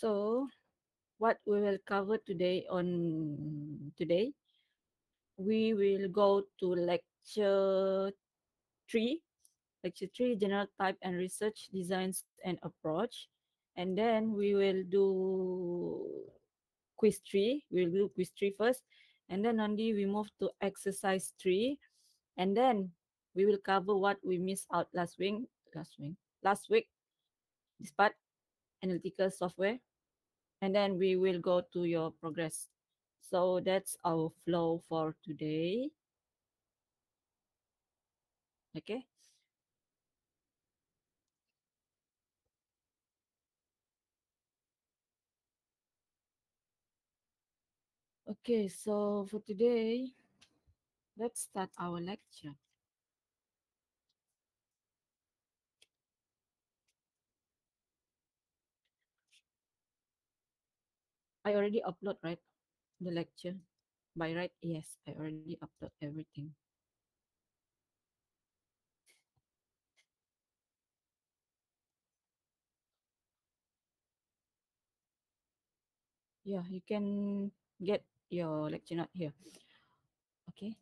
So, what we will cover today we will go to lecture 3, general type and research designs and approach. And then we will do quiz 3. We'll do quiz 3 first. And then only we move to exercise 3. And then we will cover what we missed out last week, this part, analytical software. And then we will go to your progress. So that's our flow for today. Okay. Okay, so for today, let's start our lecture. I already upload, right? The lecture. By right? Yes, I already upload everything. Yeah, you can get your lecture note here. Okay.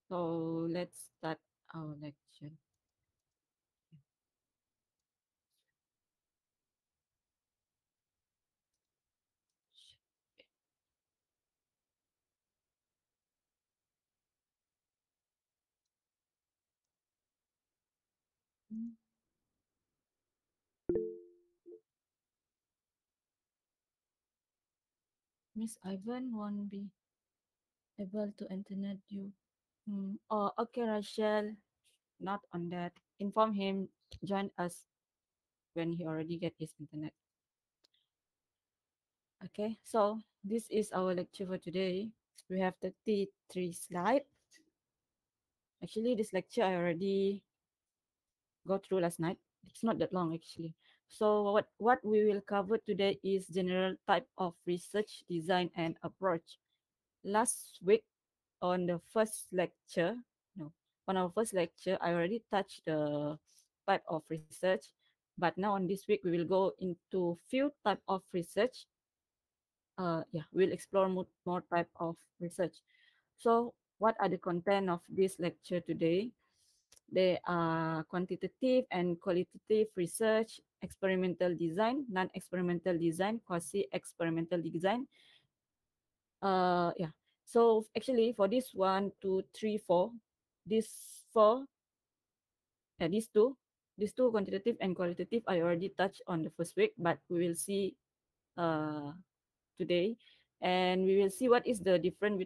So let's start our lecture. Miss Ivan won't be able to internet you. Oh, okay, Rachel. Not on that. Inform him, join us when he already get his internet. Okay, so this is our lecture for today. We have 33 slides. Actually, this lecture I already go through last night. It's not that long actually. So what we will cover today is general type of research, design, and approach. Last week on the first lecture, no, on our first lecture, I already touched the type of research, but now on this week we will go into few type of research. Yeah, we'll explore more type of research. So what are the content of this lecture today? They are quantitative and qualitative research, experimental design, non-experimental design, quasi-experimental design. Yeah. So actually for this 1, 2, 3, 4, these four, these two quantitative and qualitative, I already touched on the first week, but we will see uh, today, and we will see what is the difference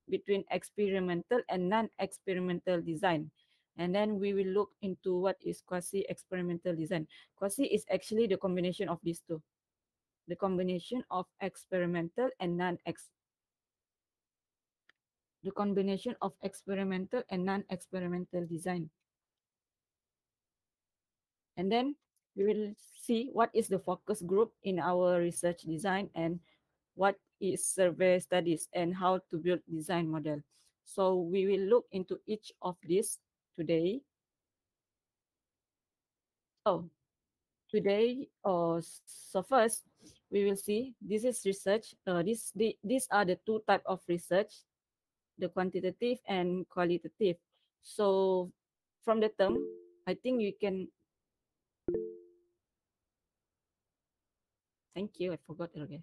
between experimental and non-experimental design. And then we will look into what is quasi-experimental design. Quasi is actually the combination of these two. The combination of experimental and non-experimental design. And then we will see what is the focus group in our research design and what is survey studies and how to build design model. So we will look into each of these today. Oh, today, so first we will see this is research. These are the two type of research, the quantitative and qualitative. So from the term, I think you can. Thank you. I forgot earlier.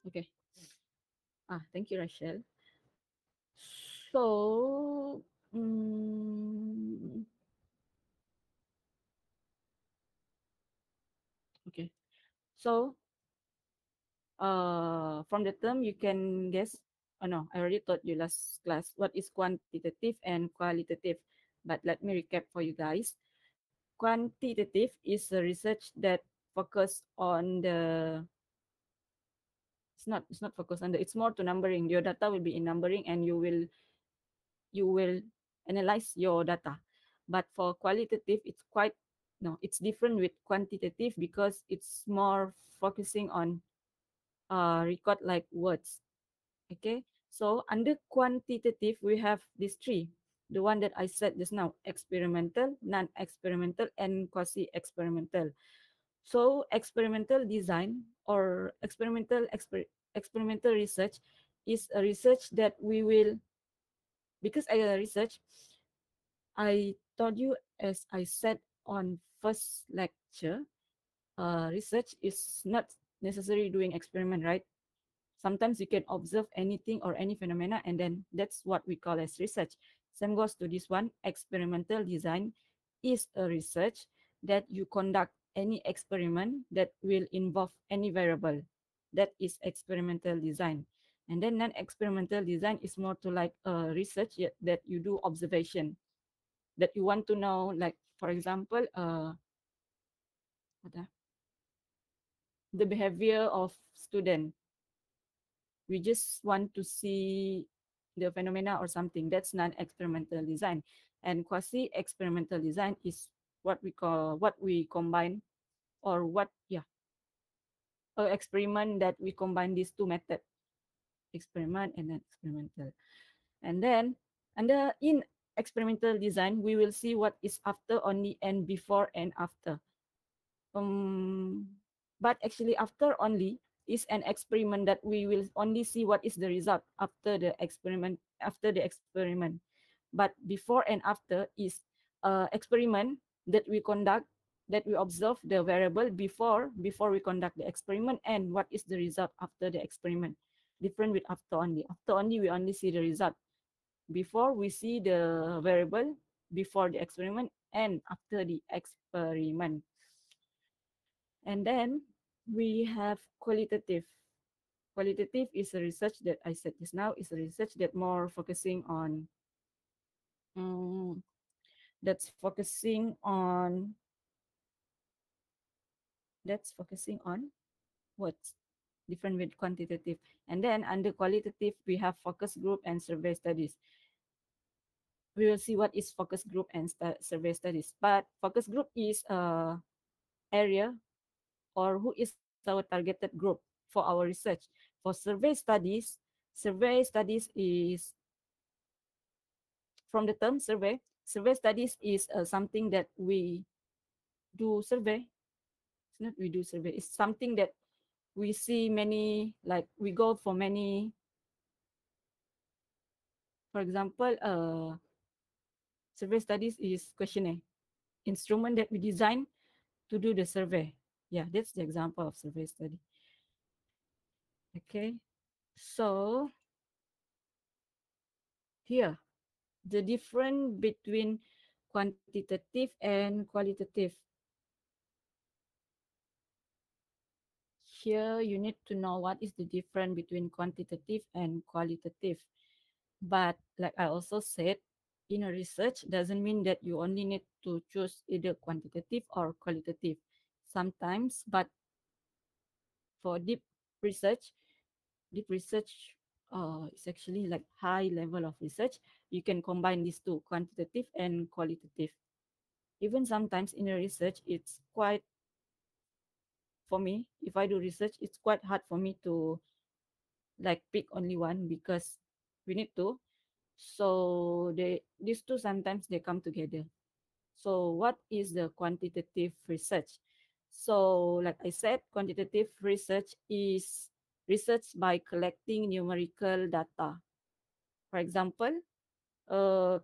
Okay. Thank you, Rachel. So, okay. So, from the term you can guess. Oh no, I already taught you last class what is quantitative and qualitative. But let me recap for you guys. Quantitative is a research that focus on the. It's not focused on the. It's more to numbering. Your data will be in numbering, and you will analyze your data. But for qualitative, it's quite No, it's different with quantitative because it's more focusing on record like words. Okay, so under quantitative, we have these three. The one that I said just now, experimental, non-experimental, and quasi-experimental. So experimental design or experimental research is a research that we will, because I research, I told you as I said on first lecture, research is not necessarily doing experiment, right? Sometimes you can observe anything or any phenomena, and then that's what we call as research. Same goes to this one. Experimental design is a research that you conduct any experiment that will involve any variable. That is experimental design. And then non-experimental design is more to like research that you do observation, that you want to know, like for example, what the behavior of student. We just want to see the phenomena or something. That's non-experimental design. And quasi-experimental design is what we combine, or what, yeah, a experiment that we combine these two methods, experiment and then experimental. And then in experimental design, we will see what is after only and before and after. um but actually after only is an experiment that we will only see what is the result after the experiment. But before and after is experiment that we conduct, that we observe the variable before we conduct the experiment, and what is the result after the experiment. Different with after only we only see the result. Before we see the variable, before the experiment and after the experiment. And then we have qualitative. Qualitative is a research that I said just now, is a research that more focusing on um, that's focusing on that's focusing on what's different with quantitative. And then under qualitative, we have focus group and survey studies. We will see what is focus group and survey studies. But focus group is a area, or who is our targeted group for our research. For survey studies is from the term survey. Survey studies is something that we do survey. It's not we do survey. It's something that we see many, like we go for many, for example, survey studies is questionnaire, instrument that we design to do the survey. Yeah, that's the example of survey study. Okay, so here, the difference between quantitative and qualitative. Here, you need to know what is the difference between quantitative and qualitative. But like I also said, in a research doesn't mean that you only need to choose either quantitative or qualitative. Sometimes, but for research, deep research is actually like high level of research. You can combine these two, quantitative and qualitative. Even sometimes in a research, it's quite, for me, if I do research, it's quite hard for me to like pick only one, because we need to. So these two sometimes they come together. So what is the quantitative research? So like I said, quantitative research is research by collecting numerical data. For example,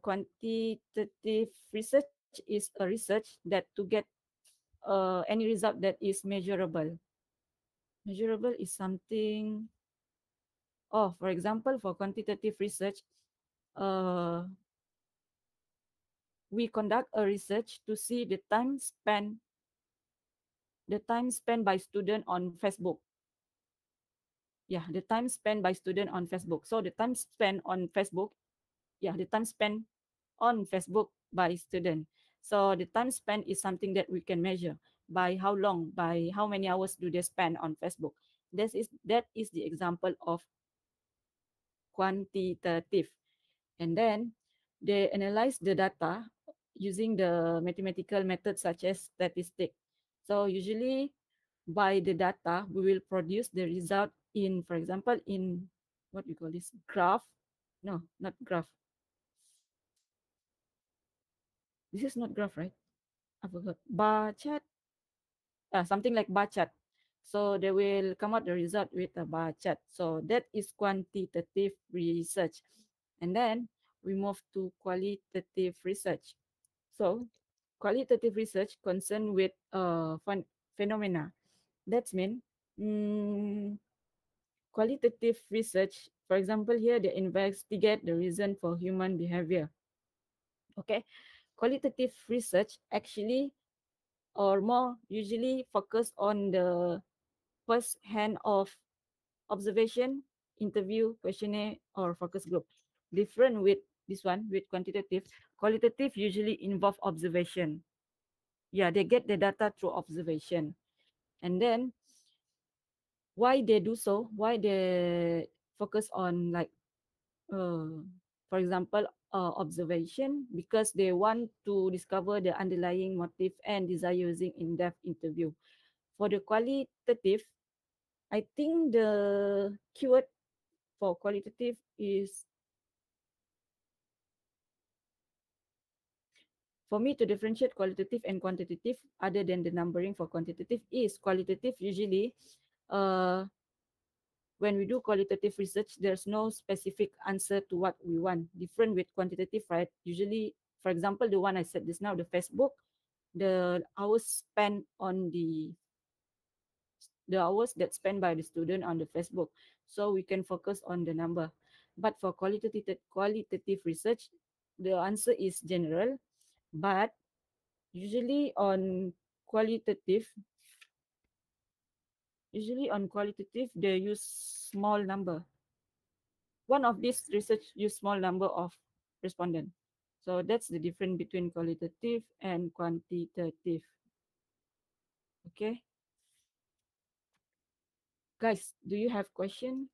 quantitative research is a research that to get any result that is measurable. Measurable is something. Oh, for example, for quantitative research, uh, we conduct a research to see the time spent by student on Facebook. Yeah, the time spent by student on Facebook. So the time spent on Facebook, yeah, the time spent on Facebook by student. So the time spent is something that we can measure by how long, by how many hours do they spend on Facebook. That is the example of quantitative. And then they analyze the data. using the mathematical methods such as statistic. So usually by the data, we will produce the result in, for example, in what we call this graph. No, not graph. This is not graph, right? I forgot. Bar chart. Something like bar chart. So they will come out the result with a bar chart. So that is quantitative research. And then we move to qualitative research. So qualitative research concerned with phenomena. That's mean mm, qualitative research. For example, here they investigate the reason for human behavior. Okay, qualitative research actually or more usually focus on the first hand of observation, interview, questionnaire, or focus group. Different with this one, with quantitative. Qualitative usually involve observation. Yeah, they get the data through observation. And then why they do so? Why they focus on like, uh, for example, observation? Because they want to discover the underlying motive and desire using in-depth interview. For the qualitative, I think the keyword for qualitative is, for me to differentiate qualitative and quantitative other than the numbering for quantitative is qualitative usually uh, when we do qualitative research, there's no specific answer to what we want. Different with quantitative, right? Usually, for example, the one I said this now, the Facebook, the hours spent on the hours that spent by the student on the Facebook. So we can focus on the number. But for qualitative research, the answer is general. But usually on qualitative, they use small number. One of these research use small number of respondent. So that's the difference between qualitative and quantitative. Okay, guys, do you have question?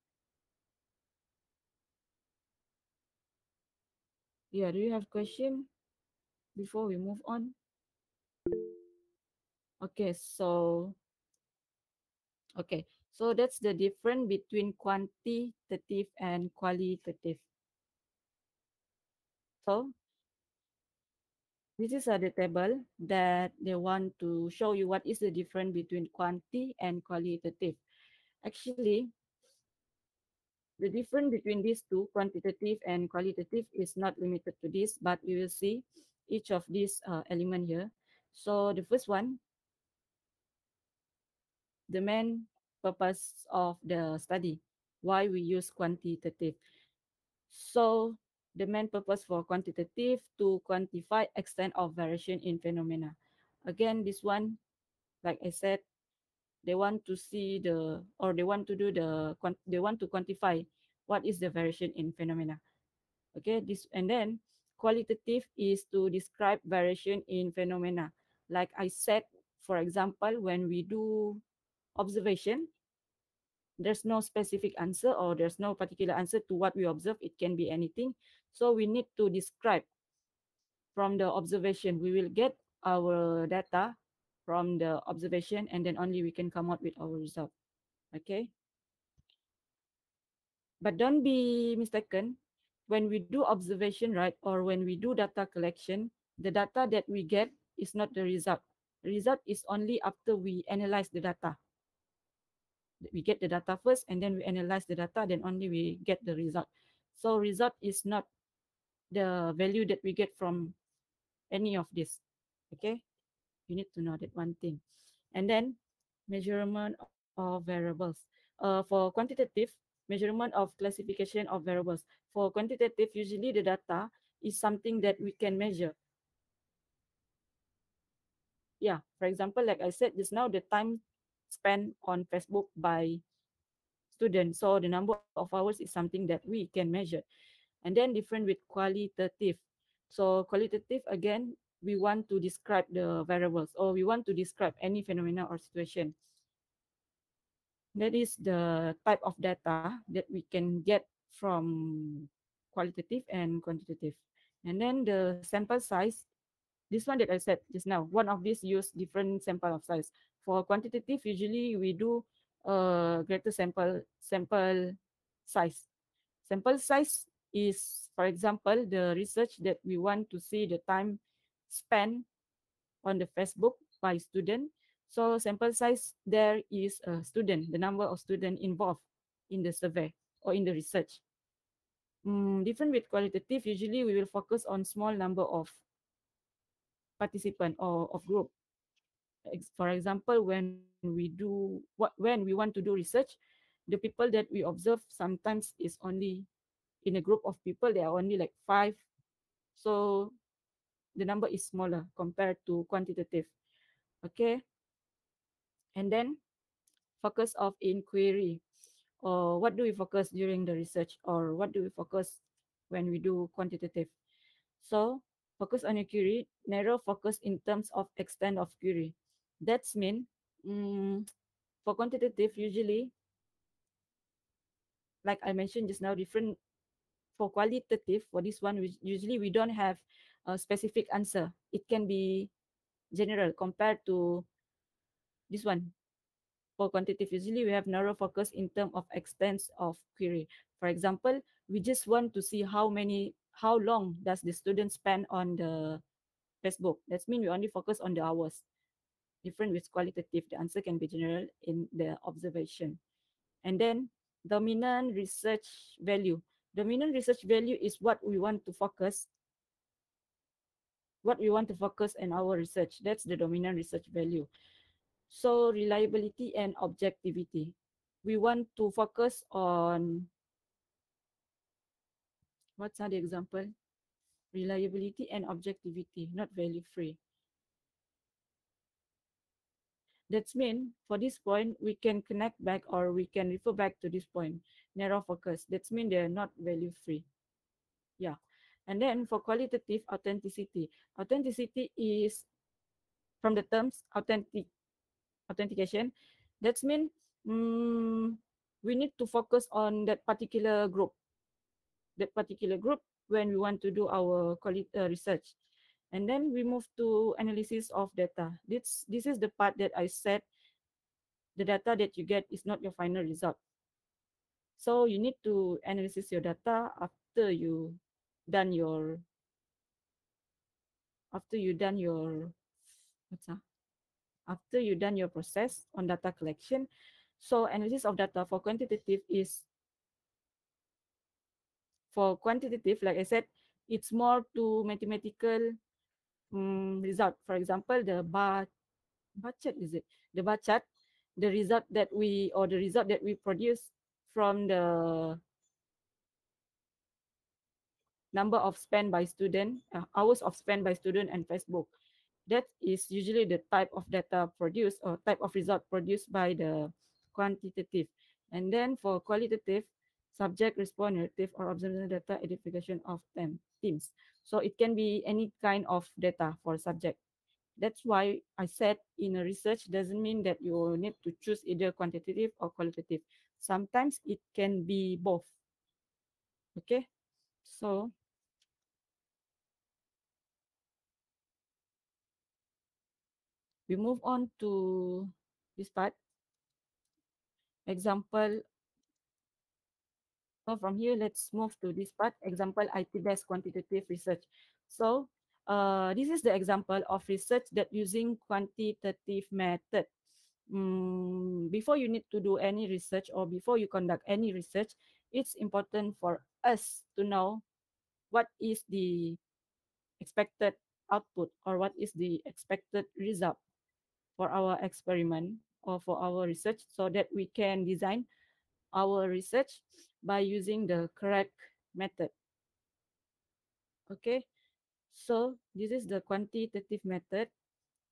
Yeah, do you have question before we move on? Okay, okay, so that's the difference between quantitative and qualitative. So this is the table that they want to show you what is the difference between quanti and qualitative. Actually, the difference between these two, quantitative and qualitative, is not limited to this, but we will see each of these element here. So the first one, the main purpose of the study, why we use quantitative. So the main purpose for quantitative to quantify extent of variation in phenomena. Again, this one, like I said, they want to see the, or they want to do the, they want to quantify what is the variation in phenomena. Okay, this, and then qualitative is to describe variation in phenomena. Like I said, for example, when we do observation, there's no specific answer or there's no particular answer to what we observe. It can be anything. So we need to describe from the observation. We will get our data from the observation and then only we can come out with our result. Okay. But don't be mistaken. When we do observation, right, or when we do data collection, the data that we get is not the result. The result is only after we analyze the data. We get the data first and then we analyze the data, then only we get the result. So result is not the value that we get from any of this. Okay, you need to know that one thing. And then measurement of variables. For quantitative, measurement of classification of variables. For quantitative, usually the data is something that we can measure. Yeah, for example, like I said just now, the time spent on Facebook by students. So the number of hours is something that we can measure. And then different with qualitative. So qualitative, again, we want to describe the variables or we want to describe any phenomena or situation. That is the type of data that we can get from qualitative and quantitative. And then the sample size This one that I said just now, one of these use different sample of size. For quantitative, usually we do greater sample size. Sample size is, for example, the research that we want to see the time spent on the Facebook by student. So sample size there is a student, the number of students involved in the survey or in the research. Different with qualitative, usually we will focus on small number of participant or of group. For example, when we want to do research, the people that we observe sometimes is only in a group of people, there are only like 5. So the number is smaller compared to quantitative. Okay. And then focus of inquiry, or what do we focus during the research, or what do we focus when we do quantitative. So focus on your query, narrow focus in terms of extent of query. That's mean, for quantitative, usually, like I mentioned just now, different. For qualitative, for this one, usually we don't have a specific answer. It can be general compared to this one. For quantitative, usually we have narrow focus in terms of extent of query. For example, we just want to see how long does the student spend on the Facebook. That means we only focus on the hours. Different with qualitative, the answer can be general in the observation. And then dominant research value. Dominant research value is what we want to focus in our research. That's the dominant research value. So reliability and objectivity. We want to focus on, what's the example? Reliability and objectivity, not value free. That's mean for this point, we can connect back or we can refer back to this point, narrow focus. That's mean they're not value free. Yeah. And then for qualitative, authenticity. Authenticity is from the terms authentication. That's mean, mm, we need to focus on that particular group when we want to do our research. And then we move to analysis of data. This is the part that I said the data that you get is not your final result. So you need to analyze your data done your after you done your what's that? After you done your process on data collection. So analysis of data for quantitative is, like I said, it's more to mathematical result. For example, bar chart, is it? The bar chart, the result that we produce from the number of spent by student, hours of spent by student and Facebook. That is usually the type of data produced or type of result produced by the quantitative. And then for qualitative, subject, response, narrative, or observational data identification of teams. So it can be any kind of data for subject. That's why I said in a research doesn't mean that you need to choose either quantitative or qualitative. Sometimes it can be both. Okay, so we move on to this part. Example. So from here, let's move to this part. Example, IT-based quantitative research. So this is the example of research that using quantitative method. Before you need to do any research or before you conduct any research, it's important for us to know what is the expected output or what is the expected result for our experiment or for our research so that we can design our research by using the correct method. Okay, so this is the quantitative method,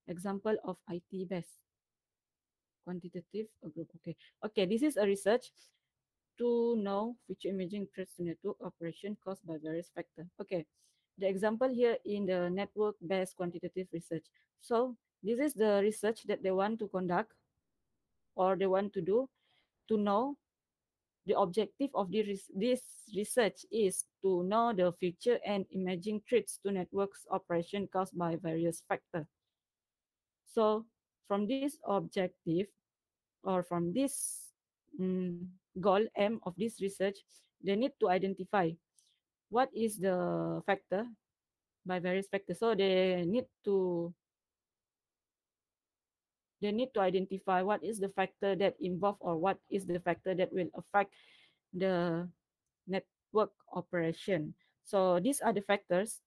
example of IT-based quantitative group. Okay, this is a research to know future imaging threats to network operation caused by various factors. Okay, the example here in the network-based quantitative research. So this is the research that they want to conduct or they want to do to know The objective of this research is to know the future and emerging threats to networks operation caused by various factors. So from this objective, or from this goal, aim of this research, they need to identify what is the factor by various factors. So they need to identify what is the factor that involve, or what is the factor that will affect the network operation. So these are the factors.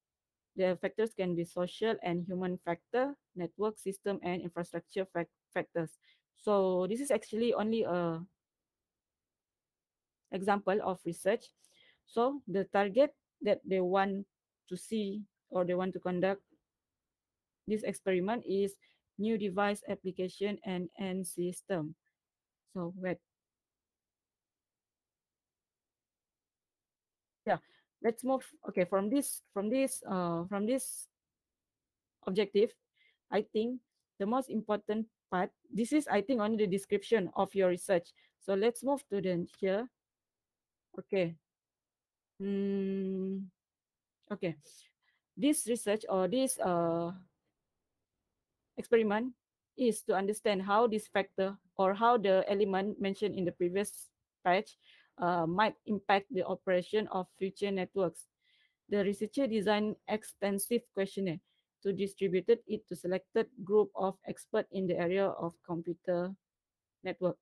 The factors can be social and human factor, network system, and infrastructure factors. So this is actually only a example of research. So the target that they want to see, or they want to conduct this experiment, is new device application and end system. So wait, yeah, let's move. Okay, from this objective, I think the most important part. This is, I think, only the description of your research. So let's move to the here. Okay. Hmm. Okay. This research, or this experiment, is to understand how this factor, or how the element mentioned in the previous page might impact the operation of future networks. The researcher designed extensive questionnaire to distribute it to selected group of experts in the area of computer network.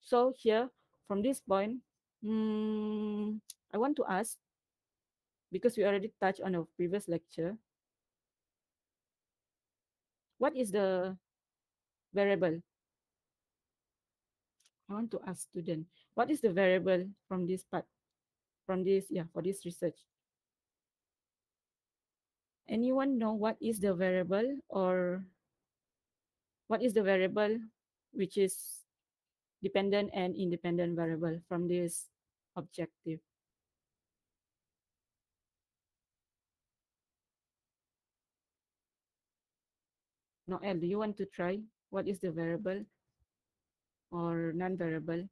So here, from this point, I want to ask, because we already touched on a previous lecture, what is the variable? I want to ask student, what is the variable from this part, from this, yeah, for this research? Anyone know what is the variable, or what is the variable which is dependent and independent variable from this objective? Noel, do you want to try? What is the variable or non-variable?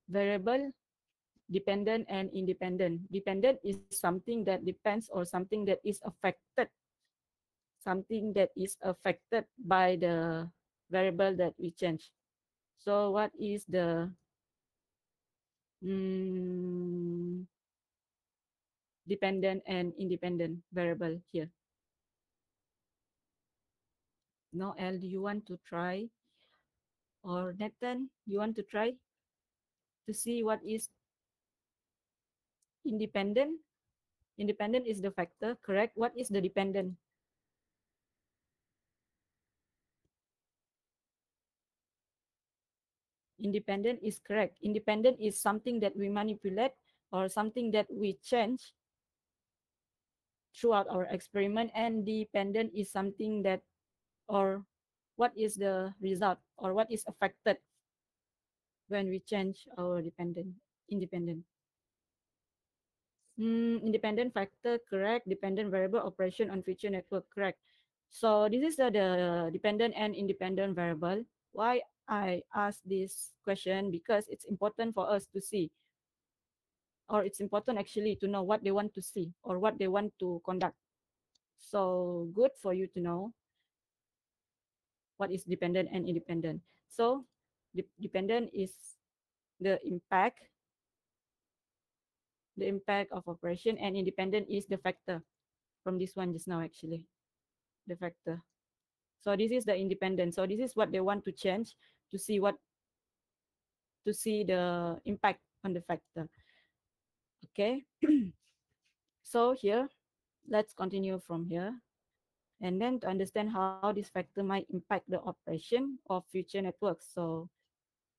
Variable, dependent and independent. Dependent is something that depends, or something that is affected, by the variable that we change. So what is the mm, dependent and independent variable here? Noel, do you want to try? Or Nathan, you want to try to see what is independent? Independent is the factor, correct? What is the dependent? Independent is correct. Independent is something that we manipulate, or something that we change throughout our experiment, and dependent is something that, or what is the result, or what is affected when we change our independent. Independent factor, correct. Dependent variable, operation on future network, correct. So this is the dependent and independent variable. Why I ask this question? Because it's important for us to see, or it's important actually to know what they want to see, or what they want to conduct. So good for you to know what is dependent and independent. So dependent is the impact of operation, and independent is the factor from this one just now, actually, the factor. So this is the independent. So this is what they want to change, to see the impact on the factor. Okay. So here, let's continue from here. And then to understand how this factor might impact the operation of future networks. So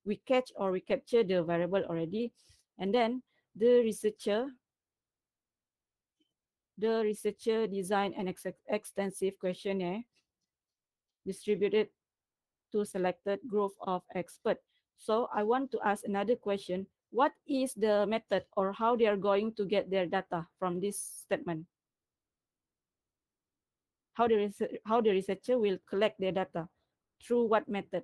we capture the variable already. And then the researcher designed an extensive questionnaire distributed to selected group of experts. So I want to ask another question. What is the method, or how they are going to get their data from this statement? How the researcher will collect their data? Through what method?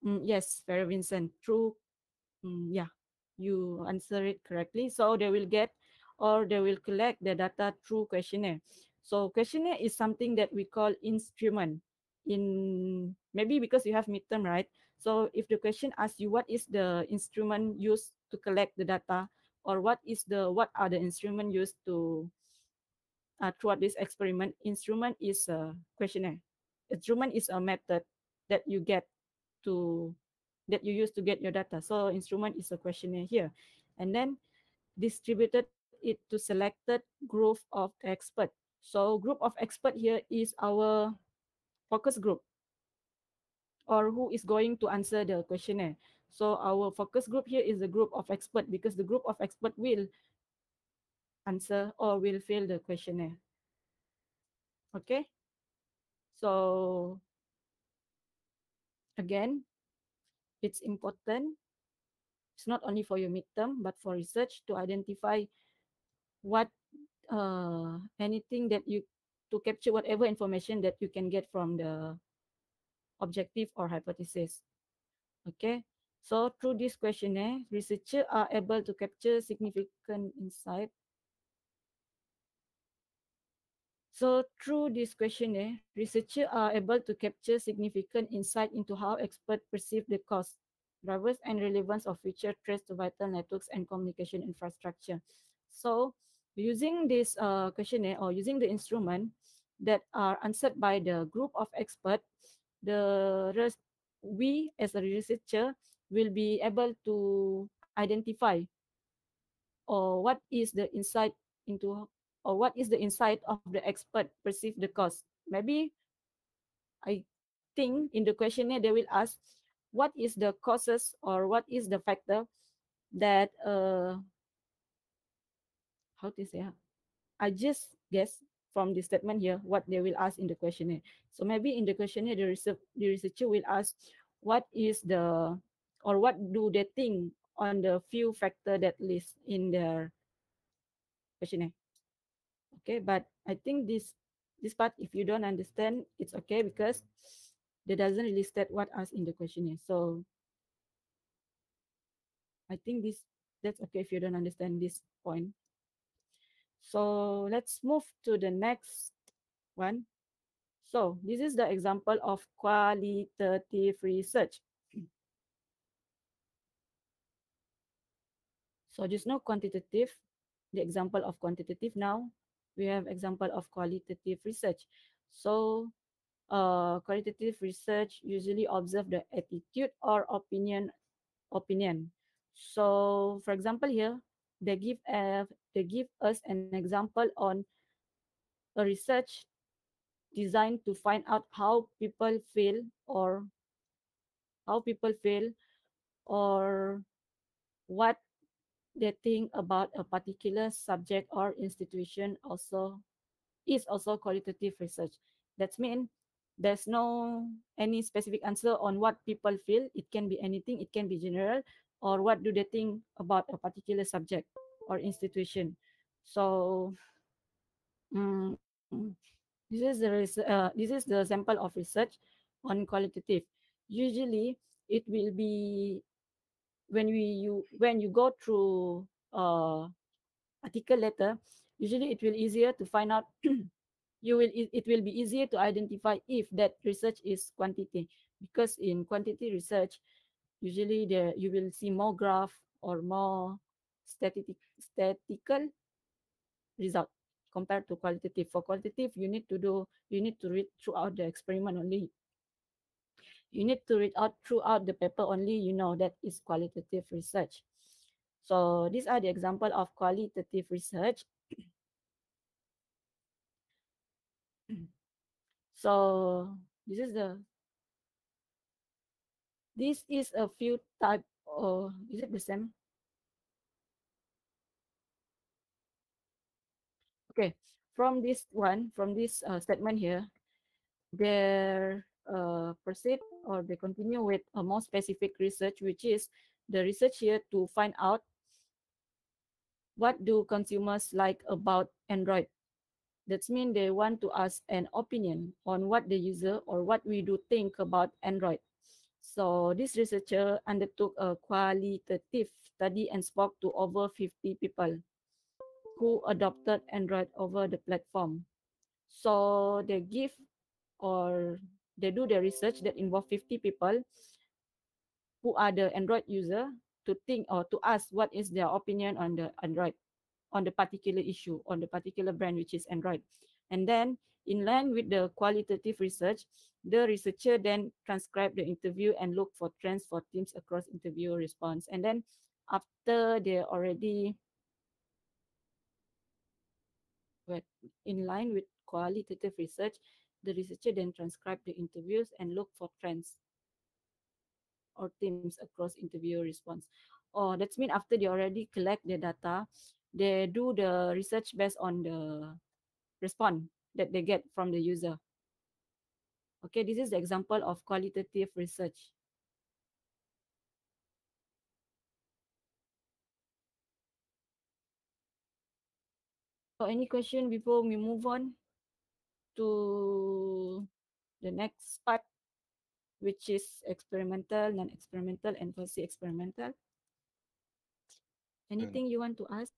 Yes, very Vincent. True. Yeah, you answer it correctly. So they will get or they will collect the data through questionnaire. So questionnaire is something that we call instrument. In maybe because you have midterm, right? So if the question asks you what is the instrument used to collect the data, or what are the instrument used to throughout this experiment, instrument is a questionnaire. Instrument is a method that you get to that you use to get your data. So instrument is a questionnaire here. And then distributed it to selected group of expert. So group of expert here is our focus group or who is going to answer the questionnaire. So our focus group here is the group of expert because the group of expert will answer or will fill the questionnaire. Okay. So again, it's important. It's not only for your midterm, but for research to identify what anything that you to capture whatever information that you can get from the objective or hypothesis. Okay. So through this questionnaire, researchers are able to capture significant insight. So through this questionnaire, researchers are able to capture significant insight into how experts perceive the cost, drivers, and relevance of future threats to vital networks and communication infrastructure. So using this questionnaire or using the instrument that are answered by the group of experts, the rest, we as a researcher will be able to identify or what is the insight into or what is the insight of the expert perceive the cost. Maybe I think in the questionnaire they will ask what is the causes or what is the factor that how to say I just guess from the statement here what they will ask in the questionnaire. So maybe in the questionnaire the researcher will ask what is the or what do they think on the few factor that list in their questionnaire. Okay, but I think this part if you don't understand it's okay because they doesn't really state what asked in the questionnaire. So I think that's okay if you don't understand this point. So let's move to the next one. So this is the example of qualitative research. So just now quantitative, the example of quantitative. Now we have example of qualitative research. So qualitative research usually observe the attitude or opinion. So for example here, they give us an example on a research designed to find out how people feel or what they think about a particular subject or institution also qualitative research. That means there's no any specific answer on what people feel. It can be anything, it can be general, or what do they think about a particular subject or institution. So this is the sample of research on qualitative. Usually, it will be when you go through article letter. Usually, it will easier to find out. It will be easier to identify if that research is quantity because in quantity research usually there you will see more graph or more statistical result compared to qualitative. For qualitative, you need to read throughout the experiment only. You need to read out throughout the paper only. You know that is qualitative research. So these are the example of qualitative research. So this is a few type. Or is it the same? Okay. From this statement here, they proceed or they continue with a more specific research, which is the research here to find out what do consumers like about Android. That means they want to ask an opinion on what the user or what we do think about Android. So this researcher undertook a qualitative study and spoke to over 50 people who adopted Android over the platform. So they give or they do the research that involve 50 people who are the Android user to think or to ask what is their opinion on the Android, on the particular issue, on the particular brand, which is Android. And then in line with the qualitative research, the researcher then transcribe the interview and look for trends for teams across interview response. And then after they already were in line with qualitative research, the researcher then transcribe the interviews and look for trends or themes across interview response. Oh, that's mean after they already collect the data, they do the research based on the response that they get from the user. Okay, this is the example of qualitative research. So any question before we move on to the next part, which is experimental, non-experimental, and quasi-experimental? And Anything you want to ask?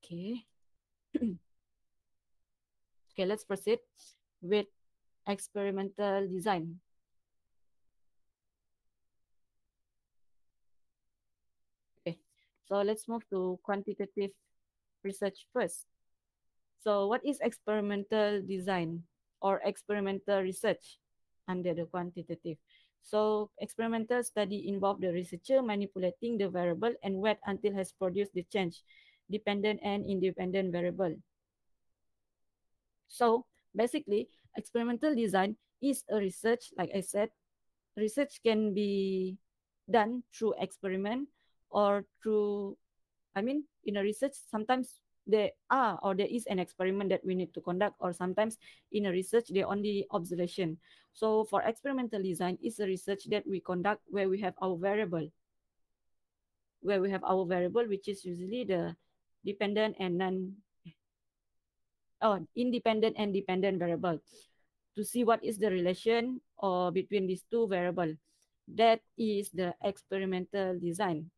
Okay. Okay, let's proceed with experimental design. Okay, so let's move to quantitative research first. So what is experimental design or experimental research under the quantitative? So experimental study involve the researcher manipulating the variable and wait until has produced the change, dependent and independent variable. So basically, experimental design is a research, like I said, research can be done through experiment or through, I mean, in a research, sometimes there are or there is an experiment that we need to conduct, or sometimes in a research, they only observation. So for experimental design, is a research that we conduct where we have our variable, which is usually the dependent and independent and dependent variable, to see what is the relation or between these two variable. That is the experimental design.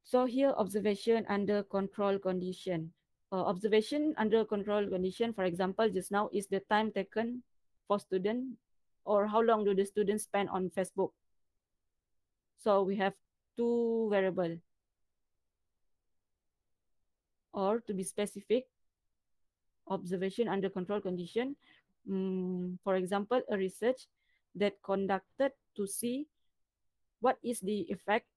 So here, observation under control condition. Observation under control condition, for example, just now is the time taken for student, or how long do the students spend on Facebook. So we have two variable, or to be specific, observation under control condition. For example, a research that conducted to see what is the effect,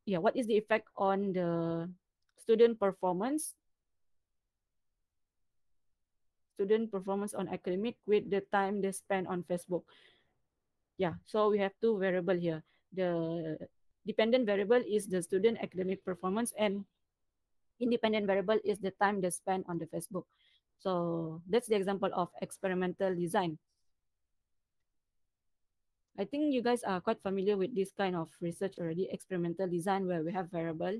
what is the effect on the student performance on academic with the time they spend on Facebook. Yeah, so we have two variable here. The dependent variable is the student academic performance, and independent variable is the time they spend on the Facebook. So that's the example of experimental design. I think you guys are quite familiar with this kind of research already, experimental design, where we have variable.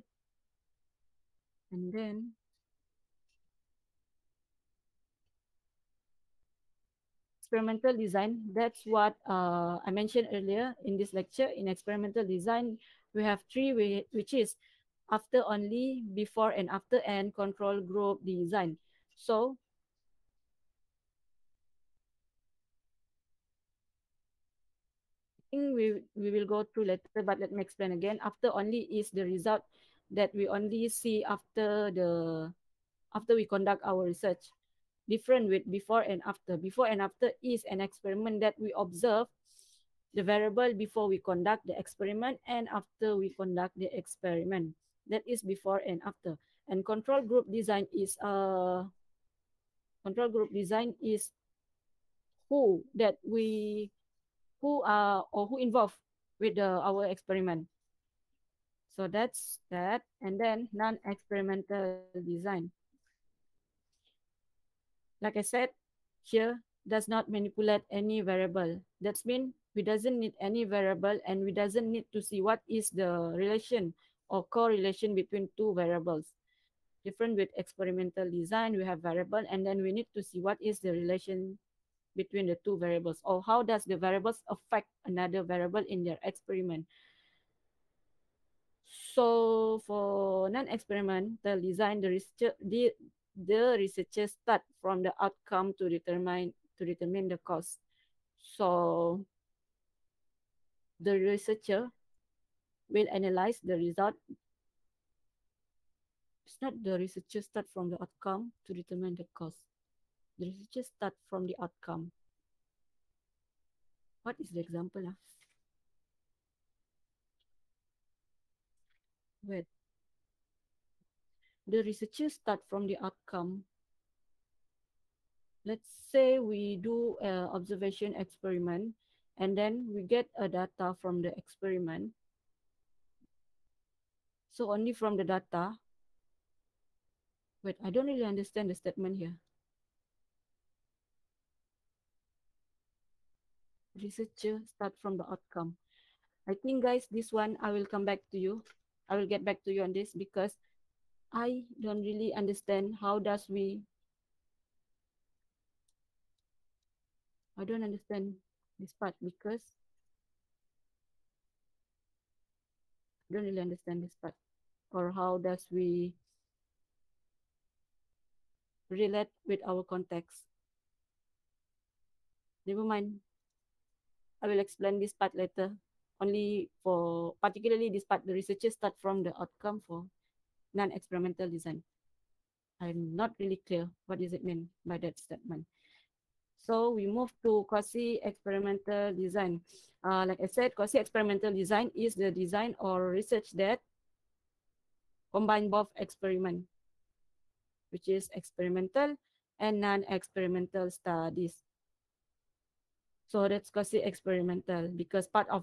And then experimental design, that's what I mentioned earlier in this lecture. In experimental design, we have three, which is after only, before and after, and control group design. So I think we will go through later, but let me explain again. After only is the result that we only see after we conduct our research. Different with before and after. Before and after is an experiment that we observe the variable before we conduct the experiment and after we conduct the experiment. That is before and after. And control group design is who that we who are or who involved with our experiment. So that's that. And then non-experimental design. Like I said, here does not manipulate any variable. That's mean we doesn't need any variable, and we doesn't need to see what is the relation or correlation between two variables. Different with experimental design, we have variable, and then we need to see what is the relation between the two variables, or how does the variables affect another variable in their experiment. So for non-experimental design, the researchers start from the outcome to determine the cause. So the researcher will analyze the result. It's not the researcher start from the outcome to determine the cause. The researcher start from the outcome. What is the example? Wait, the researchers start from the outcome. Let's say we do an observation experiment, and then we get a data from the experiment. So only from the data. Wait, I don't really understand the statement here. Researcher start from the outcome. I think, guys, this one I will come back to you. I will get back to you on this because I don't really understand I don't understand this part because I don't really understand this part, or how does we relate with our context. Never mind. I will explain this part later. Only for particularly this part, the researchers start from the outcome for non-experimental design. I'm not really clear what does it mean by that statement. So we move to quasi-experimental design. Like I said, quasi-experimental design is the design or research that combine both experiment, which is experimental, and non-experimental studies. So that's quasi-experimental because part of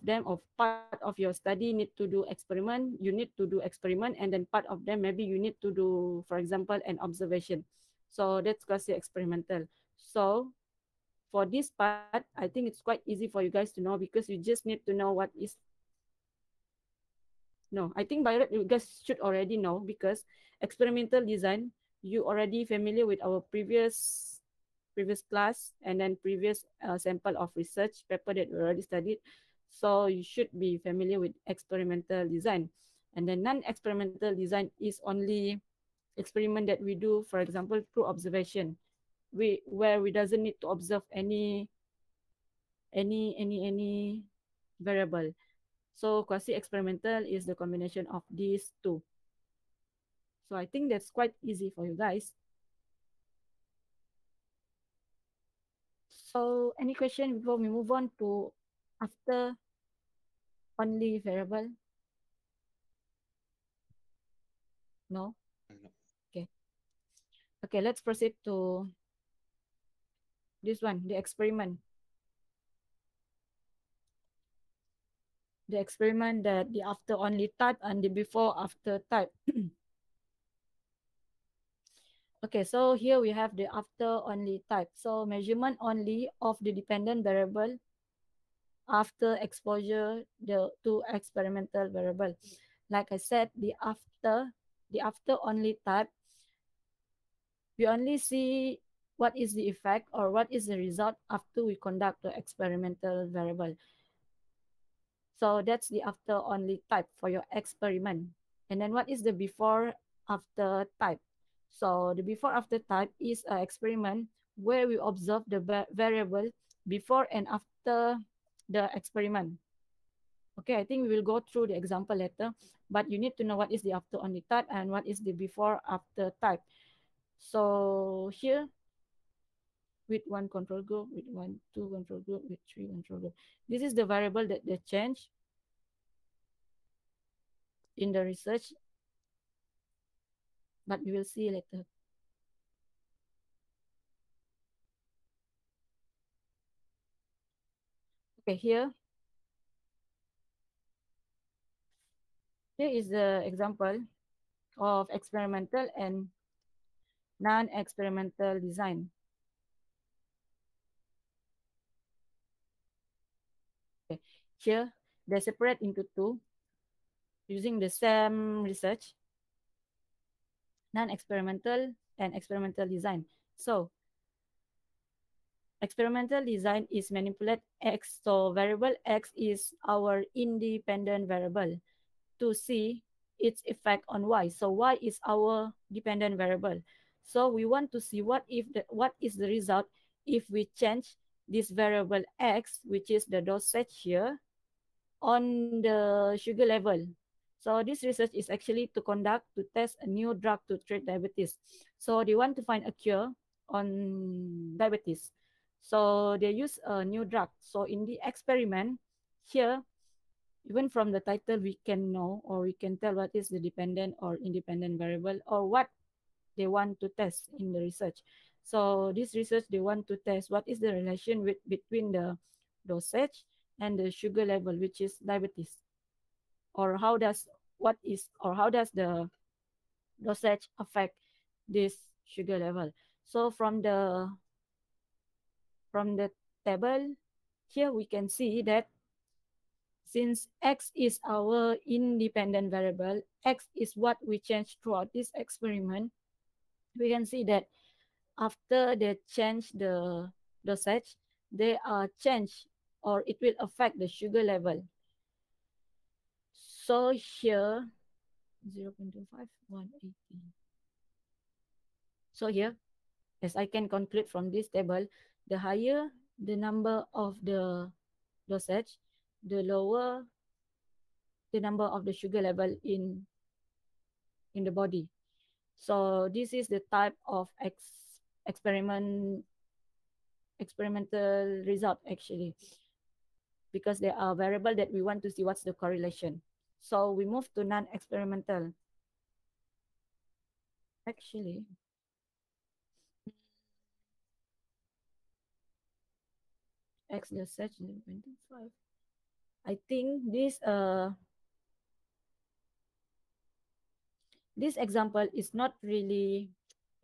your study need to do experiment, you need to do experiment, and then part of them maybe you need to do, for example, an observation. So that's quasi-experimental. So for this part, I think it's quite easy for you guys to know because you just need to know what is. No, I think by that you guys should already know because experimental design, you already familiar with our previous class and then previous sample of research paper that we already studied. So you should be familiar with experimental design. And then non-experimental design is only experiment that we do, for example, through observation, where we doesn't need to observe any variable. So quasi-experimental is the combination of these two. So I think that's quite easy for you guys. So any question before we move on to after only variable? No? No. Okay. Okay, let's proceed to this one, the experiment. The experiment that the after only type and the before after type. Okay, so here we have the after only type. So measurement only of the dependent variable after exposure to experimental variable. Like I said, the after only type, we only see what is the effect or what is the result after we conduct the experimental variable. So that's the after only type for your experiment. And then what is the before after type? So the before after type is an experiment where we observe the variable before and after the experiment. Okay, I think we will go through the example later, but you need to know what is the after only type and what is the before after type. So here, with one control group, with one, two control group, with three control group. This is the variable that they change in the research, but we will see later. Okay, here is the example of experimental and non-experimental design. Okay, here they separate into two using the same research, non-experimental and experimental design. So experimental design is manipulate X. So variable X is our independent variable to see its effect on Y. So Y is our dependent variable. So we want to see what is the result if we change this variable X, which is the dosage here, on the sugar level. So this research is actually to conduct to test a new drug to treat diabetes. So they want to find a cure on diabetes. So they use a new drug. So in the experiment here, even from the title, we can know or we can tell what is the dependent or independent variable or what they want to test in the research. So this research, they want to test what is the relation between the dosage and the sugar level, which is diabetes, or how does the dosage affect this sugar level. So from the table here, we can see that since X is our independent variable, X is what we change throughout this experiment, we can see that after they change the dosage, they are changed or it will affect the sugar level. So here, 0.25, 180. So here, as I can conclude from this table, the higher the number of the dosage, the lower the number of the sugar level in the body. So this is the type of experimental result actually, because there are variable that we want to see what's the correlation. So we move to non-experimental. Actually, X research 0.25. I think this example is not really,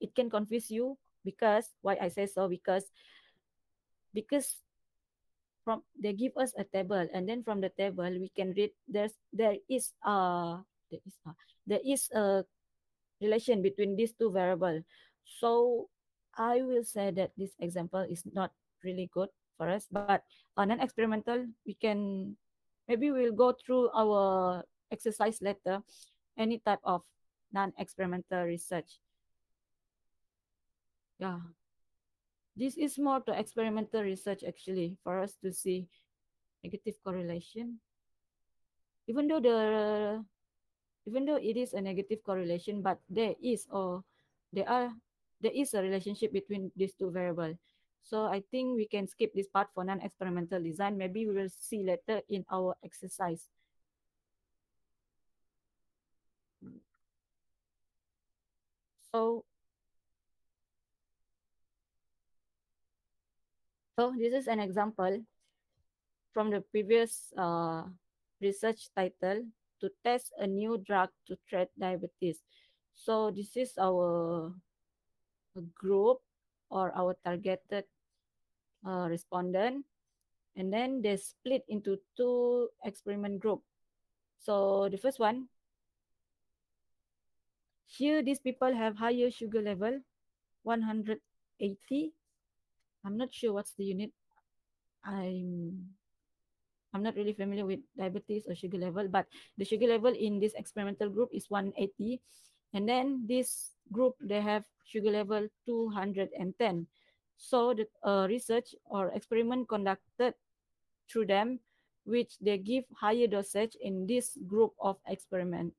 it can confuse you, because why I say so, because from they give us a table, and then from the table we can read there is a there is a relation between these two variables. So I will say that this example is not really good for us, but on an experimental, we can, maybe we'll go through our exercise later, any type of non-experimental research. Yeah, this is more to experimental research actually, for us to see negative correlation. Even though even though it is a negative correlation, but there are there is a relationship between these two variables. So I think we can skip this part for non-experimental design. Maybe we will see later in our exercise. So this is an example from the previous research title, to test a new drug to treat diabetes. So this is our group or our targeted respondent, and then they split into two experiment group. So the first one, here these people have higher sugar level, 180. I'm not sure what's the unit. I'm I'm not really familiar with diabetes or sugar level, but the sugar level in this experimental group is 180. And then this group, they have sugar level 210. So the research or experiment conducted through them, which they give higher dosage in this group of experiment.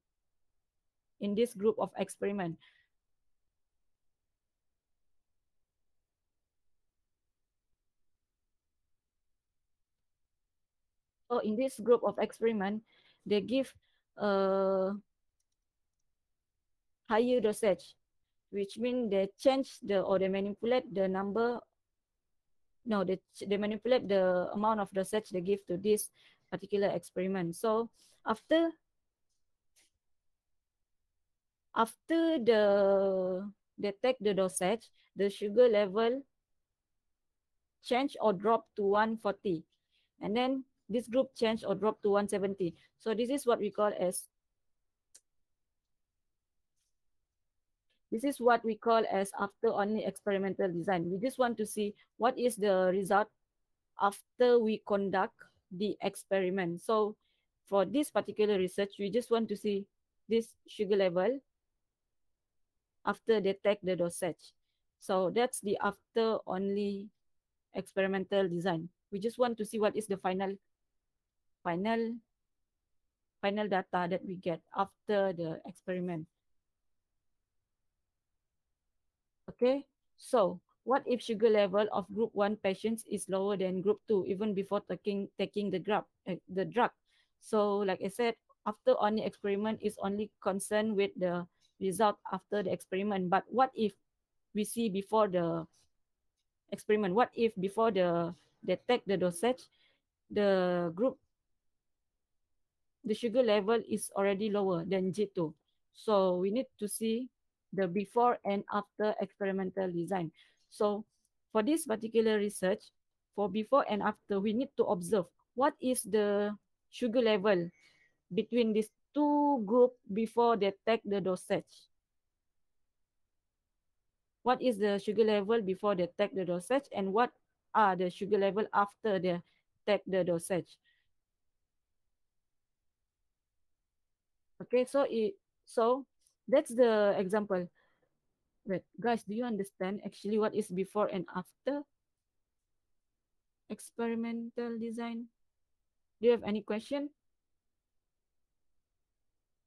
In this group of experiment. So in this group of experiment, they give a higher dosage, which means they change or they manipulate the number. No, they manipulate the amount of dosage they give to this particular experiment. So after they take the dosage, the sugar level change or drop to 140, and then this group change or drop to 170. So this is what we call as This is what we call as after only experimental design. We just want to see what is the result after we conduct the experiment. So for this particular research, we just want to see this sugar level after they take the dosage. So that's the after only experimental design. We just want to see what is the final final data that we get after the experiment. Okay, so what if sugar level of group 1 patients is lower than group 2 even before taking the drug? So like I said, after only experiment is only concerned with the result after the experiment. But what if we see before the experiment? What if before they take the dosage, the group the sugar level is already lower than G2. So we need to see the before and after experimental design. So for this particular research, for before and after, we need to observe what is the sugar level between these two groups before they take the dosage. What is the sugar level before they take the dosage, and what are the sugar level after they take the dosage? Okay, so that's the example. Wait, guys, do you understand actually what is before and after experimental design? Do you have any question?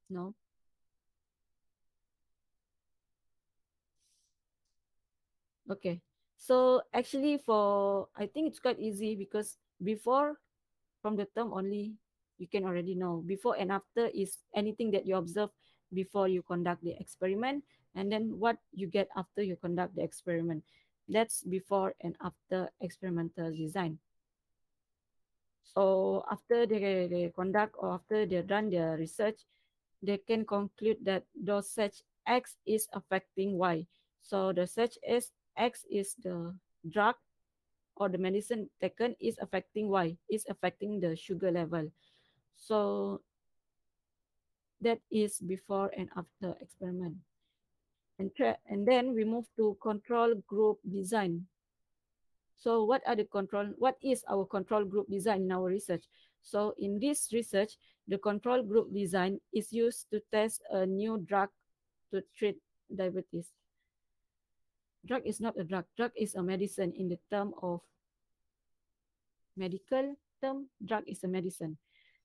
No? Okay. So actually I think it's quite easy because before, from the term only, you can already know. Before and after is anything that you observe before you conduct the experiment, and then what you get after you conduct the experiment. That's before and after experimental design. So after they conduct or after they done their research, they can conclude that dosage X is affecting Y. So dosage is X is the drug or the medicine taken is affecting Y, is affecting the sugar level. So that is before and after experiment. And then we move to control group design. So what is our control group design in our research? So in this research, the control group design is used to test a new drug to treat diabetes. Drug is not a drug. Drug is a medicine in the term of medical term. Drug is a medicine.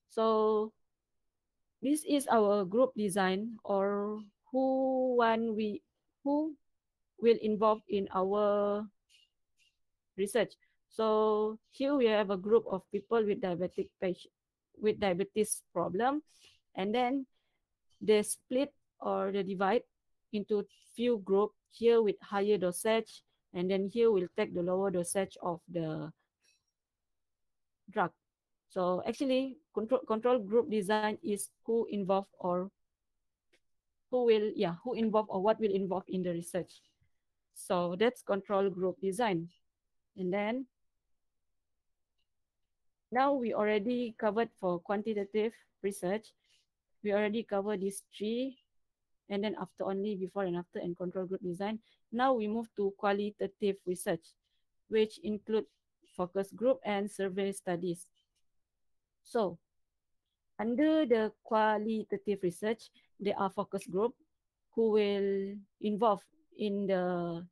So this is our group design, or who will involve in our research. So here we have a group of people with with diabetes problem, and then they split or they divide into few group here with higher dosage, and then here we'll take the lower dosage of the drug. So actually, control group design is who involved or who involved or what will involve in the research. So that's control group design. And then now we already covered for quantitative research. We already covered these three, and then after only before and after and control group design. Now we move to qualitative research, which include focus group and survey studies. So under the qualitative research, there are focus group who will involve in the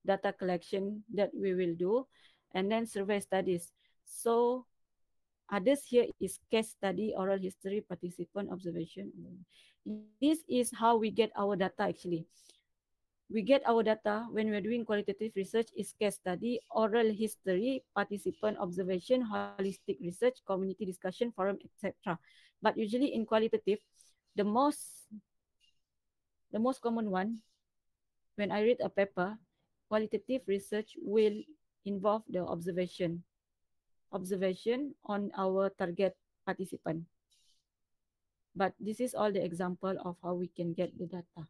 data collection that we will do, and then survey studies. So others here is case study, oral history, participant observation. This is how we get our data actually. We get our data when we're doing qualitative research is case study, oral history, participant observation, holistic research, community discussion, forum, etc. But usually in qualitative, the most the most common one, when I read a paper, qualitative research will involve the observation on our target participant. But this is all the example of how we can get the data.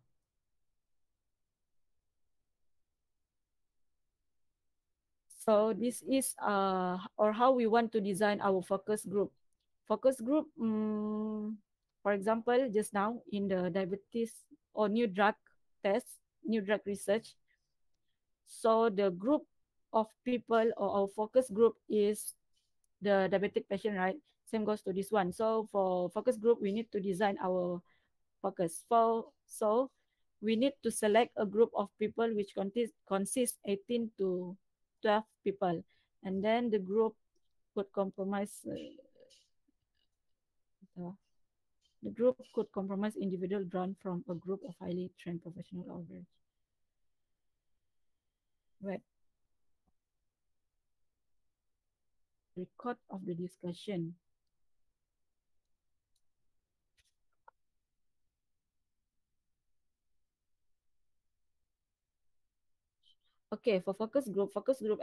So this is or how we want to design our focus group. Focus group, for example, just now in the diabetes or new drug. test, new drug research. So the group of people or our focus group is the diabetic patient, right? Same goes to this one. So for focus group, we need to design our focus. So we need to select a group of people which consists 18 to 12 people. And then the group could compromise uh, the group could compromise individual drawn from a group of highly trained professional or right. Record of the discussion. Okay, for focus group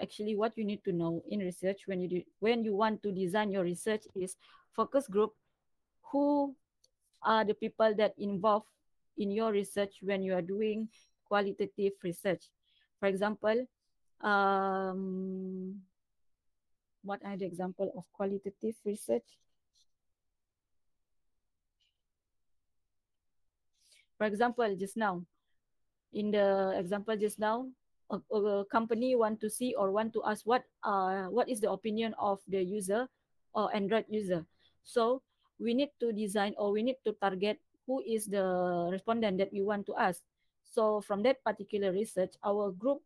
actually what you need to know in research when you want to design your research is focus group. Who are the people that involved in your research when you are doing qualitative research? For example, um, what are the example of qualitative research? For example, just now, in the example just now, a company want to see or want to ask what is the opinion of the user or Android user. So we need to design or we need to target who is the respondent that we want to ask. So from that particular research, our group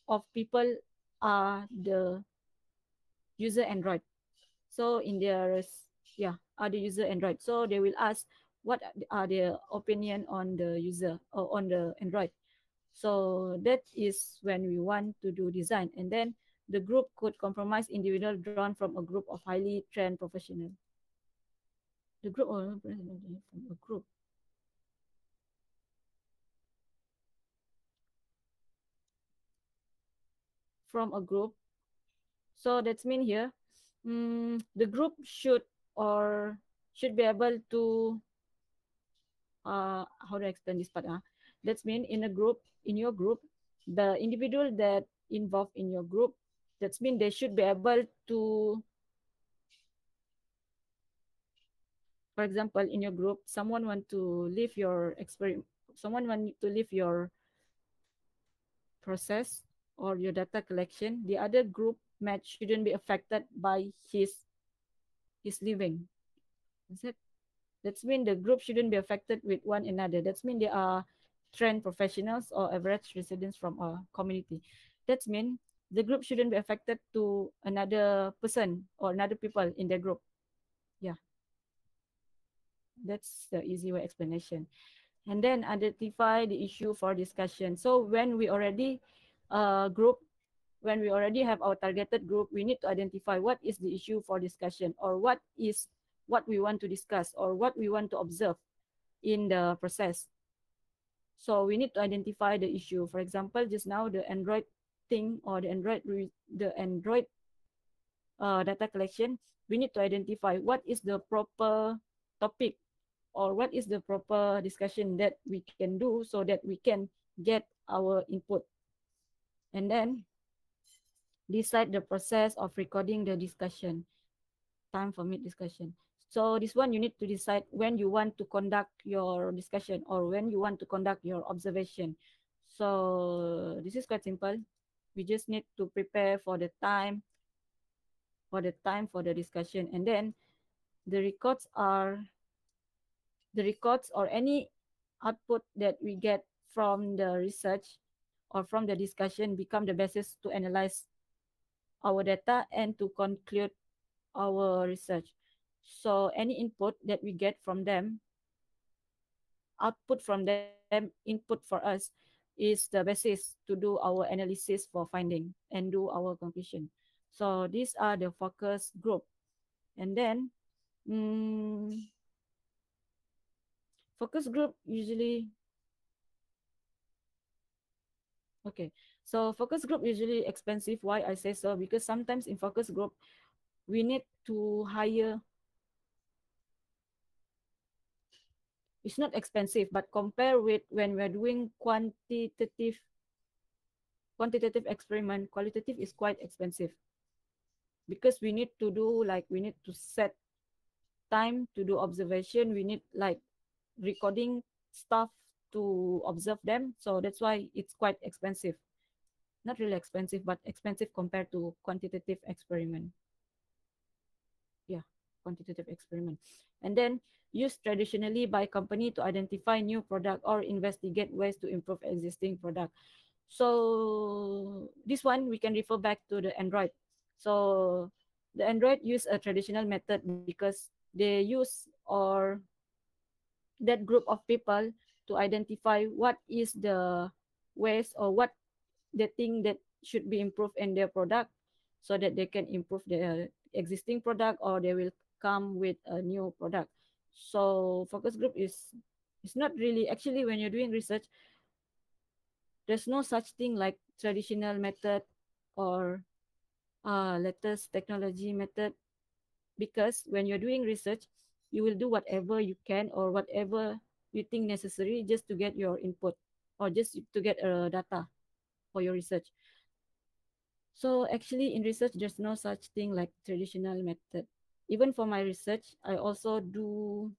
of people are the user Android. So in their yeah, are the user Android. So they will ask what are their opinion on the user or on the Android. So that is when we want to do design. And then the group could compromise individual drawn from a group of highly trained professional. The group or from a group. From a group. So that's mean here, the group or should be able to how do I explain this part? That's mean in your group, the individual that involved in your group, that's mean they should be able to, for example, in your group, someone want to leave your process or your data collection. The other group match shouldn't be affected by his leaving. Is it? That's mean the group shouldn't be affected with one another. That's mean they are trained professionals or average residents from a community. That's mean the group shouldn't be affected to another person or another people in the group. Yeah, that's the easy way explanation. And then identify the issue for discussion. So group, when we already have our targeted group, we need to identify what is the issue for discussion or what we want to discuss or what we want to observe in the process. So we need to identify the issue. For example, just now the Android thing or the Android data collection, we need to identify what is the proper topic or what is the proper discussion that we can do so that we can get our input. And then decide the process of recording the discussion, time for mid discussion. So this one you need to decide when you want to conduct your discussion or when you want to conduct your observation. So this is quite simple. We just need to prepare for the time for the discussion, and then the records are the records or any output that we get from the research or from the discussion become the basis to analyze our data and to conclude our research. So any input that we get from them, output from them, input for us is the basis to do our analysis for finding and do our conclusion. So these are the focus group. And then mm, focus group usually, okay. So focus group usually expensive. Why I say so? Because sometimes in focus group, we need to hire. It's not expensive, but compare with when we're doing quantitative experiment, qualitative is quite expensive because we need to set time to do observation. We need like recording stuff to observe them. So that's why it's quite expensive. Not really expensive, but expensive compared to quantitative experiment. Yeah, quantitative experiment. And then used traditionally by company to identify new product or investigate ways to improve existing product. So this one we can refer back to the Android. So the Android use a traditional method because they use or that group of people to identify what is the ways or what the thing that should be improved in their product so that they can improve their existing product or they will come with a new product. So focus group is not really actually when you're doing research, there's no such thing like traditional method or latest technology method because when you're doing research, you will do whatever you can or whatever you think necessary just to get your input or just to get data for your research. So actually in research, there's no such thing like traditional method. Even for my research, I also do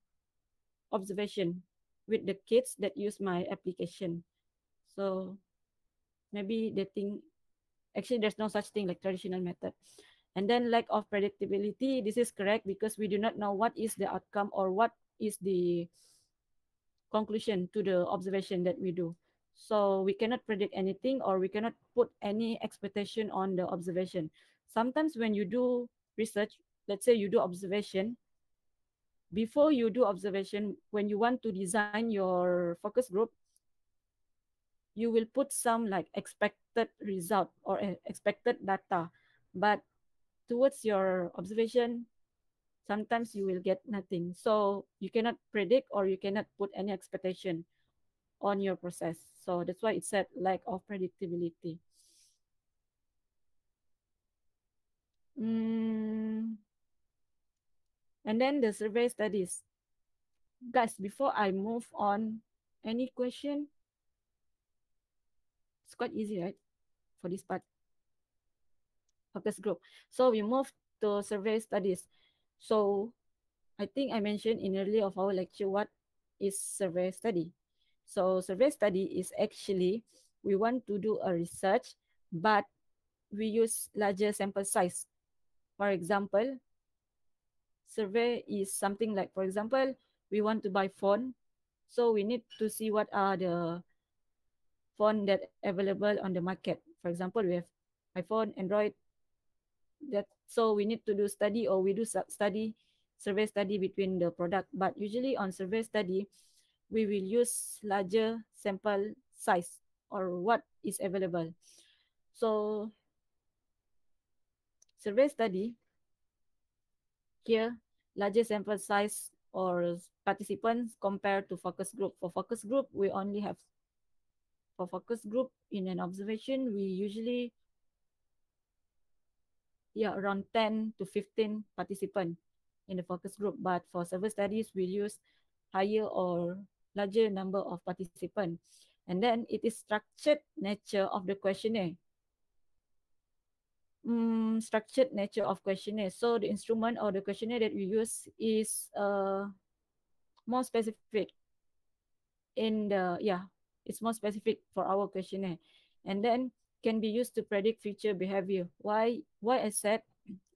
observation with the kids that use my application. So maybe they think actually there's no such thing like traditional method. And then lack of predictability, this is correct because we do not know what is the outcome or what is the conclusion to the observation that we do. So we cannot predict anything or we cannot put any expectation on the observation. Sometimes when you do research, let's say you do observation, before you do observation, when you want to design your focus group, you will put some like expected result or expected data. But towards your observation, sometimes you will get nothing. So you cannot predict or you cannot put any expectation on your process. So that's why it said lack of predictability. Mm, and then the survey studies. Guys, before I move on, any question? It's quite easy, right? For this part, focus group. So we move to survey studies. So I think I mentioned in earlier of our lecture what is survey study. So survey study is actually we want to do a research, but we use larger sample size. For example, survey is something like, for example, we want to buy phone, so we need to see what are the phone that available on the market. For example, we have iPhone, Android. That so we need to do study or we do study survey study between the product. But usually on survey study, we will use larger sample size or what is available. So survey study here, larger sample size or participants compared to focus group. For focus group, we only have for focus group in an observation, we usually around 10 to 15 participants in the focus group. But for survey studies, we use higher or larger number of participants. And then it is structured nature of the questionnaire. Structured nature of questionnaire. So the instrument or the questionnaire that we use is more specific in the it's more specific for our questionnaire, and then can be used to predict future behavior. Why I said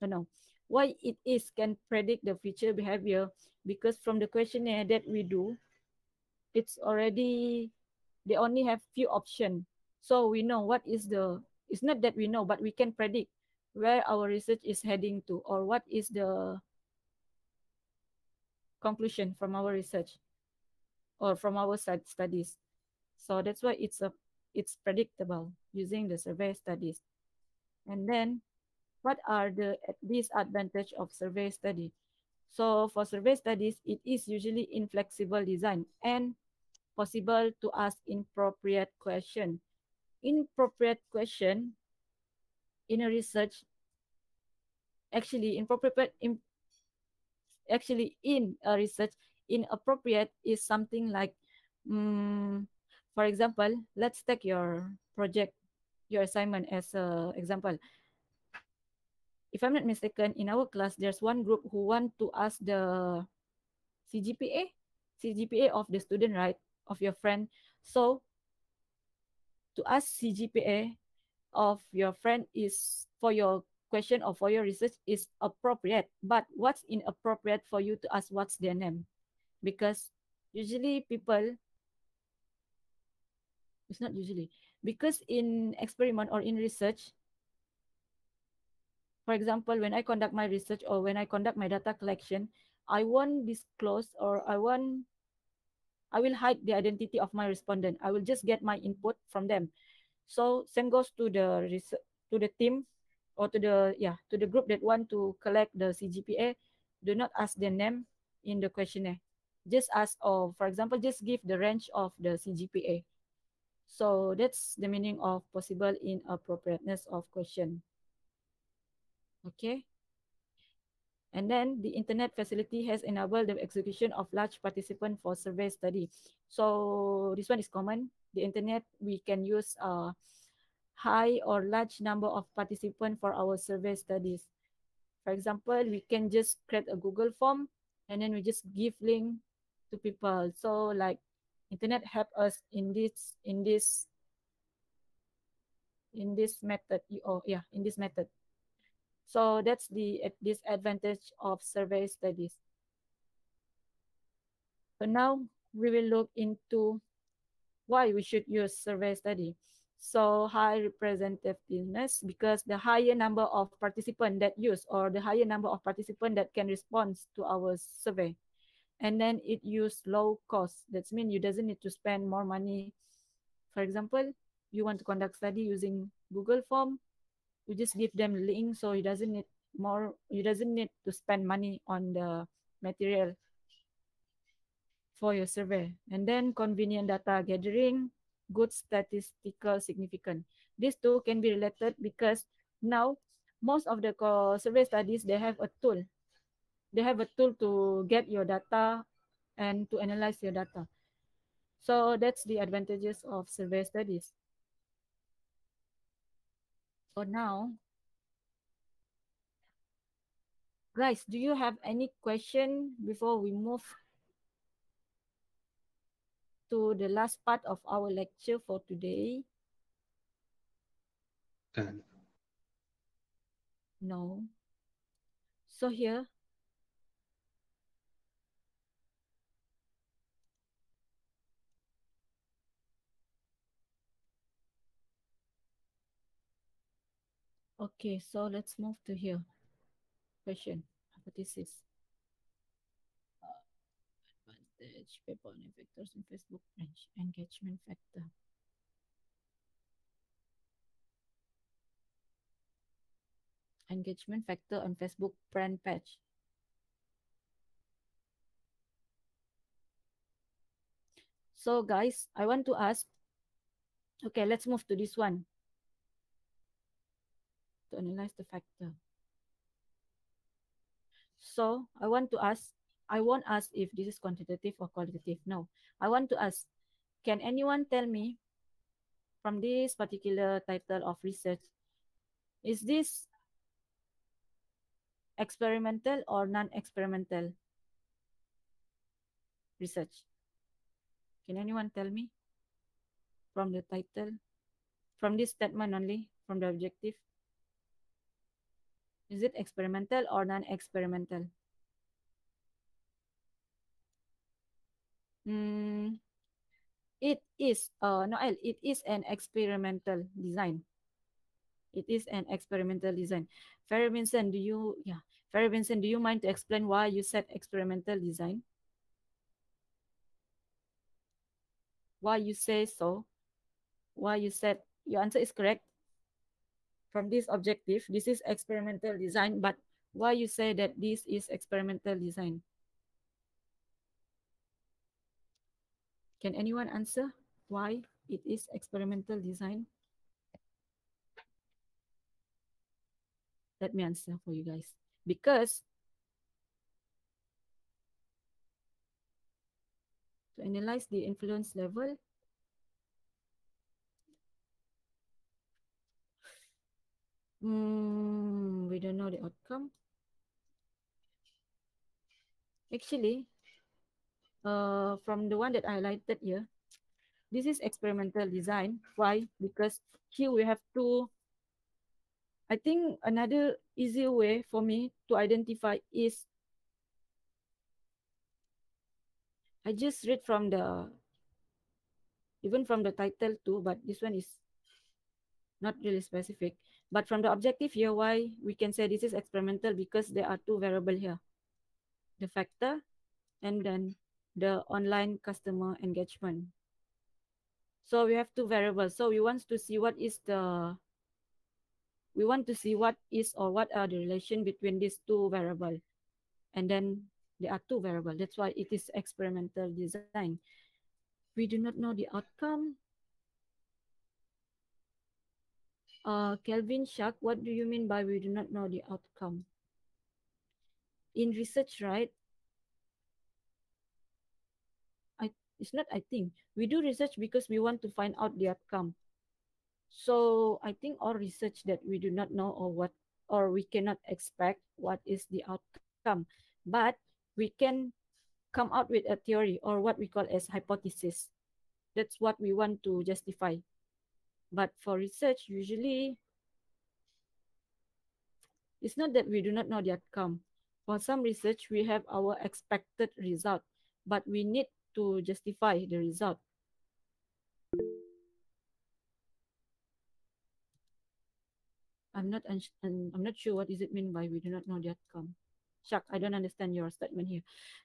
no, why it is can predict the future behavior, because from the questionnaire that we do, it's already they only have few options, so we know what is the, it's not that we know, but we can predict where our research is heading to or what is the conclusion from our research or from our studies. So that's why it's predictable using the survey studies. And then what are the disadvantage of survey study? So for survey studies, it is usually inflexible design and possible to ask inappropriate question. Inappropriate question in a research, actually inappropriate actually in a research, inappropriate is something like for example, let's take your project, your assignment as a example. If I'm not mistaken, in our class, there's one group who want to ask the CGPA, CGPA of the student, right? of your friend. So to ask CGPA of your friend is for your question or for your research is appropriate. But what's inappropriate for you to ask what's their name? Because usually people, it's not usually, because in experiment or in research, for example, when I conduct my research or when I conduct my data collection, I won't disclose or I will hide the identity of my respondent. I will just get my input from them. So same goes to the to the team or to the to the group that want to collect the CGPA. Do not ask their name in the questionnaire. Just ask, or for example, just give the range of the CGPA. So that's the meaning of possible inappropriateness of question. Okay. And then the internet facility has enabled the execution of large participant for survey study. So this one is common. The internet, we can use high or large number of participants for our survey studies. For example, we can just create a Google form and then we just give link to people. So like internet help us in this method. Oh yeah, in this method. So that's the disadvantage of survey studies. So now we will look into why we should use survey study. So high representativeness, because the higher number of participants that use or the higher number of participants that can respond to our survey. And then it use low cost. That means you doesn't need to spend more money. For example, you want to conduct study using Google Form, you just give them link, so you doesn't need to spend money on the material for your survey. And then convenient data gathering, good statistical significance. These two can be related because now most of the survey studies, they have a tool. They have a tool to get your data and to analyze your data. So that's the advantages of survey studies. So now, guys, do you have any question before we move to the last part of our lecture for today? No. So here, okay, so let's move to here. Question, hypothesis. Advantage, people and factors in Facebook branch, engagement factor. Engagement factor on Facebook brand page. So guys, I want to ask, okay, let's move to this one to analyze the factor. So I won't ask if this is quantitative or qualitative. No, I want to ask, can anyone tell me from this particular title of research, is this experimental or non-experimental research? Can anyone tell me from the title, from this statement only, from the objective? Is it experimental or non-experimental? Mm, it is, Noel, it is an experimental design. It is an experimental design. Ferry Vincent, Ferry Vincent, do you mind to explain why you said experimental design? Why you say so? Why you said, your answer is correct. From this objective, this is experimental design, but why you say that this is experimental design? Can anyone answer why it is experimental design? Let me answer for you guys. Because to analyze the influence level, we don't know the outcome. Actually, from the one that I highlighted here, This is experimental design. Why? Because here we have to, I think another easier way for me to identify is I just read from the, even from the title too, but this one is not really specific. But from the objective here, why we can say this is experimental, because there are two variables here, the factor and then the online customer engagement. So we have two variables. So we want to see what is or what are the relation between these two variables. And then there are two variables. That's why it is experimental design. We do not know the outcome. Kelvin Shark, what do you mean by we do not know the outcome? In research, right? I it's not I think. We do research because we want to find out the outcome. So I think all research that we do not know or we cannot expect what is the outcome, but we can come out with a theory or what we call as hypothesis. That's what we want to justify. But for research, usually it's not that we do not know the outcome. For some research, we have our expected result, but we need to justify the result. I'm not sure what does it mean by we do not know the outcome. Shuck, I don't understand your statement here.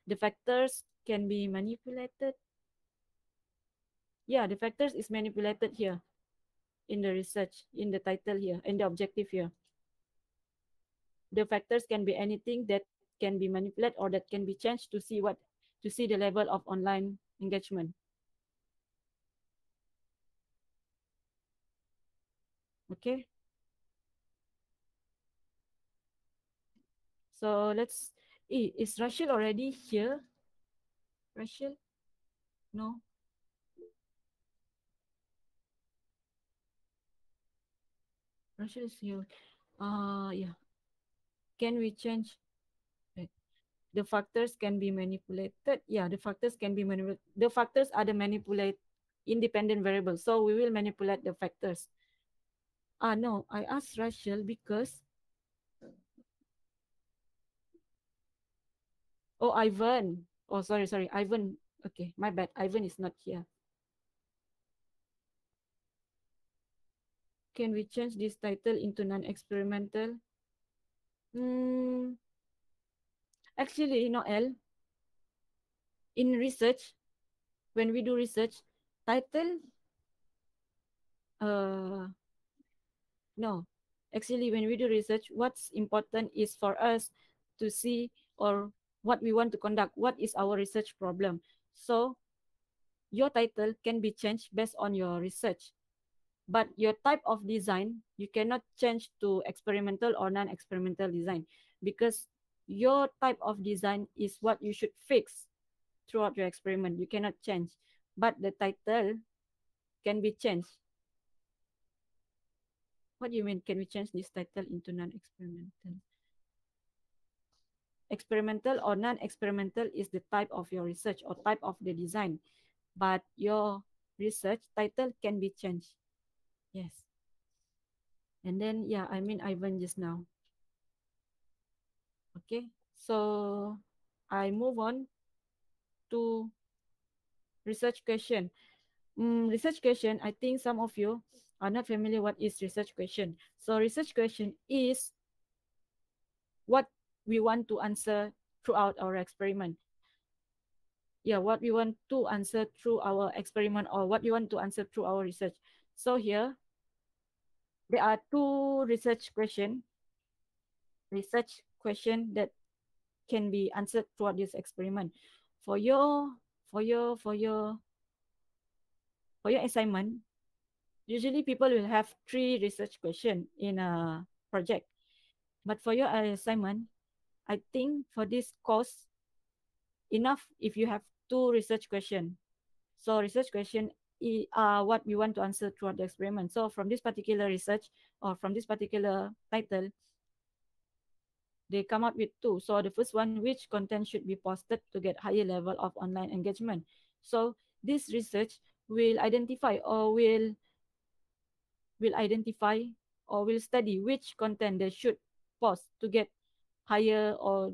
The factors can be manipulated. Yeah, the factors is manipulated here in the research, in the title here, in the objective here. The factors can be anything that can be manipulated or that can be changed to see the level of online engagement. Okay. So let's. Is Rachel already here? Rachel? No. Rachel is here. Yeah. Can we change? The factors can be manipulated. Yeah, the factors can be manipulated. The factors are the manipulate independent variables. So we will manipulate the factors. No, I asked Rachel because, oh, Ivan. Oh, sorry, Ivan. Okay, my bad. Ivan is not here. Can we change this title into non-experimental? Hmm. Actually, Noel, in research, when we do research, title, uh, no. Actually, when we do research, what's important is for us to see or what we want to conduct, what is our research problem. So your title can be changed based on your research, but your type of design, you cannot change to experimental or non-experimental design because your type of design is what you should fix throughout your experiment. You cannot change, but the title can be changed. What do you mean? Can we change this title into non-experimental? Experimental or non-experimental is the type of your research or type of the design, but your research title can be changed. Yes. And then, yeah, I mean Ivan just now. Okay. So I move on to research question. Research question, I think some of you are not familiar what is research question. So research question is what we want to answer throughout our experiment. Yeah, what we want to answer through our experiment or what we want to answer through our research. So here, there are two research question that can be answered throughout this experiment. For your for your for your for your assignment, usually people will have 3 research question in a project. But for your assignment, I think for this course, enough if you have 2 research question. So research question are what we want to answer throughout the experiment. So from this particular research or from this particular title, they come up with 2. So the first one, which content should be posted to get higher level of online engagement? So this research will identify or will identify or will study which content they should post to get higher, or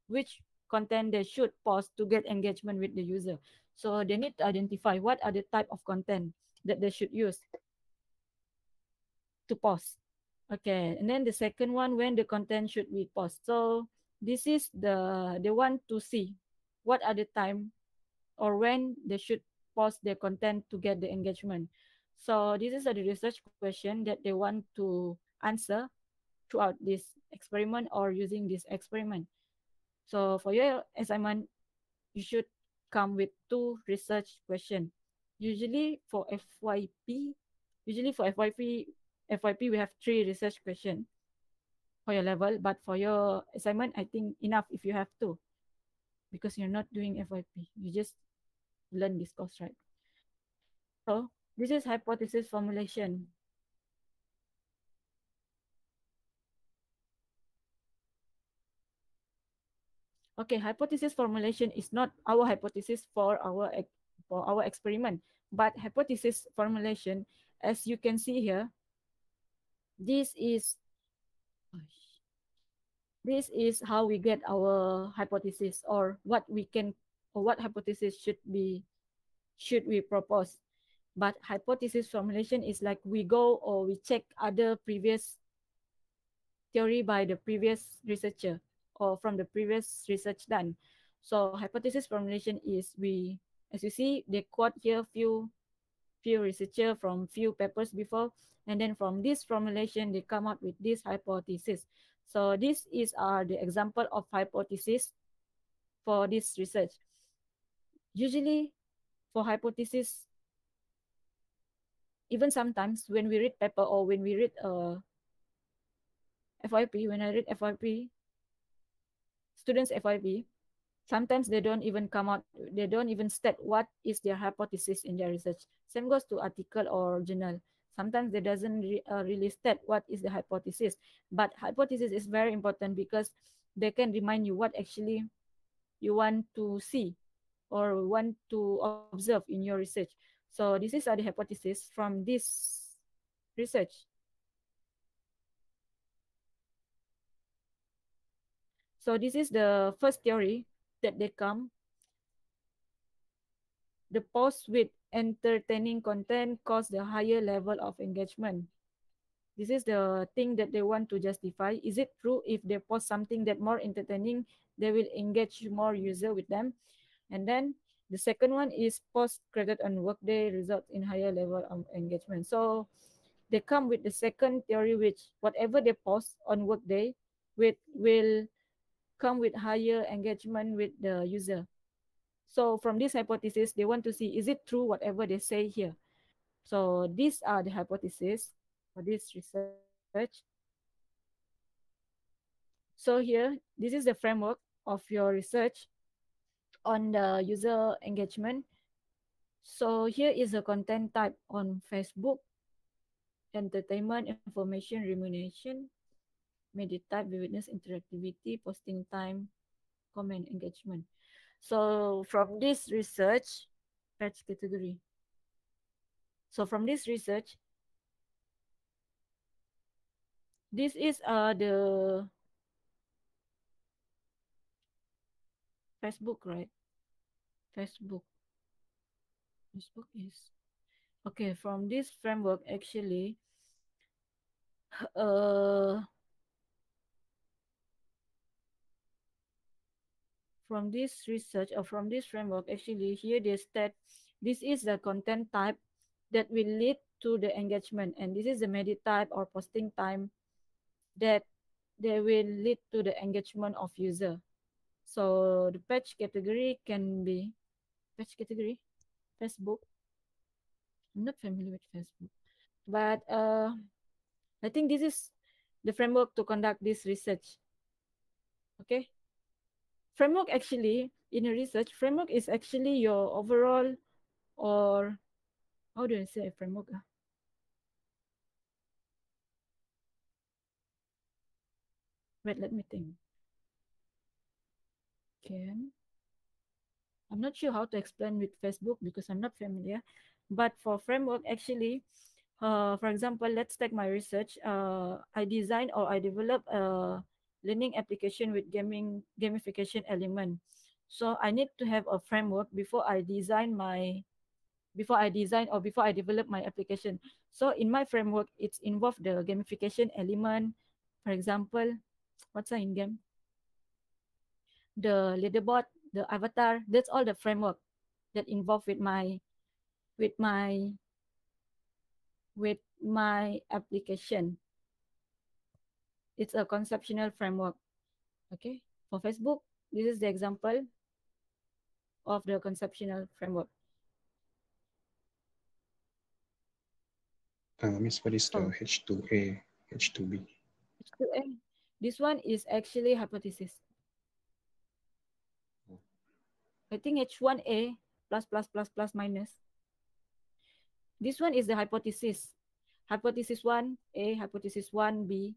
which content they should post to get engagement with the user. So they need to identify what are the type of content that they should use to post. Okay, and then the second one, when the content should be post. So this is they want to see what are the time or when they should post their content to get the engagement. So this is the research question that they want to answer throughout this experiment or using this experiment. So for your assignment, you should come with two research question. Usually for FYP, usually for FYP we have three research question for your level, but for your assignment, I think enough if you have two, because you're not doing FYP. You just learn this course, right? So this is hypothesis formulation. Okay, hypothesis formulation is not our hypothesis for our experiment, but hypothesis formulation, as you can see here, this is this is how we get our hypothesis, or what we can, or what hypothesis should we propose. But hypothesis formulation is like we go or we check other previous theory by the previous researcher or from the previous research done. So hypothesis formulation is we, as you see, they quote here few researcher from few papers before, and then from this formulation they come up with this hypothesis. So this is the example of hypothesis for this research. Usually for hypothesis, even sometimes when we read paper or when we read FYP, when I read FYP, students FYP, sometimes they don't even come out, they don't even state what is their hypothesis in their research. Same goes to article or journal. Sometimes they doesn't really state what is the hypothesis, but hypothesis is very important because they can remind you what actually you want to see or want to observe in your research. So this is the hypothesis from this research. So this is the first theory that they come. The post with entertaining content cause the higher level of engagement. This is the thing that they want to justify. Is it true if they post something that more entertaining, they will engage more user with them? And then the second one is post created on workday result in higher level of engagement. So they come with the second theory, which whatever they post on workday will come with higher engagement with the user. So from this hypothesis, they want to see, is it true whatever they say here? So these are the hypotheses for this research. So here, this is the framework of your research on the user engagement. So here is a content type on Facebook: entertainment, information, remuneration, media type, vividness, interactivity, posting time, comment, engagement. So from this research, patch category. So from this research, this is the Facebook, right? Facebook. Facebook is okay. From this framework, actually, uh, from this research or from this framework, actually, here they state this is the content type that will lead to the engagement, and this is the media type or posting time that they will lead to the engagement of user. So the page category can be page category, Facebook. I'm not familiar with Facebook, but I think this is the framework to conduct this research. Okay, framework actually in a research framework is actually your overall, or how do I say framework? Wait, let me think. Can I'm not sure how to explain with Facebook because I'm not familiar. But for framework, actually, for example, let's take my research. I design or I develop a learning application with gamification element. So I need to have a framework before I develop my application. So in my framework, it's involved the gamification element. For example, what's in game? The leaderboard, the avatar. That's all the framework that involved with my with my application. It's a conceptual framework. Okay. For Facebook, this is the example of the conceptual framework. Miss, what is the So H2A, H2B? H2A, this one is actually hypothesis. I think H1A plus plus plus plus minus. This one is the hypothesis. Hypothesis 1A, hypothesis 1B.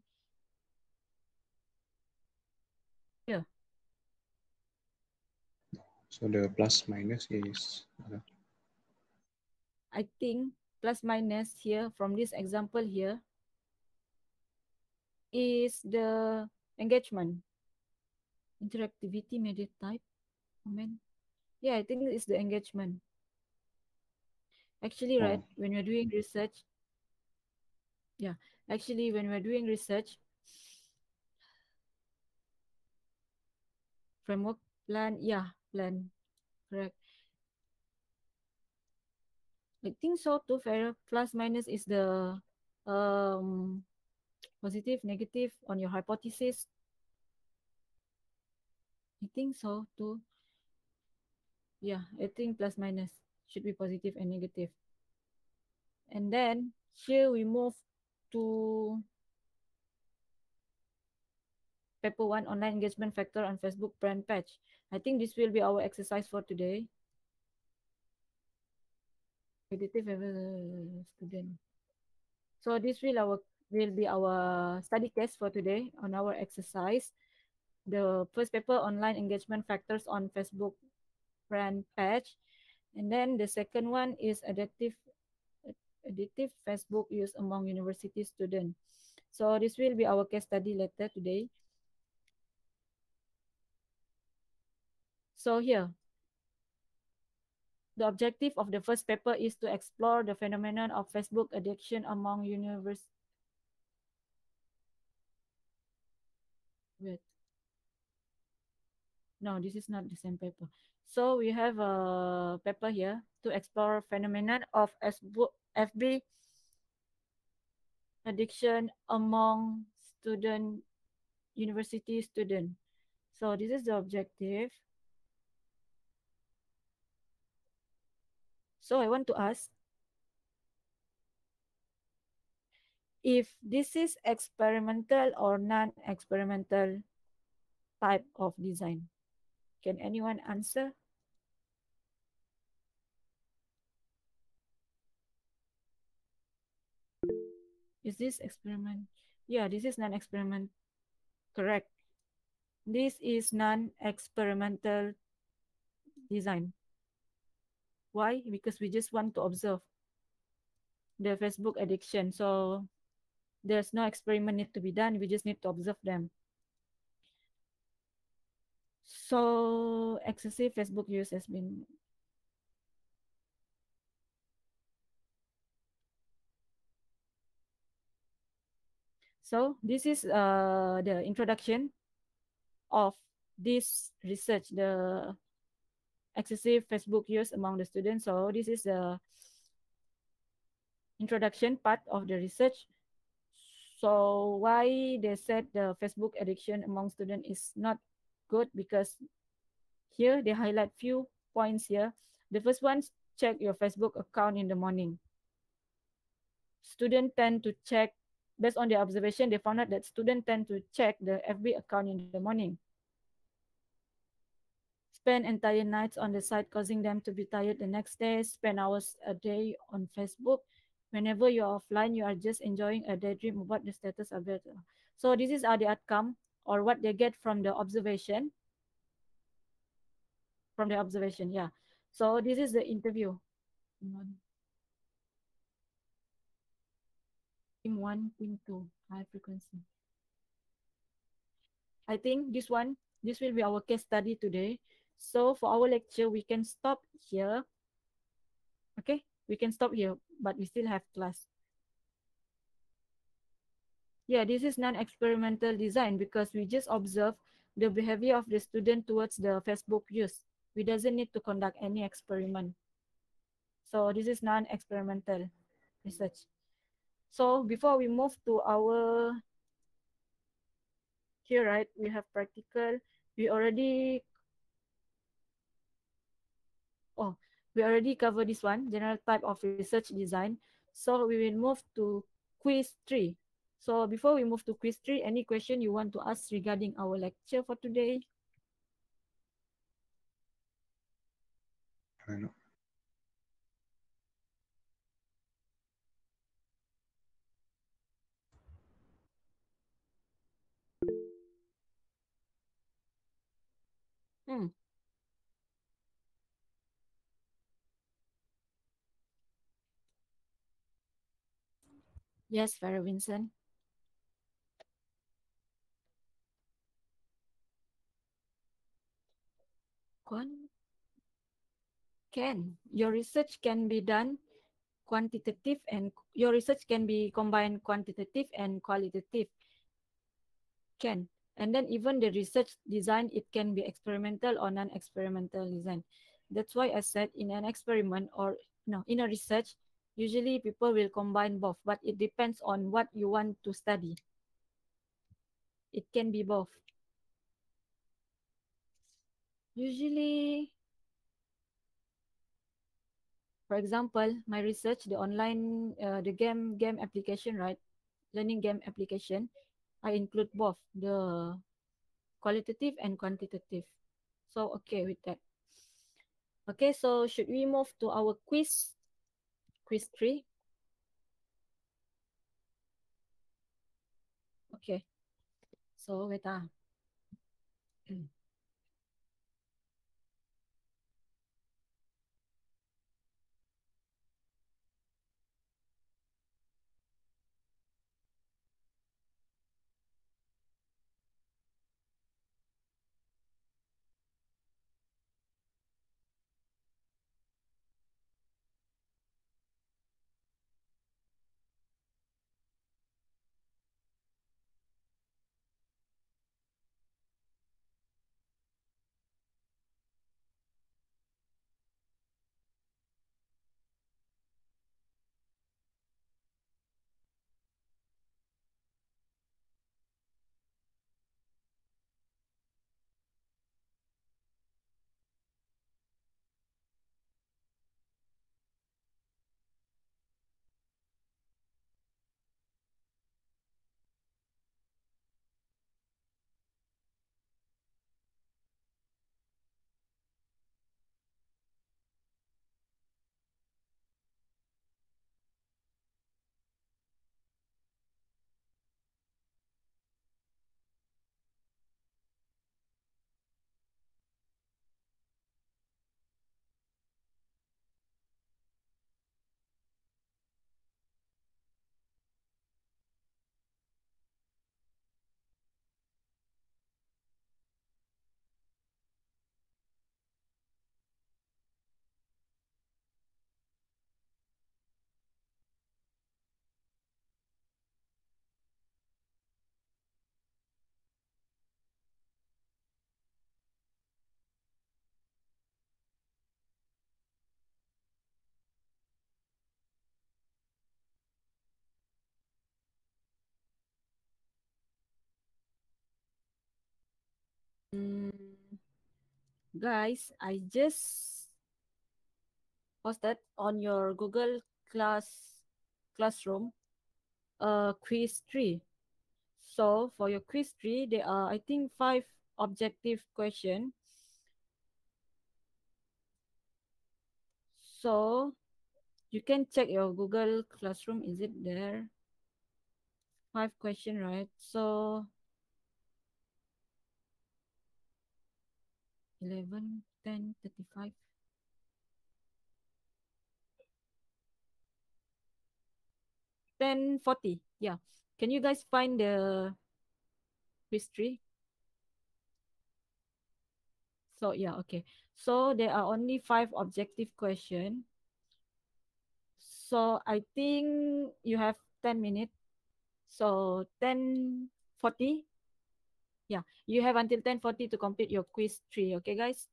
Yeah, So the plus minus is I think plus minus here from this example here is the engagement, interactivity, media type, comment. Yeah, I think it's the engagement. Actually, right, oh, when we're doing research, yeah, actually, when we're doing research, framework, plan, yeah, plan, correct. I think so too, Farah. Plus minus is the um positive, negative on your hypothesis. I think so too. Yeah, I think plus minus should be positive and negative. And then here we move to paper one, online engagement factor on Facebook brand page. I think this will be our exercise for today. Competitive student. So this will be our study case for today on our exercise. The first paper, online engagement factors on Facebook brand page, and then the second one is additive Facebook use among university students. So this will be our case study later today. So here, the objective of the first paper is to explore the phenomenon of Facebook addiction among university. Wait, no, this is not the same paper. So we have a paper here to explore phenomenon of FB addiction among university student. So this is the objective. So I want to ask if this is experimental or non-experimental type of design. Can anyone answer? Is this experiment? Yeah, this is non-experiment. Correct. This is non-experimental design. Why? Because we just want to observe the Facebook addiction. So there's no experiment need to be done. We just need to observe them. So excessive Facebook use has been. So this is the introduction of this research, the excessive Facebook use among the students. So this is the introduction part of the research. So why they said the Facebook addiction among students is not good, because here they highlight few points here. The first one, check your Facebook account in the morning. Students tend to check, based on their observation, they found out that students tend to check the FB account in the morning. Spend entire nights on the site, causing them to be tired the next day. Spend hours a day on Facebook. Whenever you're offline, you are just enjoying a daydream about the status update. So this is the outcome, or what they get from the observation. From the observation, yeah. So this is the interview. Pin 1, pin 2, high frequency. I think this will be our case study today. So for our lecture, we can stop here. Okay, we can stop here, but we still have class. Yeah, this is non-experimental design because we just observe the behavior of the student towards the Facebook use. We doesn't need to conduct any experiment. So this is non-experimental research. So before we move to our here, right, we have practical. We already oh we already covered this one, general type of research design. So we will move to quiz 3. So before we move to quiz 3, any question you want to ask regarding our lecture for today? No. Hmm. Yes, Farah Vincent. Quan can. Your research can be done quantitative and your research can be combined quantitative and qualitative. Can. And then even the research design, it can be experimental or non-experimental design. That's why I said in an experiment or no, in a research, usually people will combine both, but it depends on what you want to study. It can be both. Usually, for example, my research, the online, the game application, right? Learning game application, I include both the qualitative and quantitative. So okay with that. Okay, so should we move to our quiz? Quiz 3. Okay. So wait ah. Mm, guys, I just posted on your Google Classroom quiz 3. So for your quiz 3, there are I think 5 objective question. So you can check your Google Classroom. Is it there? 5 question, right? So 11, 10, 35, 10, 40. Yeah. Can you guys find the history? So yeah, okay. So there are only 5 objective question. So I think you have 10 minutes. So 10:40. Yeah, you have until 10:40 to complete your quiz 3. Okay, guys?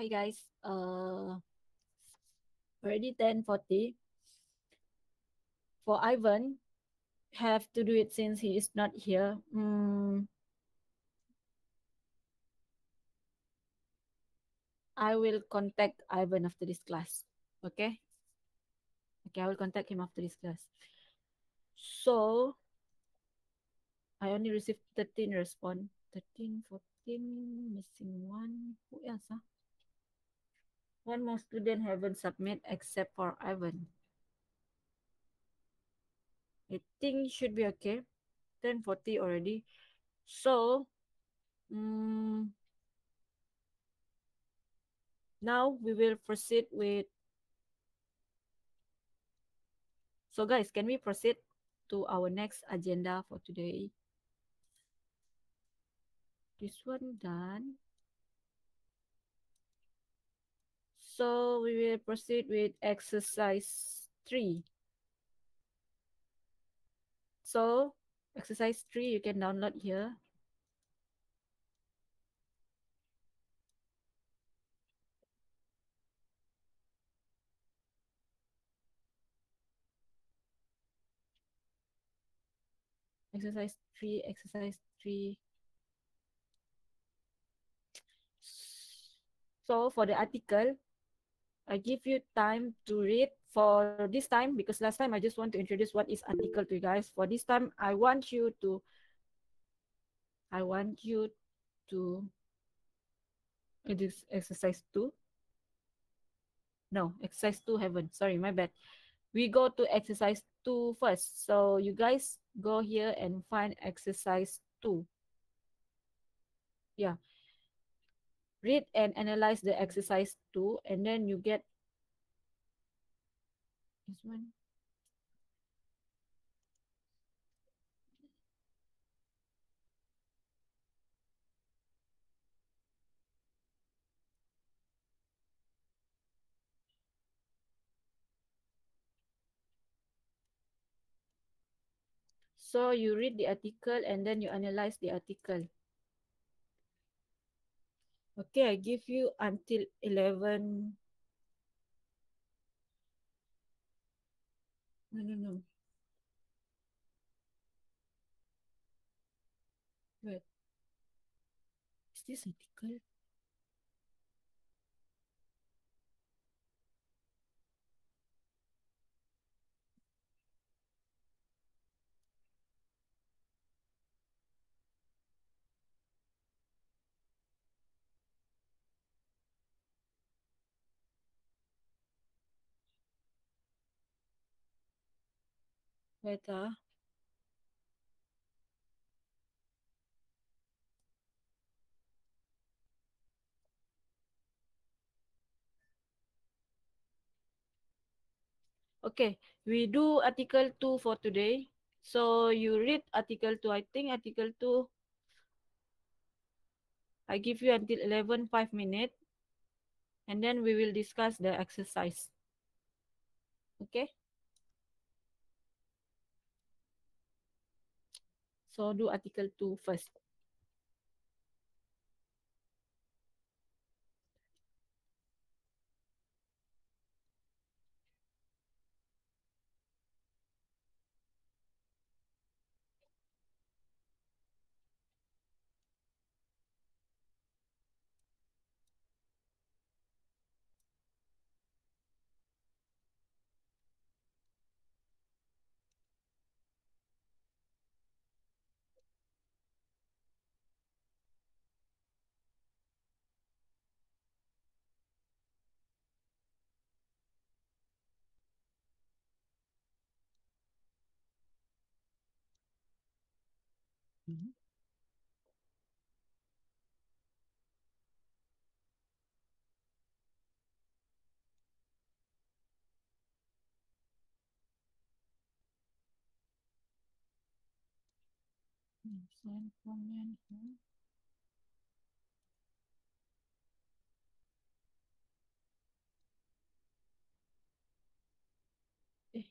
Hi guys. Already 10:40. For Ivan, have to do it since he is not here. I will contact Ivan after this class. Okay? Okay, I will contact him after this class. So, I only received 13 response. 13, 14, missing one. Who else? Huh? One more student haven't submit except for Ivan. I think should be okay. 10:40 already. So, now we will proceed with. So, guys, can we proceed to our next agenda for today? This one done. So, we will proceed with exercise 3. So, exercise 3, you can download here. Exercise 3, exercise 3. So, for the article, I give you time to read for this time because last time I just want to introduce what is article to you guys. For this time, I want you to it is exercise 2. No, exercise 2 haven't. Sorry, my bad. We go to exercise 2 first. So you guys go here and find exercise 2. Yeah. Read and analyze the exercise 2 and then you get this one. So you read the article and then you analyze the article. Okay, I give you until 11. No. Wait, is this article? Wait, Okay, we do article 2 for today. So you read article 2. I think article 2, I give you until 11, 5 minutes. And then we will discuss the exercise. Okay? So do article 2 first. Mhm. Send comment here. Eh,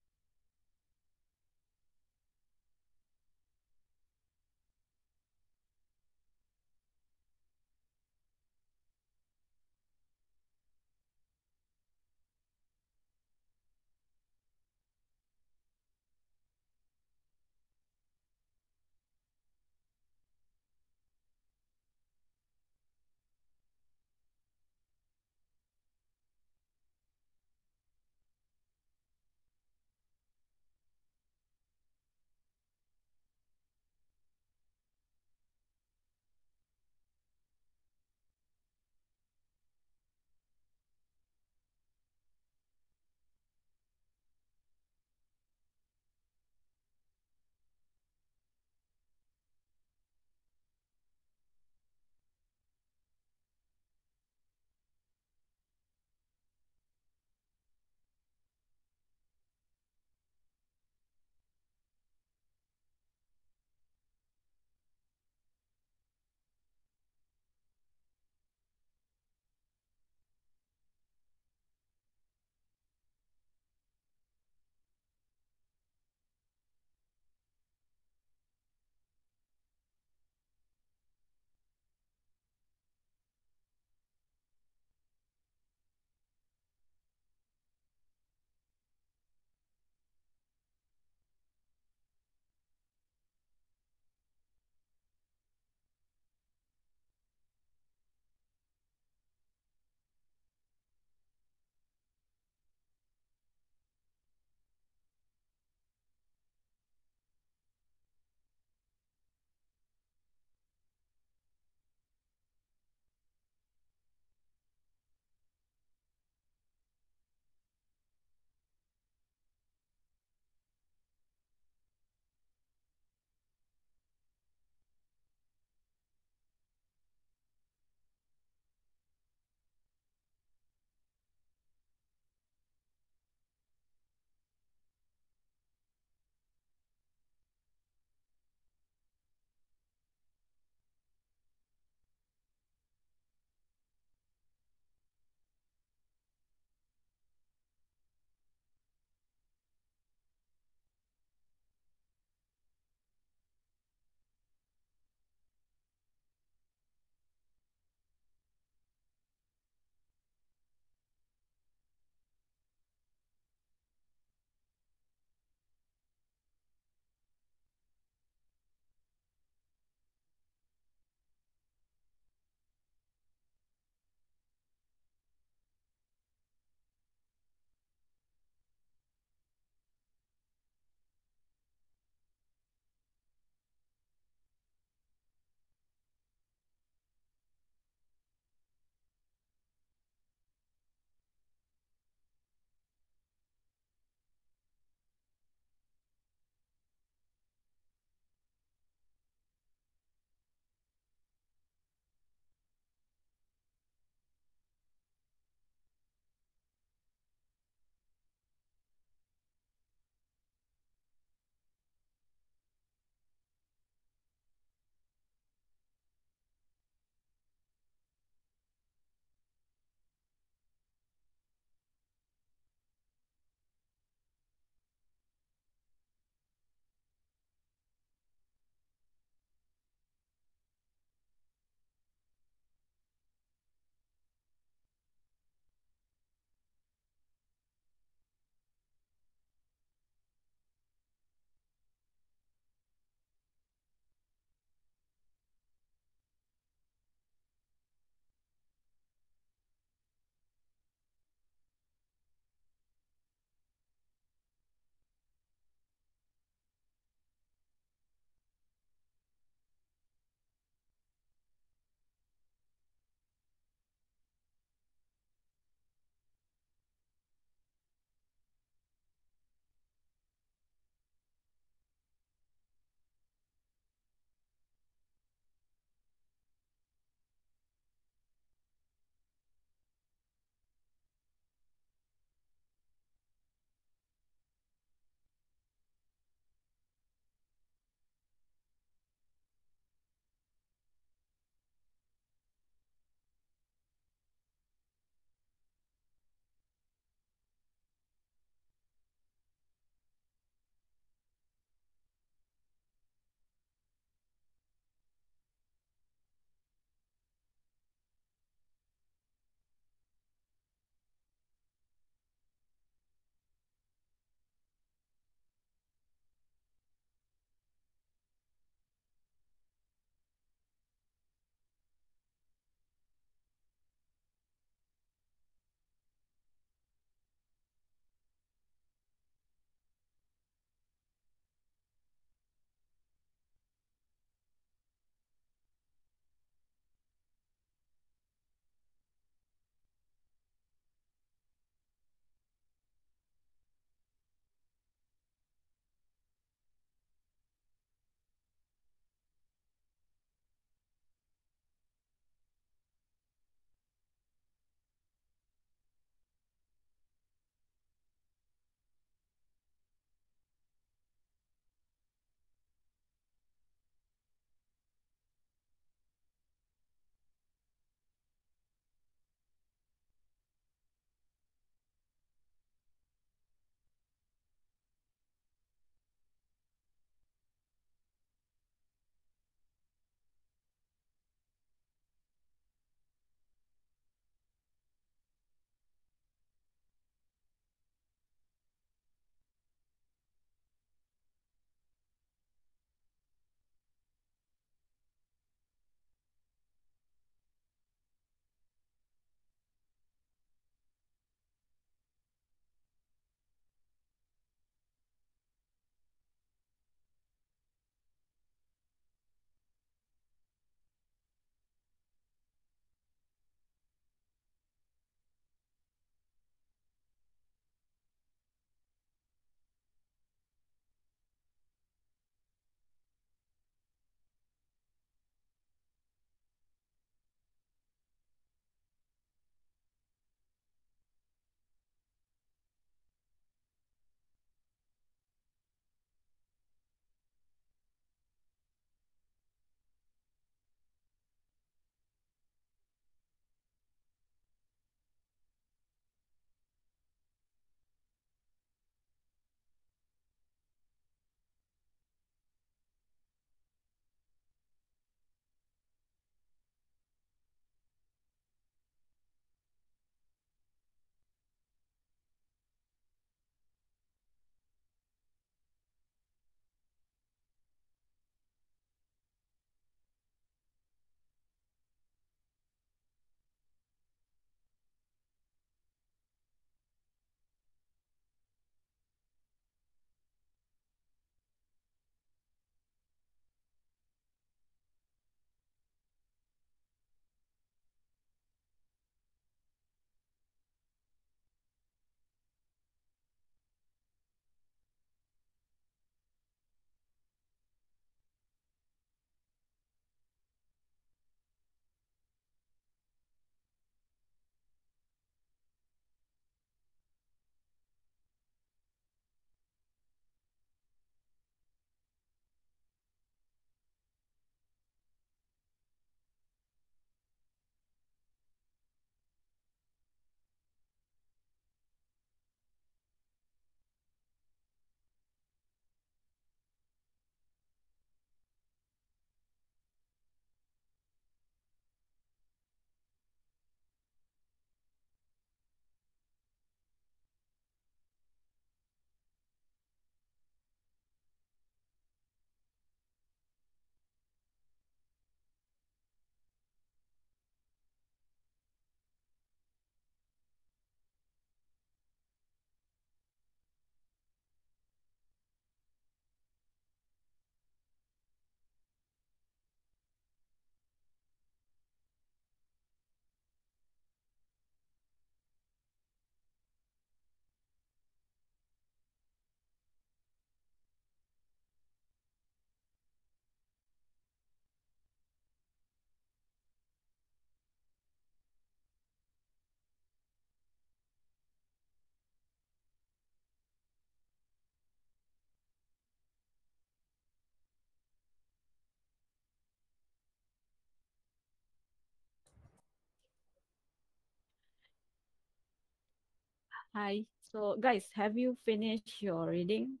Hi. So, guys, have you finished your reading?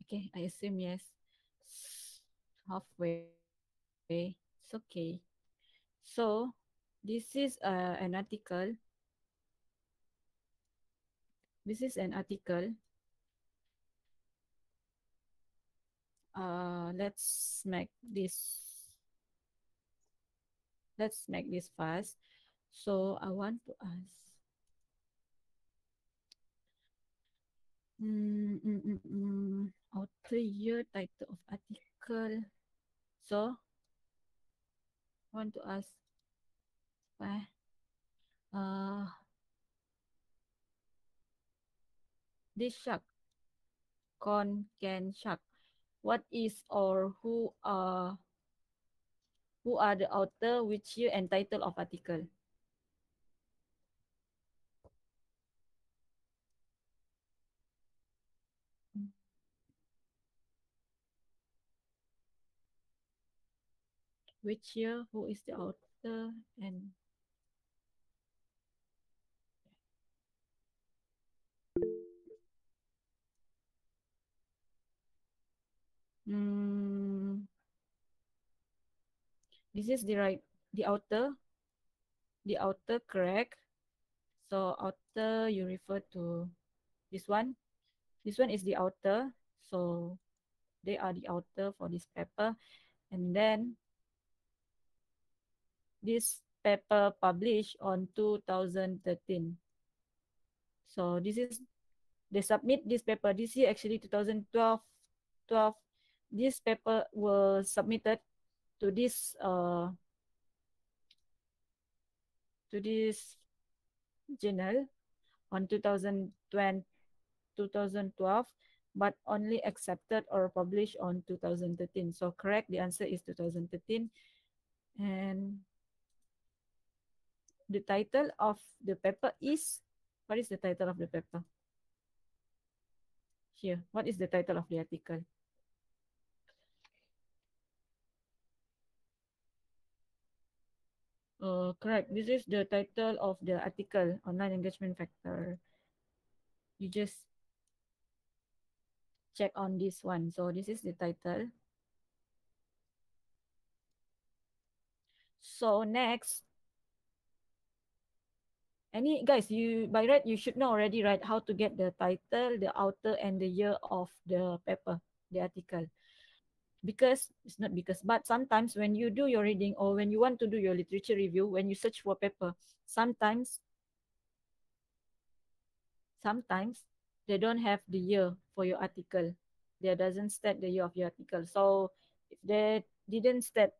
Okay, I assume yes. Halfway. It's okay. So, this is an article. This is an article. Let's make this. Let's make this fast. So, I want to ask. Our 3 year title of article. So, I want to ask. Uh, this shark, can shark. What is or who are the author, which year and title of article? Mm. Which year, who is the author, and mm, this is the author correct. So author, you refer to this one. This one is the author. So they are the author for this paper. And then this paper published on 2013. So this is they submit this paper this year, actually 2012. 12 this paper was submitted to this journal on 2020, 2012, but only accepted or published on 2013. So correct, the answer is 2013. And the title of the paper is, what is the title of the paper? Here, what is the title of the article? Correct. This is the title of the article, Online Engagement Factor. You just check on this one. So this is the title. So next, guys, you by right you should know already, right, how to get the title, the author, and the year of the paper, the article. Because it's not because, but sometimes when you do your reading or when you want to do your literature review, when you search for paper, sometimes sometimes they don't have the year for your article. There doesn't state the year of your article. So if they didn't state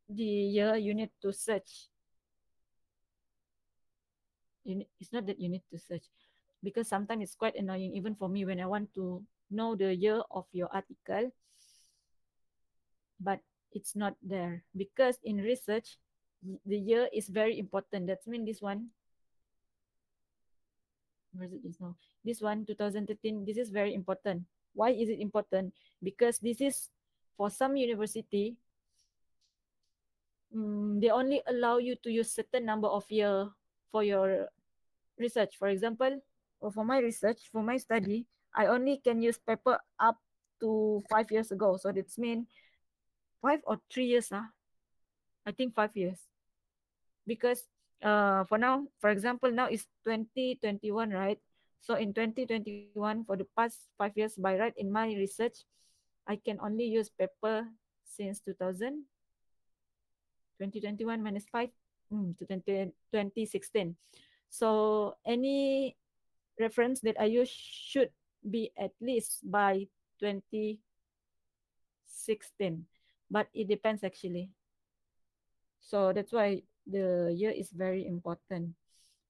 the year, you need to search. It's not that you need to search, because sometimes it's quite annoying even for me when I want to know the year of your article, but it's not there. Because in research, the year is very important. That means this one, where is it is now? This one, 2013, this is very important. Why is it important? Because this is, for some university, they only allow you to use certain number of year for your research. For example, or for my research, for my study, I only can use paper up to 5 years ago. So that's mean 5 or 3 years. I think 5 years. Because for now, for example, now it's 2021, right? So in 2021, for the past 5 years, by right, in my research, I can only use paper since 2021 minus 5 to 2016. So any reference that I use should be at least by 2016. But it depends actually. So that's why the year is very important.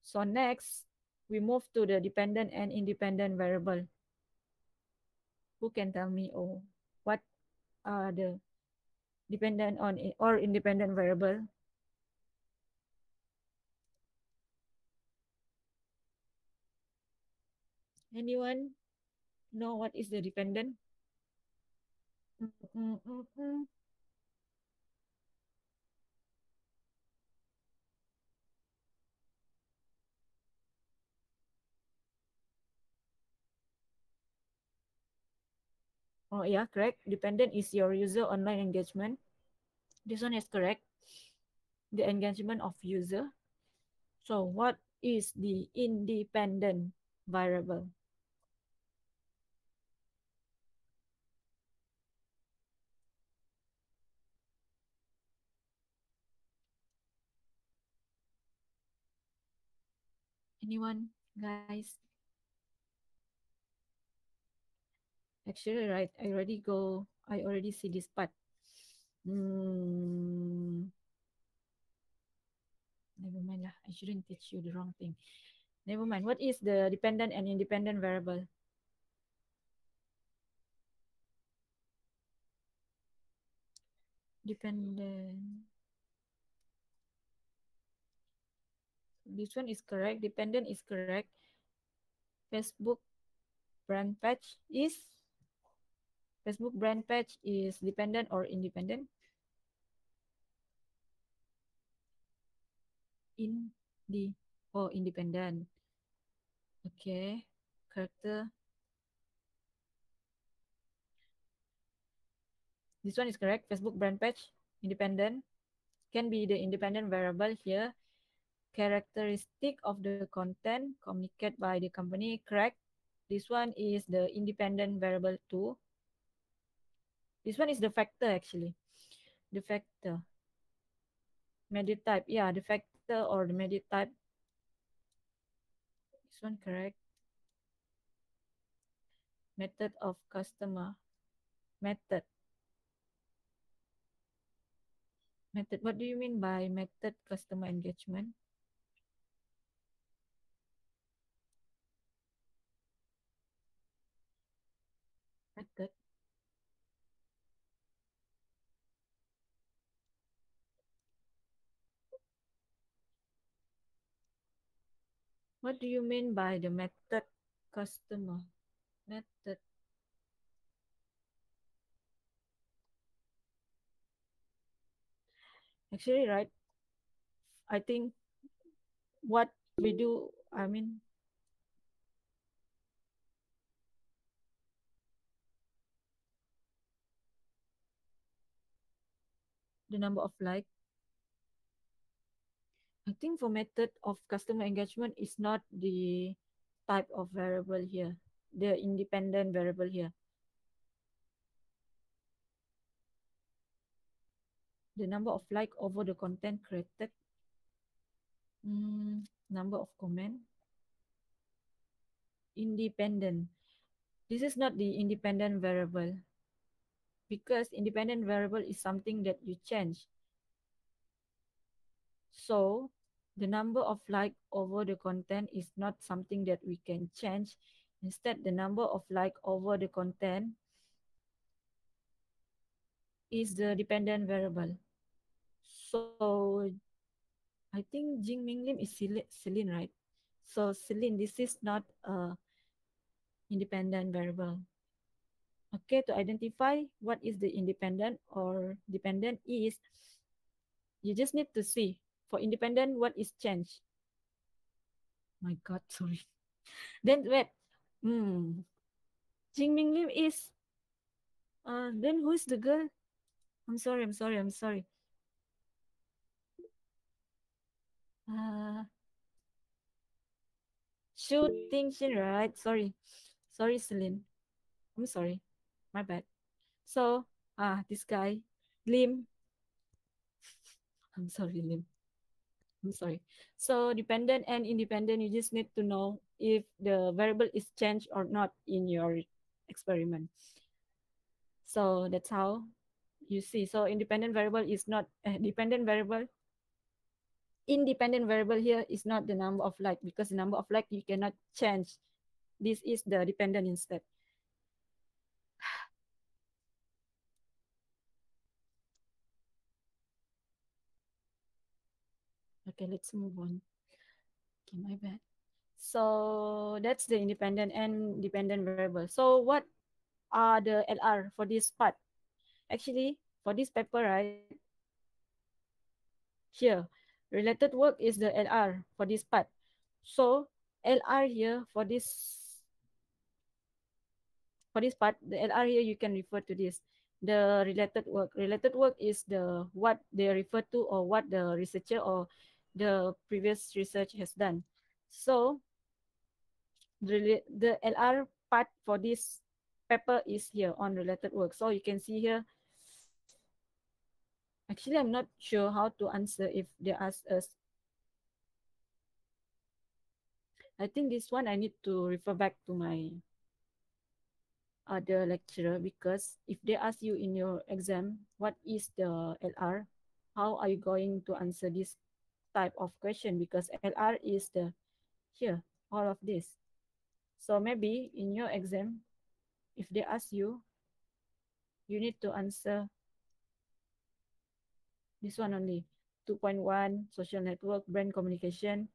So next, we move to the dependent and independent variable. Who can tell me, what are the dependent on or independent variable? Anyone know what is the dependent? Mm, mm, mm, mm. Oh yeah, correct. Dependent is your user online engagement. This one is correct. The engagement of user. So what is the independent variable? Anyone, guys? Actually, right. I already see this part. Hmm. Never mind lah. I shouldn't teach you the wrong thing. Never mind. What is the dependent and independent variable? Dependent. This one is correct. Dependent is correct. Facebook brand page is Facebook brand page is dependent or independent? In the independent. Okay. Character. This one is correct. Facebook brand page independent can be the independent variable here. Characteristic of the content communicated by the company, correct. This one is the independent variable too. This one is the factor actually. The factor. Media type. Yeah, the factor or the media type. This one correct. Method of customer. Method. Method. What do you mean by method customer engagement? Method. What do you mean by the method customer? Method. Actually, right. I think what we do, I mean, the number of like. I think for method of customer engagement is not the type of variable here, the independent variable here. The number of like over the content created. Number of comment. Independent. This is not the independent variable because independent variable is something that you change. So the number of like over the content is not something that we can change. Instead, the number of like over the content is the dependent variable. So I think Jing Ming Lim is Celine, right? So Celine, this is not a independent variable. Okay, to identify what is the independent or dependent is, you just need to see for independent what is changed. My God, sorry. Then wait, Jing Ming Lim is then who's the girl? I'm sorry. Uh Shooting Shin, right? Sorry, Celine. I'm sorry. My bad. So this guy, Lim. I'm sorry, Lim. I'm sorry. So dependent and independent, you just need to know if the variable is changed or not in your experiment. So that's how you see. So independent variable is not dependent variable. Independent variable here is not the number of like because the number of like you cannot change. This is the dependent instead. Okay, let's move on. Okay, my bad. So that's the independent and dependent variable. So what are the LR for this part? Actually, for this paper, right, here, related work is the LR for this part. So LR here for this for this part, the LR here, you can refer to this. The related work. Related work is the what they refer to or what the researcher or the previous research has done. So the LR part for this paper is here on related work. So you can see here. Actually, I'm not sure how to answer if they ask us. I think this one I need to refer back to my other lecturer, because if they ask you in your exam what is the LR, how are you going to answer this type of question? Because LR is the here all of this. So maybe in your exam, if they ask you, you need to answer this one only. 2.1 social network brand communication.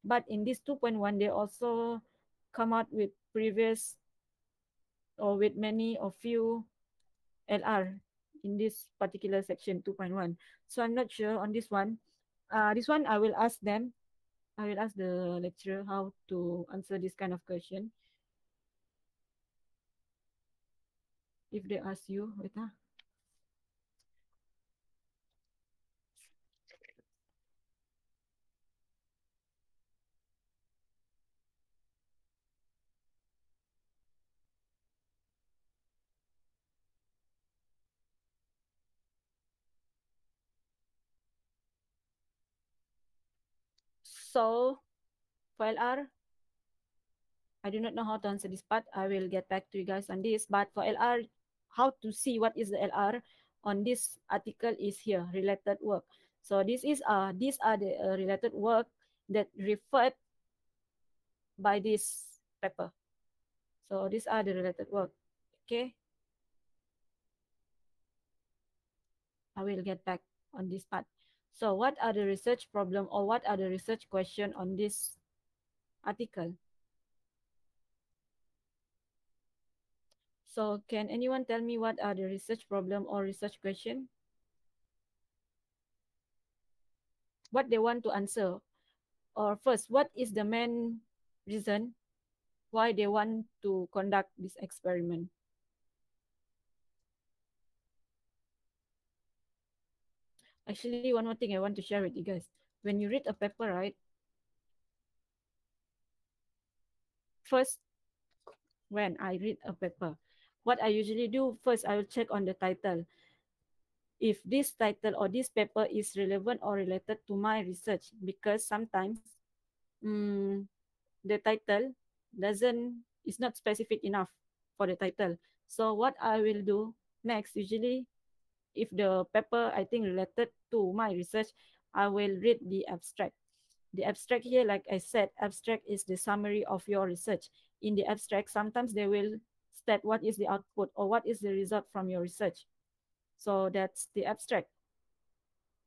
But in this 2.1, they also come out with previous or with many or few LR in this particular section 2.1. So I'm not sure on this one. This one I will ask them. I will ask the lecturer how to answer this kind of question. If they ask you, wait. So for LR, I do not know how to answer this part. I will get back to you guys on this. But for LR, how to see what is the LR on this article is here, related work. So these are the related work that referred by this paper. So these are the related work. Okay, I will get back on this part. So what are the research problem or what are the research question on this article? So can anyone tell me what are the research problem or research question? What they want to answer? Or first, what is the main reason why they want to conduct this experiment? Actually, one more thing I want to share with you guys. When you read a paper, right? First, when I read a paper, what I usually do first, I will check on the title. If this title or this paper is relevant or related to my research, because sometimes um, the title doesn't is not specific enough for the title. So what I will do next, usually if the paper I think related to my research, I will read the abstract. The abstract here, like I said, abstract is the summary of your research. In the abstract, sometimes they will state what is the output or what is the result from your research. So that's the abstract.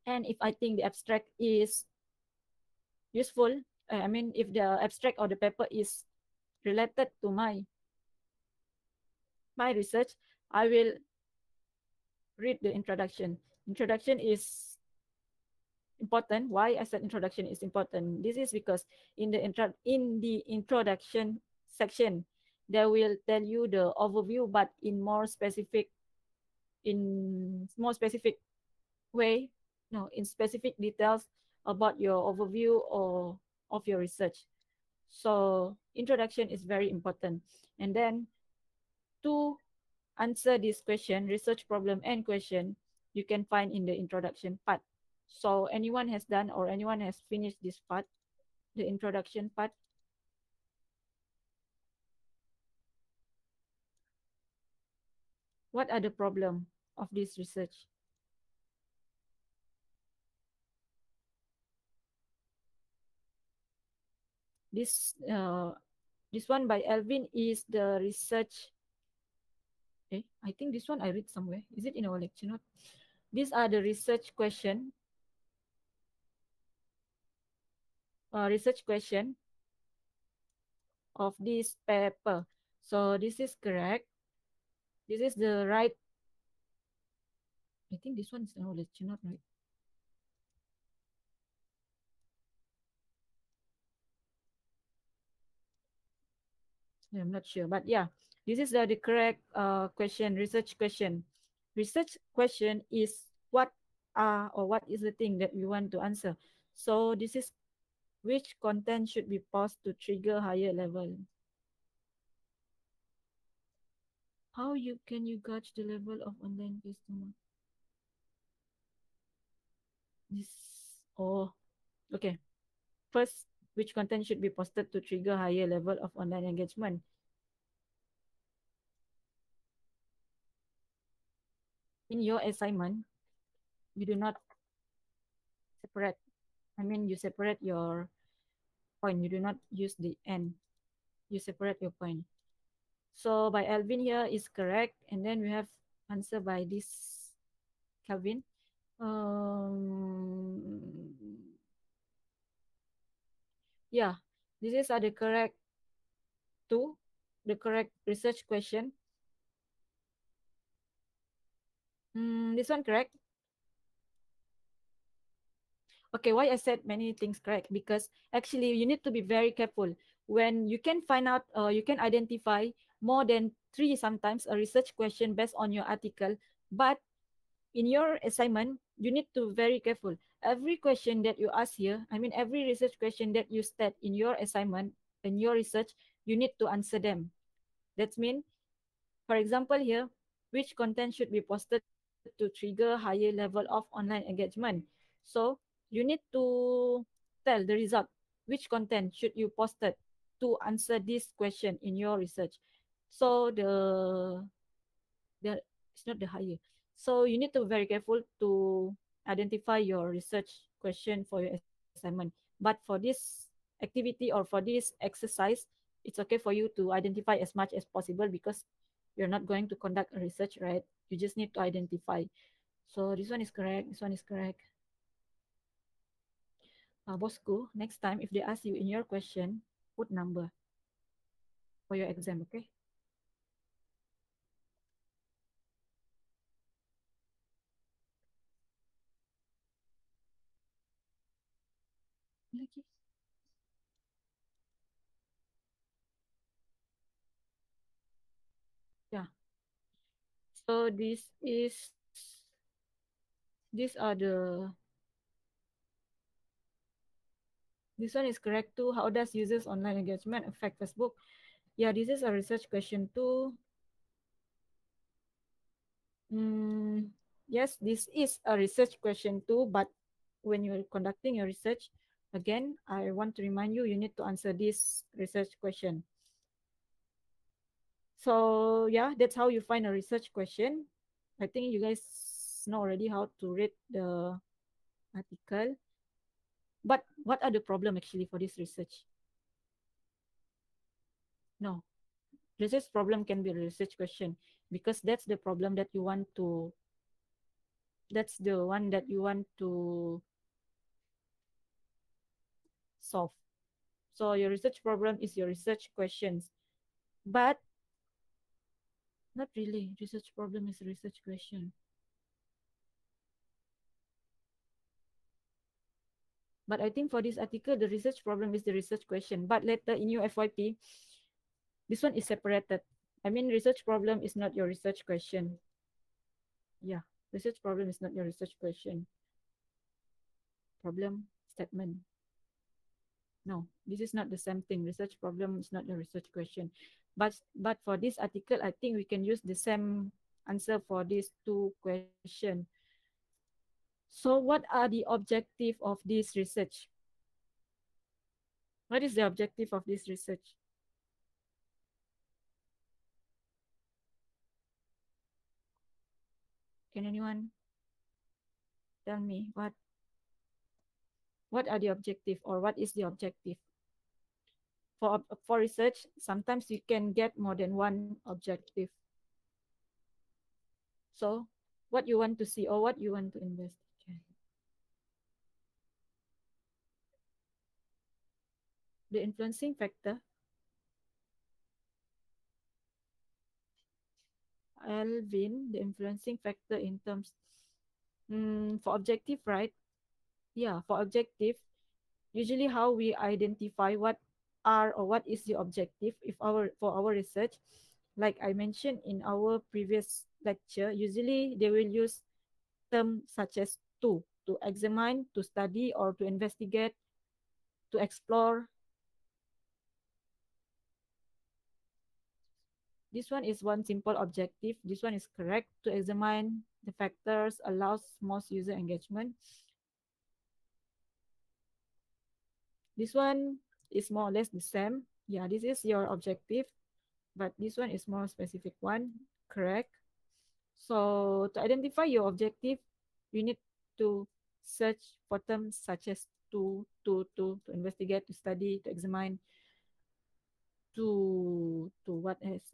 And if I think the abstract is useful, I mean, if the abstract or the paper is related to my research, I will read the introduction. Introduction is important. Why I said introduction is important? This is because in the introduction section, they will tell you the overview, but in more specific way, no, in specific details about your overview or of your research. So introduction is very important. And then to answer this question, research problem and question, you can find in the introduction part. So anyone has done or anyone has finished this part, the introduction part? What are the problem of this research? This one by Elvin is the research. I think this one I read somewhere. Is it in our lecture note? These are the research question of this paper. So this is correct. This is the right. I think this one is in our lecture note, right? I'm not sure, but yeah, this is the correct question, research question. Research question is what are or what is the thing that we want to answer. So this is which content should be paused to trigger higher level. How you can you gauge the level of online customer? This oh okay. First, which content should be posted to trigger higher level of online engagement? In your assignment, you do not separate. I mean, you separate your point. You do not use the end. You separate your point. So by Alvin here is correct. And then we have answer by this Calvin. Yeah, this is the correct two, the correct research question. This one correct. Okay, why I said many things correct? Because actually you need to be very careful when you can find out, you can identify more than three sometimes a research question based on your article, but in your assignment, you need to very careful. Every question that you ask here, I mean, every research question that you state in your assignment, in your research, you need to answer them. That means, for example here, which content should be posted to trigger higher level of online engagement? So you need to tell the result, which content should you posted to answer this question in your research. So the it's not the higher. So you need to be very careful to identify your research question for your assignment. But for this activity or for this exercise, it's okay for you to identify as much as possible because you're not going to conduct a research, right? You just need to identify. So this one is correct. This one is correct. Bosco, next time if they ask you in your question, put number for your exam, okay? Lagi. Yeah. So these are this one is correct too. How does users online engagement affect Facebook? Yeah, this is a research question too. Yes, this is a research question too, but when you're conducting your research, again, I want to remind you, you need to answer this research question. So yeah, that's how you find a research question. I think you guys know already how to read the article. But what are the problem actually for this research? No, research problem can be a research question because that's the problem that you want to, that's the one that you want to solve. So your research problem is your research questions, but not really. Research problem is a research question. But I think for this article, the research problem is the research question. But later in your FYP, this one is separated. I mean, research problem is not your research question. Yeah, research problem is not your research question. Problem statement. No, this is not the same thing. Research problem is not your research question. But for this article, I think we can use the same answer for these two questions. So what are the objective of this research? What is the objective of this research? Can anyone tell me what are the objective or what is the objective? For research, sometimes you can get more than one objective. So what you want to see or what you want to investigate. The influencing factor, Alvin, the influencing factor in terms for objective, right? Yeah, for objective, usually how we identify what are or what is the objective if for our research. Like I mentioned in our previous lecture, usually they will use terms such as to examine, to study, or to investigate, to explore. This one is one simple objective. This one is correct. To examine the factors allows most user engagement. This one is more or less the same. Yeah, this is your objective, but this one is more specific one. Correct. So to identify your objective, you need to search for terms such as to investigate, to study, to examine, to what else?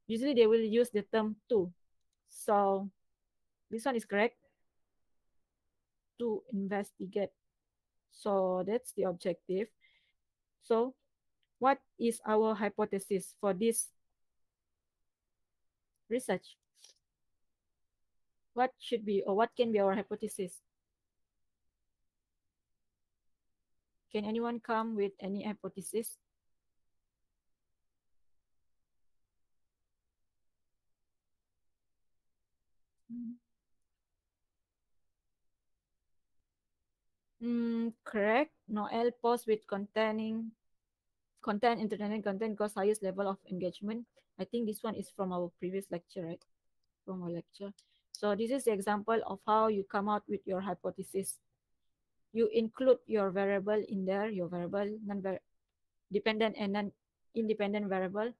Usually they will use the term to. So this one is correct. To investigate. So that's the objective. So what is our hypothesis for this research? What should be or what can be our hypothesis? Can anyone come with any hypothesis? Correct. Noel post with content, entertaining content cause highest level of engagement. I think this one is from our previous lecture, right? From our lecture. So this is the example of how you come out with your hypothesis. You include your variable in there, your variable, dependent and non-independent variable.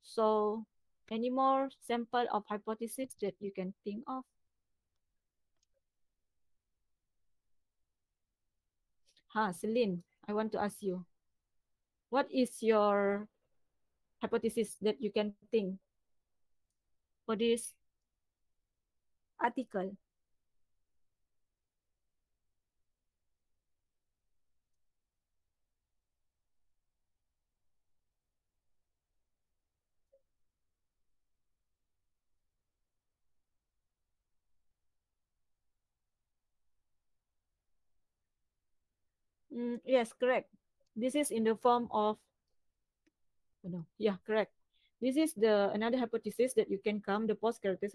So any more sample of hypothesis that you can think of? Celine, I want to ask you, what is your hypothesis that you can think for this article? Yes, correct. This is in the form of, oh no, yeah, correct. This is the another hypothesis that you can come the post characters.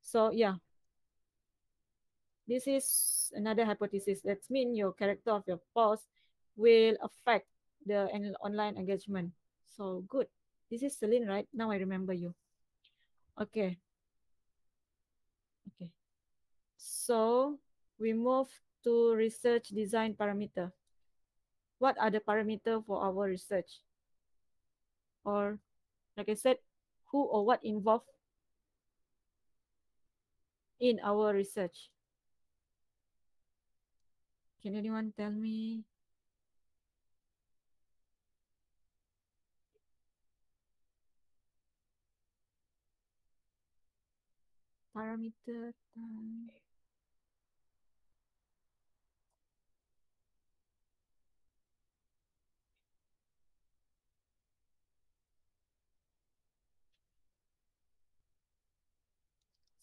So yeah, this is another hypothesis. That means your character of your post will affect the online engagement. So good. This is Celine, right? Now I remember you. Okay. Okay. So we move to research design parameter. What are the parameter for our research? Or like I said, who or what involved in our research? Can anyone tell me? Parameter time.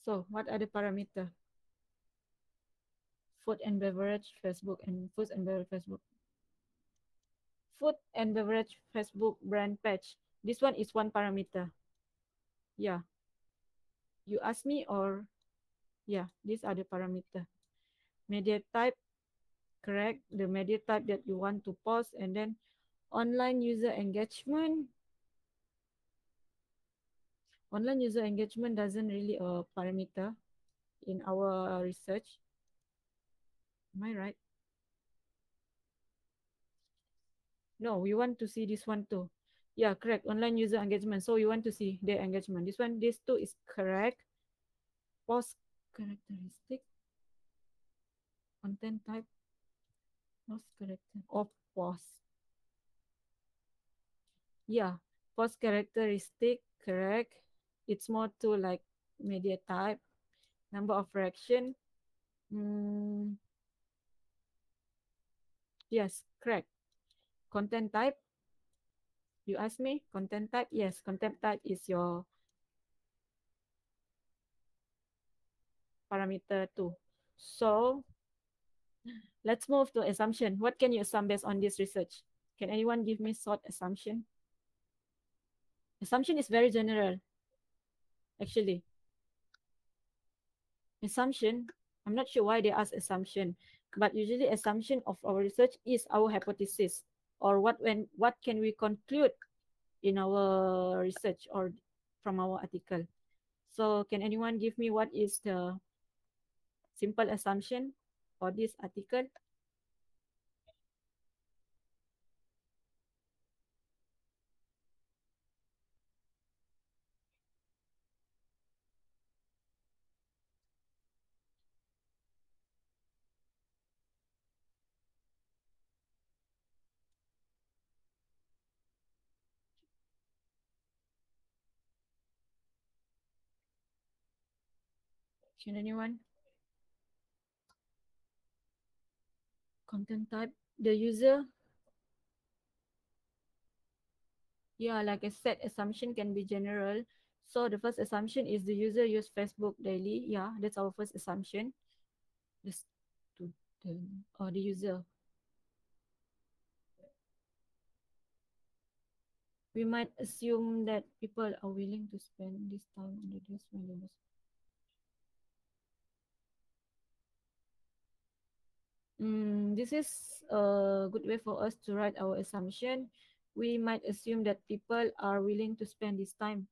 So what are the parameter? Food and beverage, Facebook, and food and beverage Facebook. Food and beverage Facebook brand page. This one is one parameter. Yeah. You ask me or yeah, these are the parameter. Media type, correct. The media type that you want to post, and then online user engagement. Online user engagement doesn't really a parameter in our research. Am I right? No, we want to see this one too. Yeah, correct. Online user engagement. So we want to see their engagement. This one, this two is correct. Post characteristic, content type, post character, or post. Yeah, post characteristic, correct. It's more to like media type, number of reaction. Mm, yes, correct. Content type, you ask me, content type? Yes, content type is your parameter too. So Let's move to assumption. What can you assume based on this research? Can anyone give me short assumption? Assumption is very general, actually. Assumption, I'm not sure why they ask assumption, but usually assumption of our research is our hypothesis, or what can we conclude in our research or from our article. So can anyone give me what is the simple assumption for this article? Can anyone? Content type, the user. Yeah, like I said, assumption can be general. So the first assumption is the user use Facebook daily. Yeah, that's our first assumption. The student or the user. We might assume that people are willing to spend this time on the desk when they was. This is a good way for us to write our assumption. We might assume that people are willing to spend this time.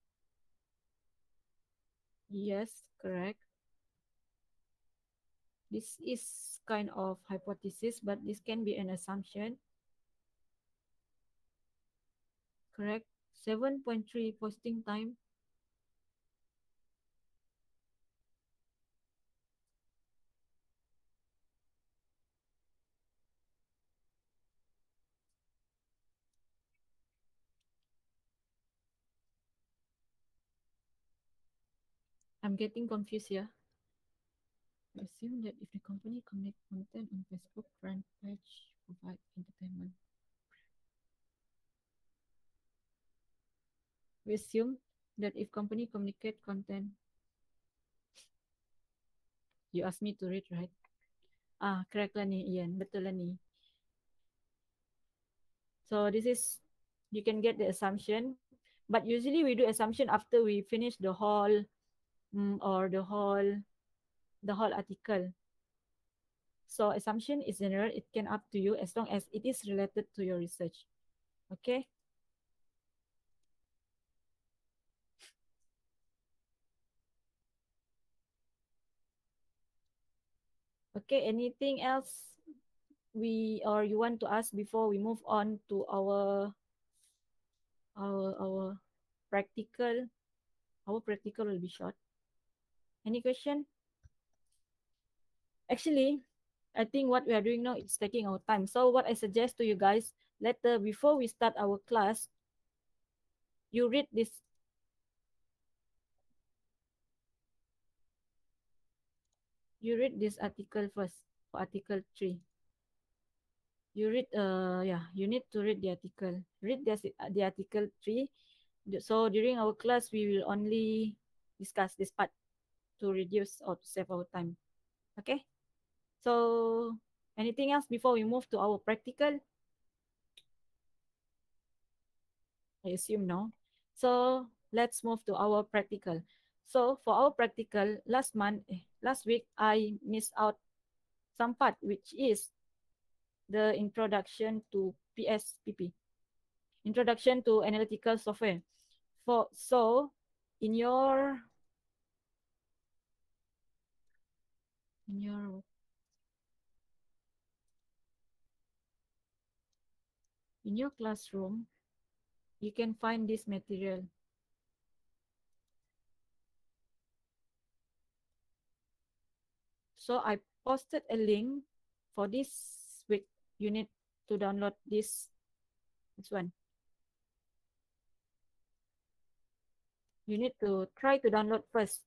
Yes, correct. This is kind of hypothesis, but this can be an assumption. Correct. 7.3 posting time. I'm getting confused here. We assume that if the company connect content on Facebook friend page provide entertainment. We assume that if company communicate content, you ask me to read, right? Correct lah ni, Ian. Betul lah ni. So this is, you can get the assumption. But usually we do assumption after we finish the whole or the whole article. So assumption is general. It can up to you as long as it is related to your research. Okay. Okay. Anything else we or you want to ask before we move on to our practical? Our practical will be short. Any question? Actually, I think what we are doing now is taking our time. So what I suggest to you guys, later before we start our class, you read this. You read this article first, for article 3. You read, you need to read the article. Read the article 3. So during our class, we will only discuss this part to reduce or to save our time. Okay? So anything else before we move to our practical? I assume no. So let's move to our practical. So for our practical, last week, I missed out some part, which is the introduction to PSPP, introduction to analytical software. So in your in your in your classroom, you can find this material. So I posted a link for this week. You need to download this one. You need to try to download first,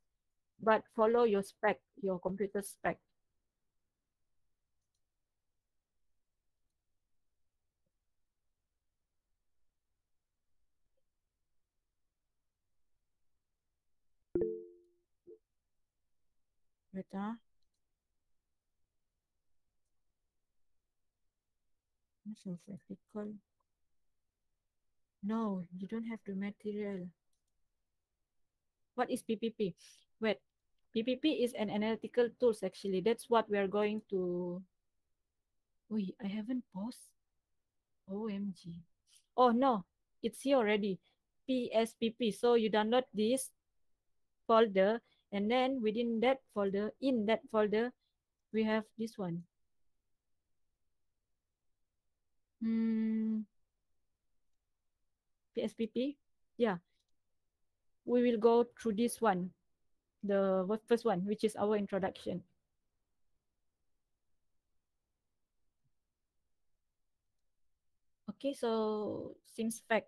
but follow your spec, your computer spec. Wait, So vertical. No, you don't have the material. What is PPP? Wait, PPP is an analytical tools actually. That's what we are going to. Wait, I haven't paused. OMG. Oh no, it's here already. PSPP. So you download this folder, and then within that folder, in that folder, we have this one. Hmm, PSPP. Yeah, we will go through this one, the first one, which is our introduction. Okay, so seems fact.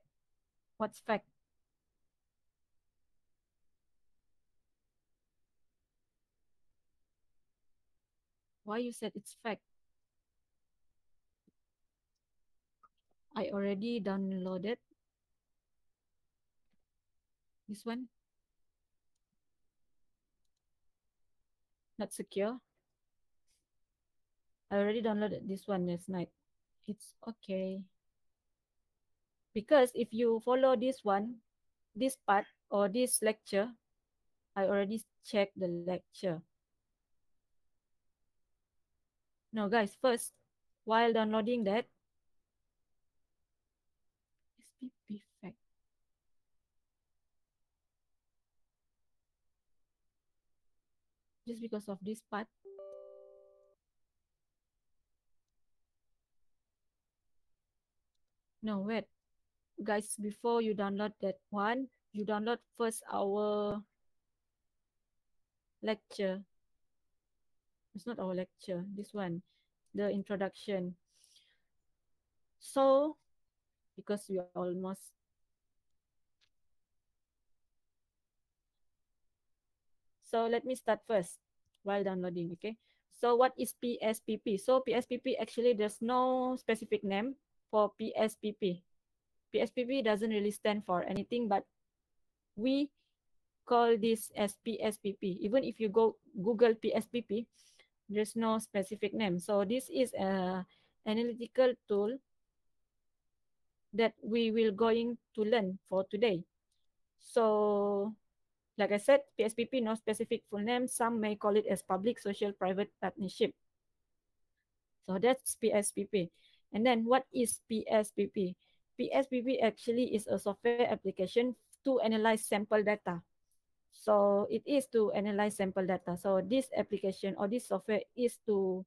What's fact? Why you said it's fact? I already downloaded this one. Not secure. I already downloaded this one last night. It's okay. Because if you follow this one, this part or this lecture, I already checked the lecture. No, guys, first, while downloading that, SPP fact. Just because of this part. No, wait. Guys, before you download that one, you download first our lecture. It's not our lecture, this one, the introduction. So, because we almost So let me start first while downloading, okay? So what is PSPP? So PSPP actually there's no specific name for PSPP. PSPP doesn't really stand for anything, but we call this as PSPP. Even if you go Google PSPP, there's no specific name. So this is a analytical tool that we will going to learn for today. So like I said, PSPP, no specific full name. Some may call it as public social private partnership. So that's PSPP. And then what is PSPP? PSPP actually is a software application to analyze sample data. So it is to analyze sample data. So this application or this software is to,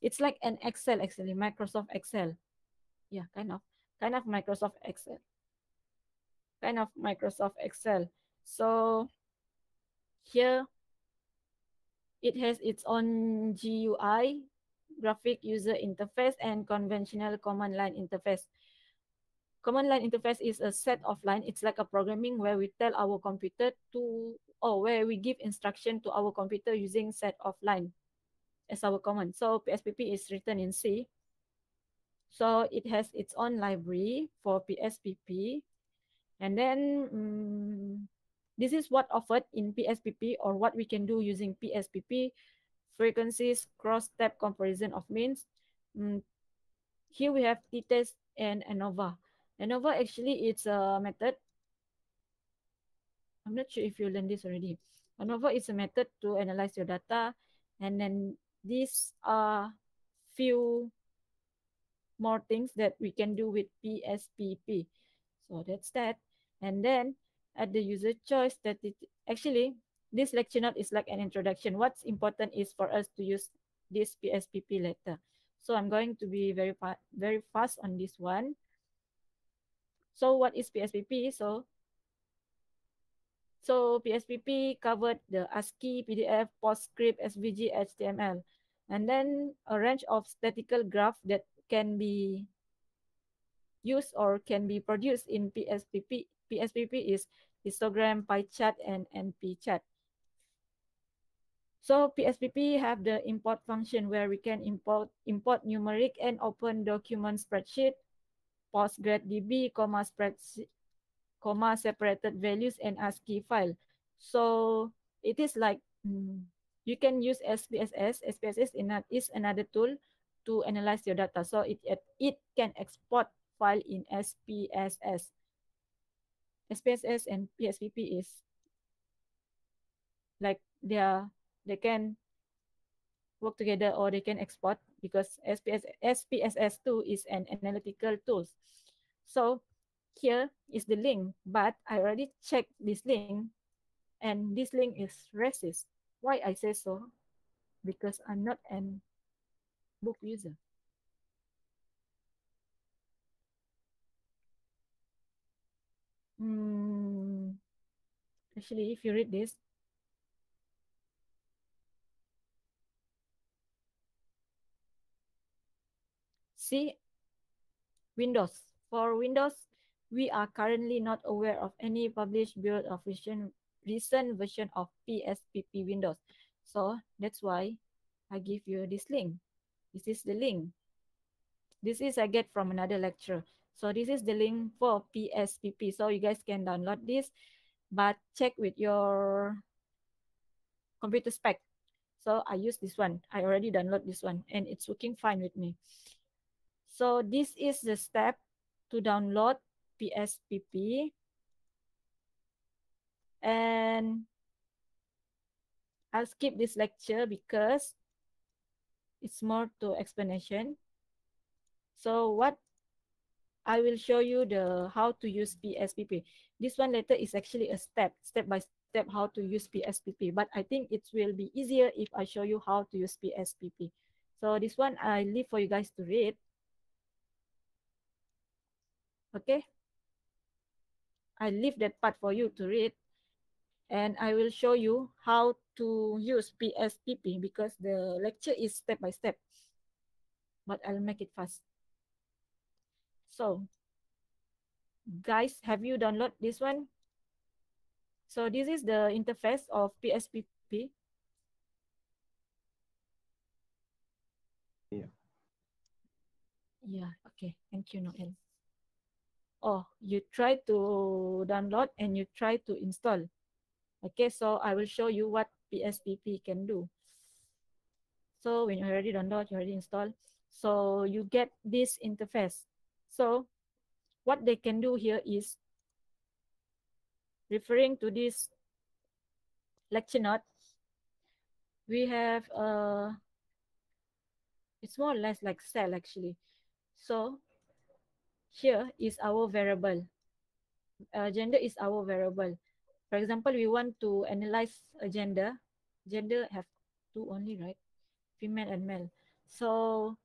it's like an Excel actually, Microsoft Excel. Yeah, kind of Microsoft Excel, kind of Microsoft Excel. So here it has its own GUI, graphic user interface, and conventional command line interface. Command line interface is a set of line. It's like a programming where we tell our computer to, or where we give instruction to our computer using set of line as our command. So PSPP is written in C. So it has its own library for PSPP. And then this is what offered in PSPP or what we can do using PSPP. Frequencies, cross-step comparison of means. Mm, Here we have t-test and ANOVA. ANOVA actually it's a method. I'm not sure if you learned this already. ANOVA is a method to analyze your data. And then these are few more things that we can do with PSPP. So that's that. And then at the user choice that it actually this lecture note is like an introduction. What's important is for us to use this PSPP later. So I'm going to be very fast on this one. So what is PSPP? So PSPP covered the ASCII, PDF, PostScript, SVG, HTML, and then a range of statistical graph that can be used or can be produced in PSPP. PSPP is histogram, pie chart, and NP chart. So PSPP have the import function where we can import numeric and open document spreadsheet, PostgreDB, comma separated values and ASCII file. So it is like you can use SPSS. SPSS is another tool to analyze your data. So it can export file in SPSS. SPSS and PSPP is like they can work together or they can export because SPSS2 is an analytical tool. So here is the link, but I already checked this link and this link is racist. Why I say so? Because I'm not an book user. Mm, actually, if you read this, see Windows. For Windows, we are currently not aware of any published build of recent version of PSPP Windows. So that's why I give you this link. This is the link. This is I get from another lecture. So this is the link for PSPP. So you guys can download this, but check with your computer spec. So I use this one. I already download this one and it's working fine with me. So this is the step to download PSPP. And I'll skip this lecture because it's more to explanation. So what I will show you the how to use PSPP. This one later is actually a step by step how to use PSPP. But I think it will be easier if I show you how to use PSPP. So this one I leave for you guys to read. Okay, I leave that part for you to read, and I will show you how to use PSPP because the lecture is step by step. But I'll make it fast. So guys, have you downloaded this one? So this is the interface of PSPP. Yeah. Yeah, okay. Thank you, Noel. Oh, you try to download and you try to install. Okay, so I will show you what PSPP can do. So when you already download, you already install. So you get this interface. So what they can do here is referring to this lecture note. We have it's more or less like cell actually. So here is our variable. Gender is our variable. For example, we want to analyze a gender. Gender have two only, right? Female and male. So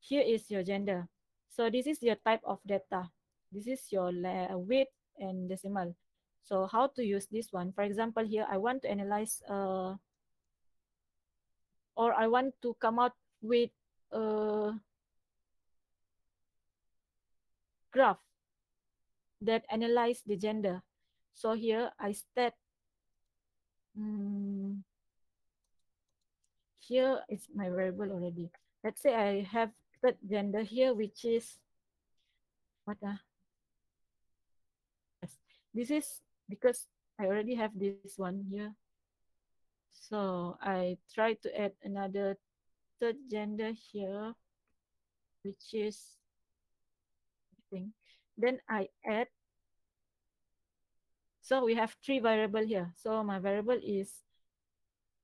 here is your gender. So this is your type of data. This is your weight and decimal. So how to use this one? For example, here I want to analyze or I want to come out with a graph that analyze the gender. So here I state um, here is my variable already. Let's say I have third gender here, which is what yes. This is because I already have this one here. So I try to add another third gender here, which is I think. Then I add. So we have three variable here. So my variable is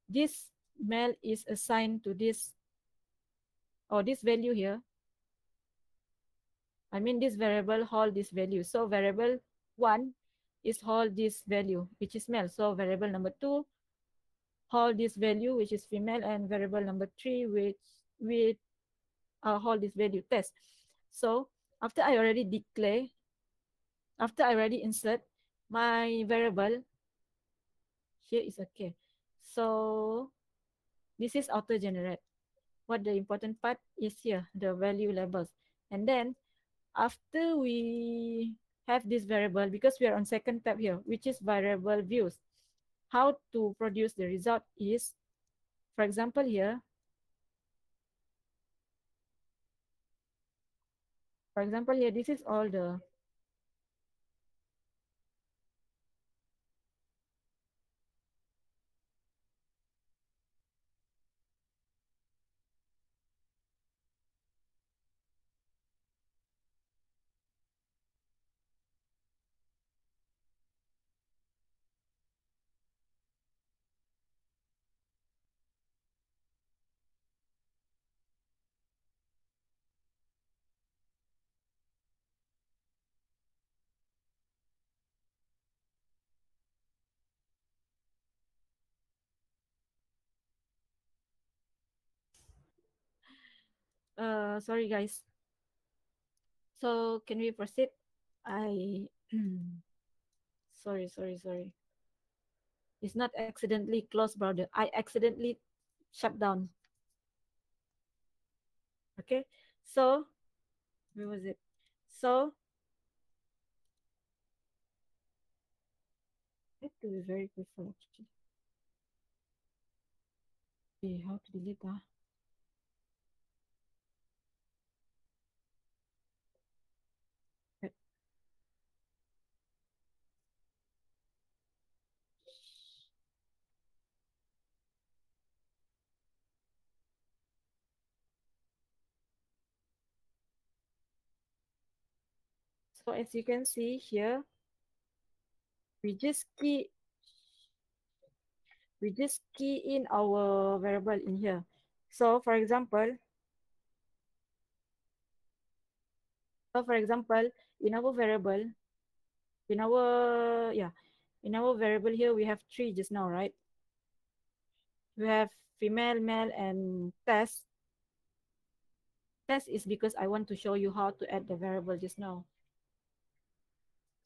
this male is assigned to this or this value here. I mean this variable hold this value. So variable 1 is hold this value, which is male. So variable number 2 hold this value, which is female, and variable number 3 which with hold this value test. So after I already declare, after I already insert my variable, here is okay. So this is auto generate. What the important part is here, the value labels. And then after we have this variable, because we are on second tab here, which is variable views, how to produce the result is, for example here, this is all the Sorry guys. So can we proceed? I sorry. It's not accidentally closed, brother. I accidentally shut down. Okay. So where was it? So I have to be very careful actually. How to delete Right. So as you can see here, we just key we just key in our variable in here. So for example, in our variable, in our yeah, in our variable here we have three just now, right? We have female, male, and test. Test is because I want to show you how to add the variable just now.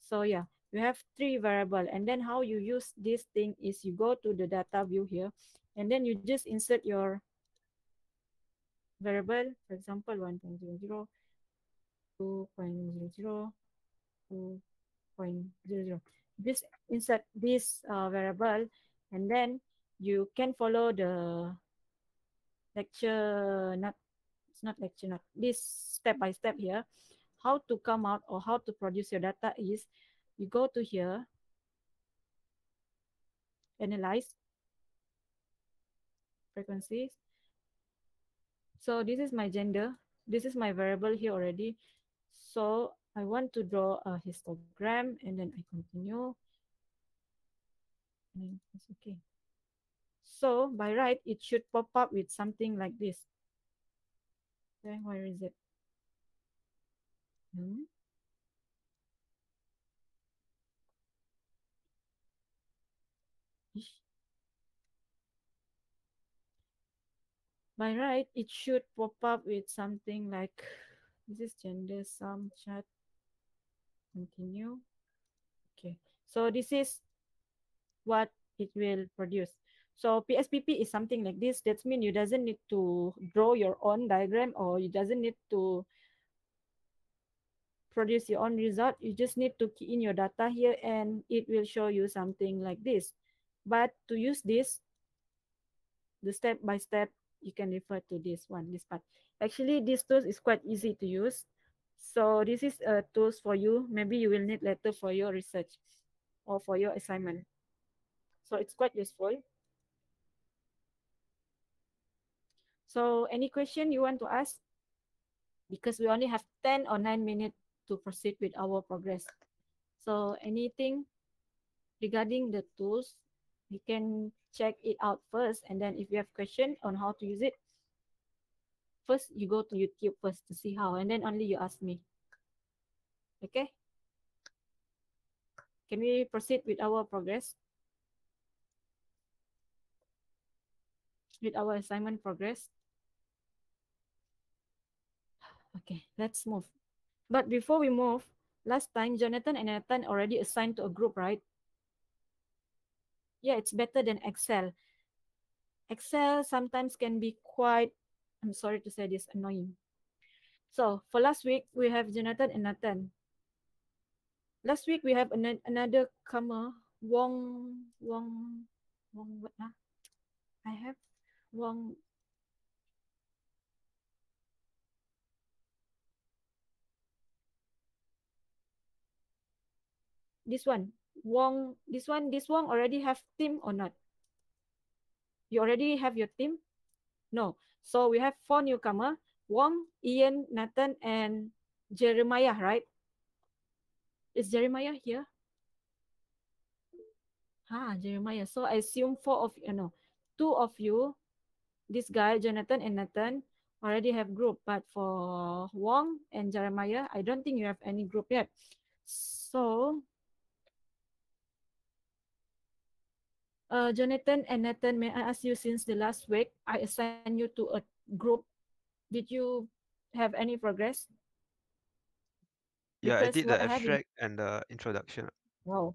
So yeah, you have three variable, and then how you use this thing is you go to the data view here, and then you just insert your variable, for example, 1.00, 2.00, 2.00. Just insert this variable, and then you can follow the lecture, not it's not lecture, not this step by step here. How to come out or how to produce your data is you go to here, analyze frequencies. So this is my gender. This is my variable here already. So I want to draw a histogram, and then I continue. And then it's okay. So by right, it should pop up with something like this. Okay, where is it? Hmm? By right, it should pop up with something like this is gender sum chat. Continue. Okay. So this is what it will produce. So PSPP is something like this. That means you doesn't need to draw your own diagram, or you doesn't need to produce your own result. You just need to key in your data here and it will show you something like this. But to use this, the step by step, you can refer to this one, this part. Actually, this tools is quite easy to use. So this is a tools for you. Maybe you will need later for your research or for your assignment. So it's quite useful. So any question you want to ask? Because we only have 10 or 9 minutes to proceed with our progress. So anything regarding the tools, you can check it out first. And then if you have question on how to use it, first you go to YouTube first to see how, and then only you ask me. Okay? Can we proceed with our progress? With our assignment progress? Okay, let's move. But before we move, last time Jonathan and Nathan already assigned to a group, right? Yeah, it's better than Excel. Excel sometimes can be quite, I'm sorry to say this, annoying. So for last week, we have Jonathan and Nathan. Last week, we have another comer, Wong, what? I have Wong, this one. This Wong already have team or not? You already have your team? No. So we have four newcomer, Wong, Ian, Nathan, and Jeremiah, right? Is Jeremiah here? Jeremiah. So I assume four of you, no, two of you, this guy, Jonathan and Nathan, already have group. But for Wong and Jeremiah, I don't think you have any group yet. So, Jonathan and Nathan, may I ask you, since the last week, I assigned you to a group. Did you have any progress? Yeah, I Because did what the I have in, abstract and the introduction. wow,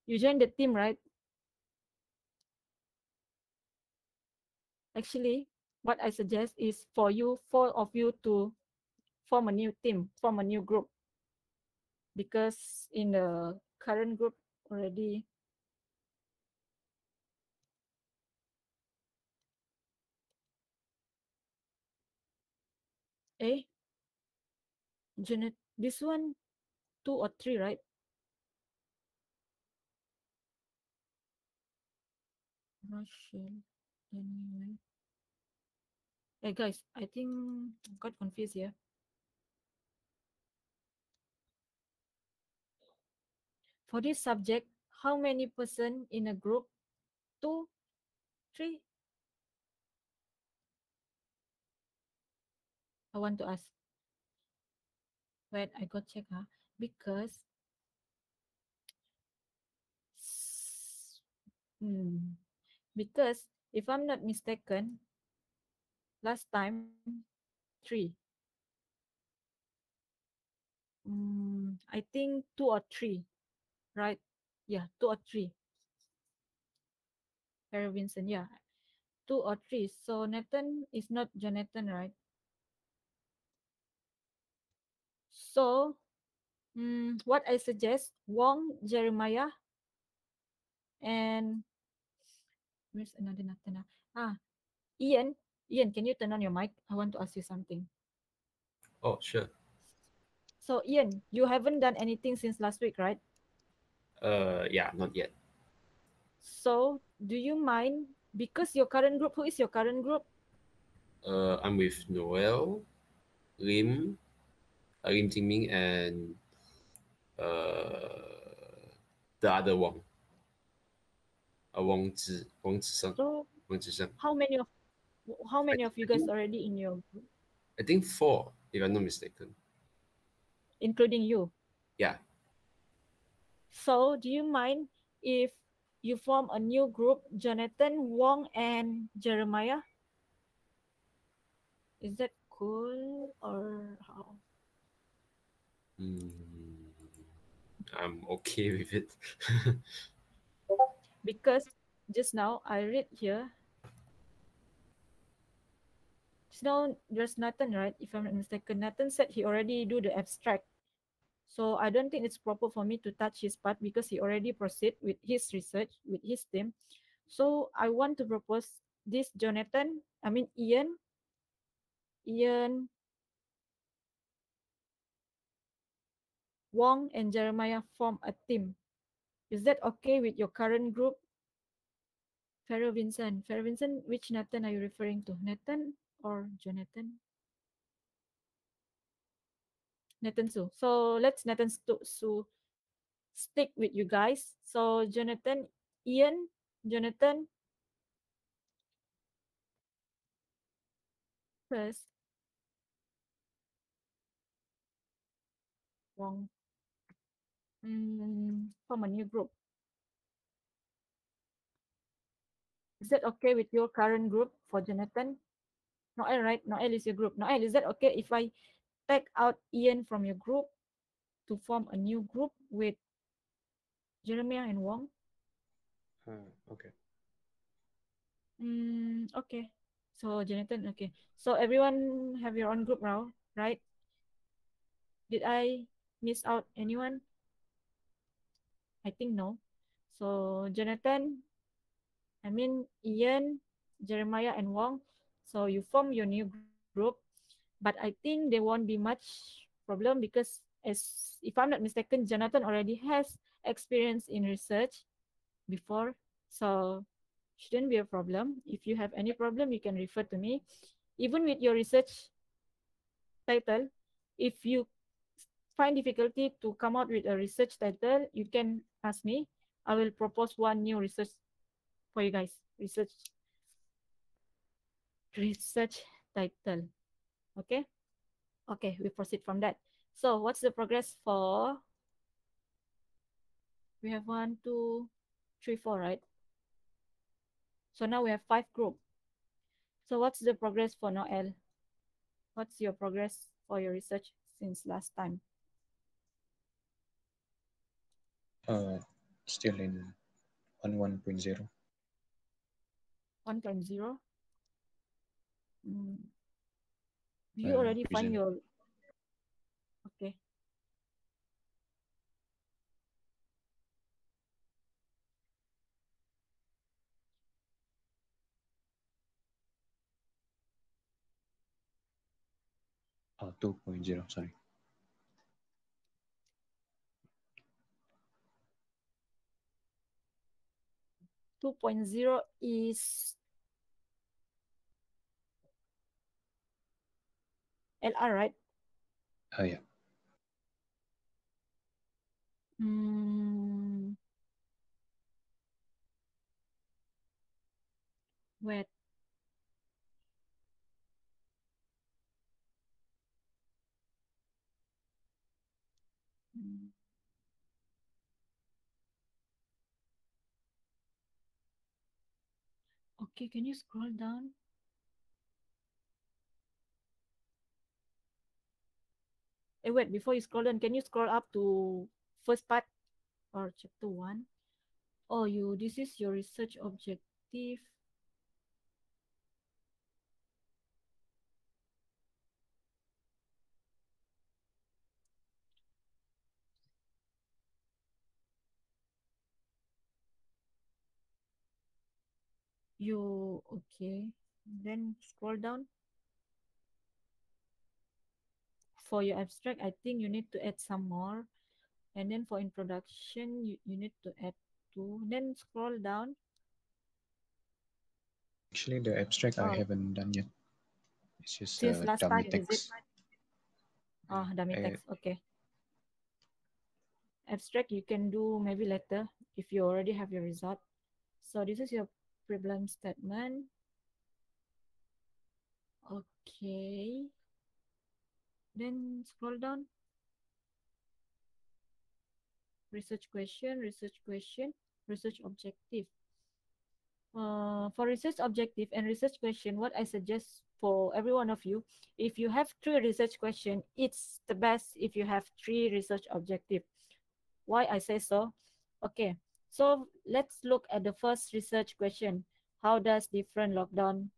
you joined the team, right? Actually, what I suggest is for you, four of you, to form a new team, form a new group, because in the current group already, eh, Janet, this one, two or three, right? Russian, anyway. Hey guys, I think I got confused here. For this subject, how many person in a group? Two, three? I want to ask. Wait, I got check, huh? Because, hmm, because if I'm not mistaken, last time three. I think two or three, right? Yeah, two or three. Harry Vincent, yeah, two or three. So Nathan is not Jonathan, right? So, what I suggest, Wong, Jeremiah, and where's another Nathan? Ah, Ian. Ian, can you turn on your mic? I want to ask you something. Oh, sure. So, Ian, you haven't done anything since last week, right? Yeah, not yet. So, do you mind, because your current group, who is your current group? I'm with Noel, Lim, Lim Jingming, and the other Wang, Wang Zisheng, So, Wang Zisheng. how many of you I guys think already in your group, I think four, if I'm not mistaken. including you? Yeah. So, do you mind if you form a new group, Jonathan, Wong, and Jeremiah? Is that cool or how? Mm, I'm okay with it. Because just now I read here, just now there's Nathan, right? If I'm not mistaken, Nathan said he already do the abstract. So I don't think it's proper for me to touch his part because he already proceed with his research with his team. So I want to propose this Ian, Wong, and Jeremiah form a team. Is that okay with your current group? Pharaoh Vincent, which Nathan are you referring to? Nathan or Jonathan? Nathan Su. So let's Su stick with you guys. So Jonathan, Ian, Jonathan first, Wong. Form a new group. Is that okay with your current group for Jonathan? Noel, right? Noel is your group. Noel, is that okay if I take out Ian from your group to form a new group with Jeremiah and Wong? Okay. Okay. So Jonathan, okay. So everyone have your own group now, right? Did I miss out anyone? I think no. So Jonathan, Ian, Jeremiah, and Wong. So you form your new group, but I think there won't be much problem because, as if I'm not mistaken, Jonathan already has experience in research before, so shouldn't be a problem. If you have any problem, you can refer to me. Even with your research title, if you find difficulty to come out with a research title, you can ask me. I will propose one new research for you guys. Research title. Okay? Okay, we proceed from that. So what's the progress for? We have 1, 2, 3, 4, right? So now we have 5 group. So what's the progress for Noel? What's your progress for your research since last time? Still in 1.0. 1.0? Do you already find Present. your... Okay. Oh, 2.0, sorry. 2.0 is LR, right? Yeah. Wait. Okay, can you scroll down? Wait, before you scroll down, can you scroll up to first part or chapter 1? Oh, this is your research objective. Okay. Then scroll down. For your abstract, I think you need to add some more. And then for introduction, you need to add 2. Then scroll down. Actually, the abstract I haven't done yet. It's just Since last dummy time, is it? text. Dummy text. Okay. Abstract you can do maybe later if you already have your result. So this is your problem statement. Okay. Then scroll down. Research question, research objective. For research objective and research question, what I suggest for every one of you, if you have 3 research question, it's the best if you have 3 research objective. Why I say so? Okay, so let's look at the first research question. How does different lockdown?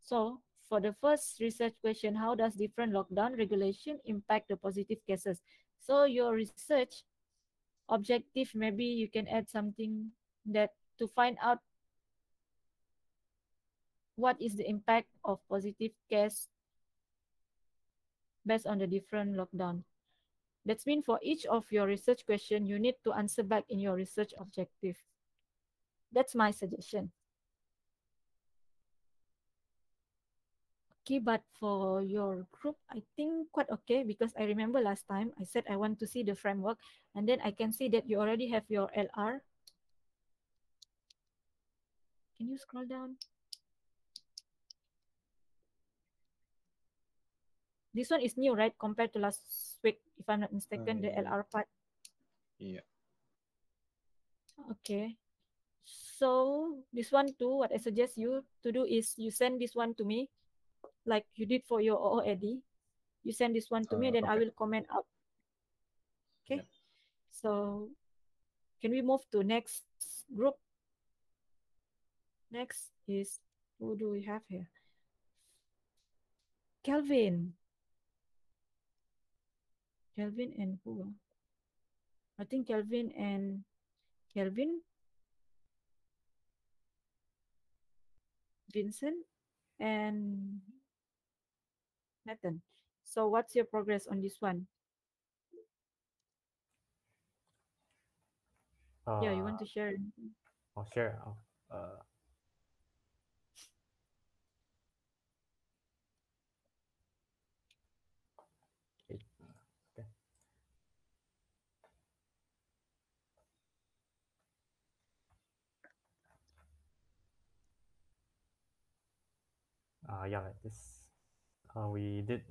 So for the first research question, how does different lockdown regulation impact the positive cases? So your research objective, maybe you can add something that to find out what is the impact of positive case based on the different lockdown. That means for each of your research question, you need to answer back in your research objective. That's my suggestion. Okay, but for your group, I think quite okay because I remember last time I said I want to see the framework and then I can see that you already have your LR. Can you scroll down? This one is new, right? Compared to last week, if I'm not mistaken, the LR part. Yeah. Okay. So this one too, what I suggest you to do is you send this one to me, like you did for your OOAD. You send this one to me, then I Okay. will comment up. Okay. Yeah. So can we move to next group? Next is, who do we have here? Kelvin. Kelvin and who? I think Kelvin and Kelvin, Vincent, and Nathan. So what's your progress on this one? Yeah, you want to share? I'll share. Okay. Yeah, like this. We did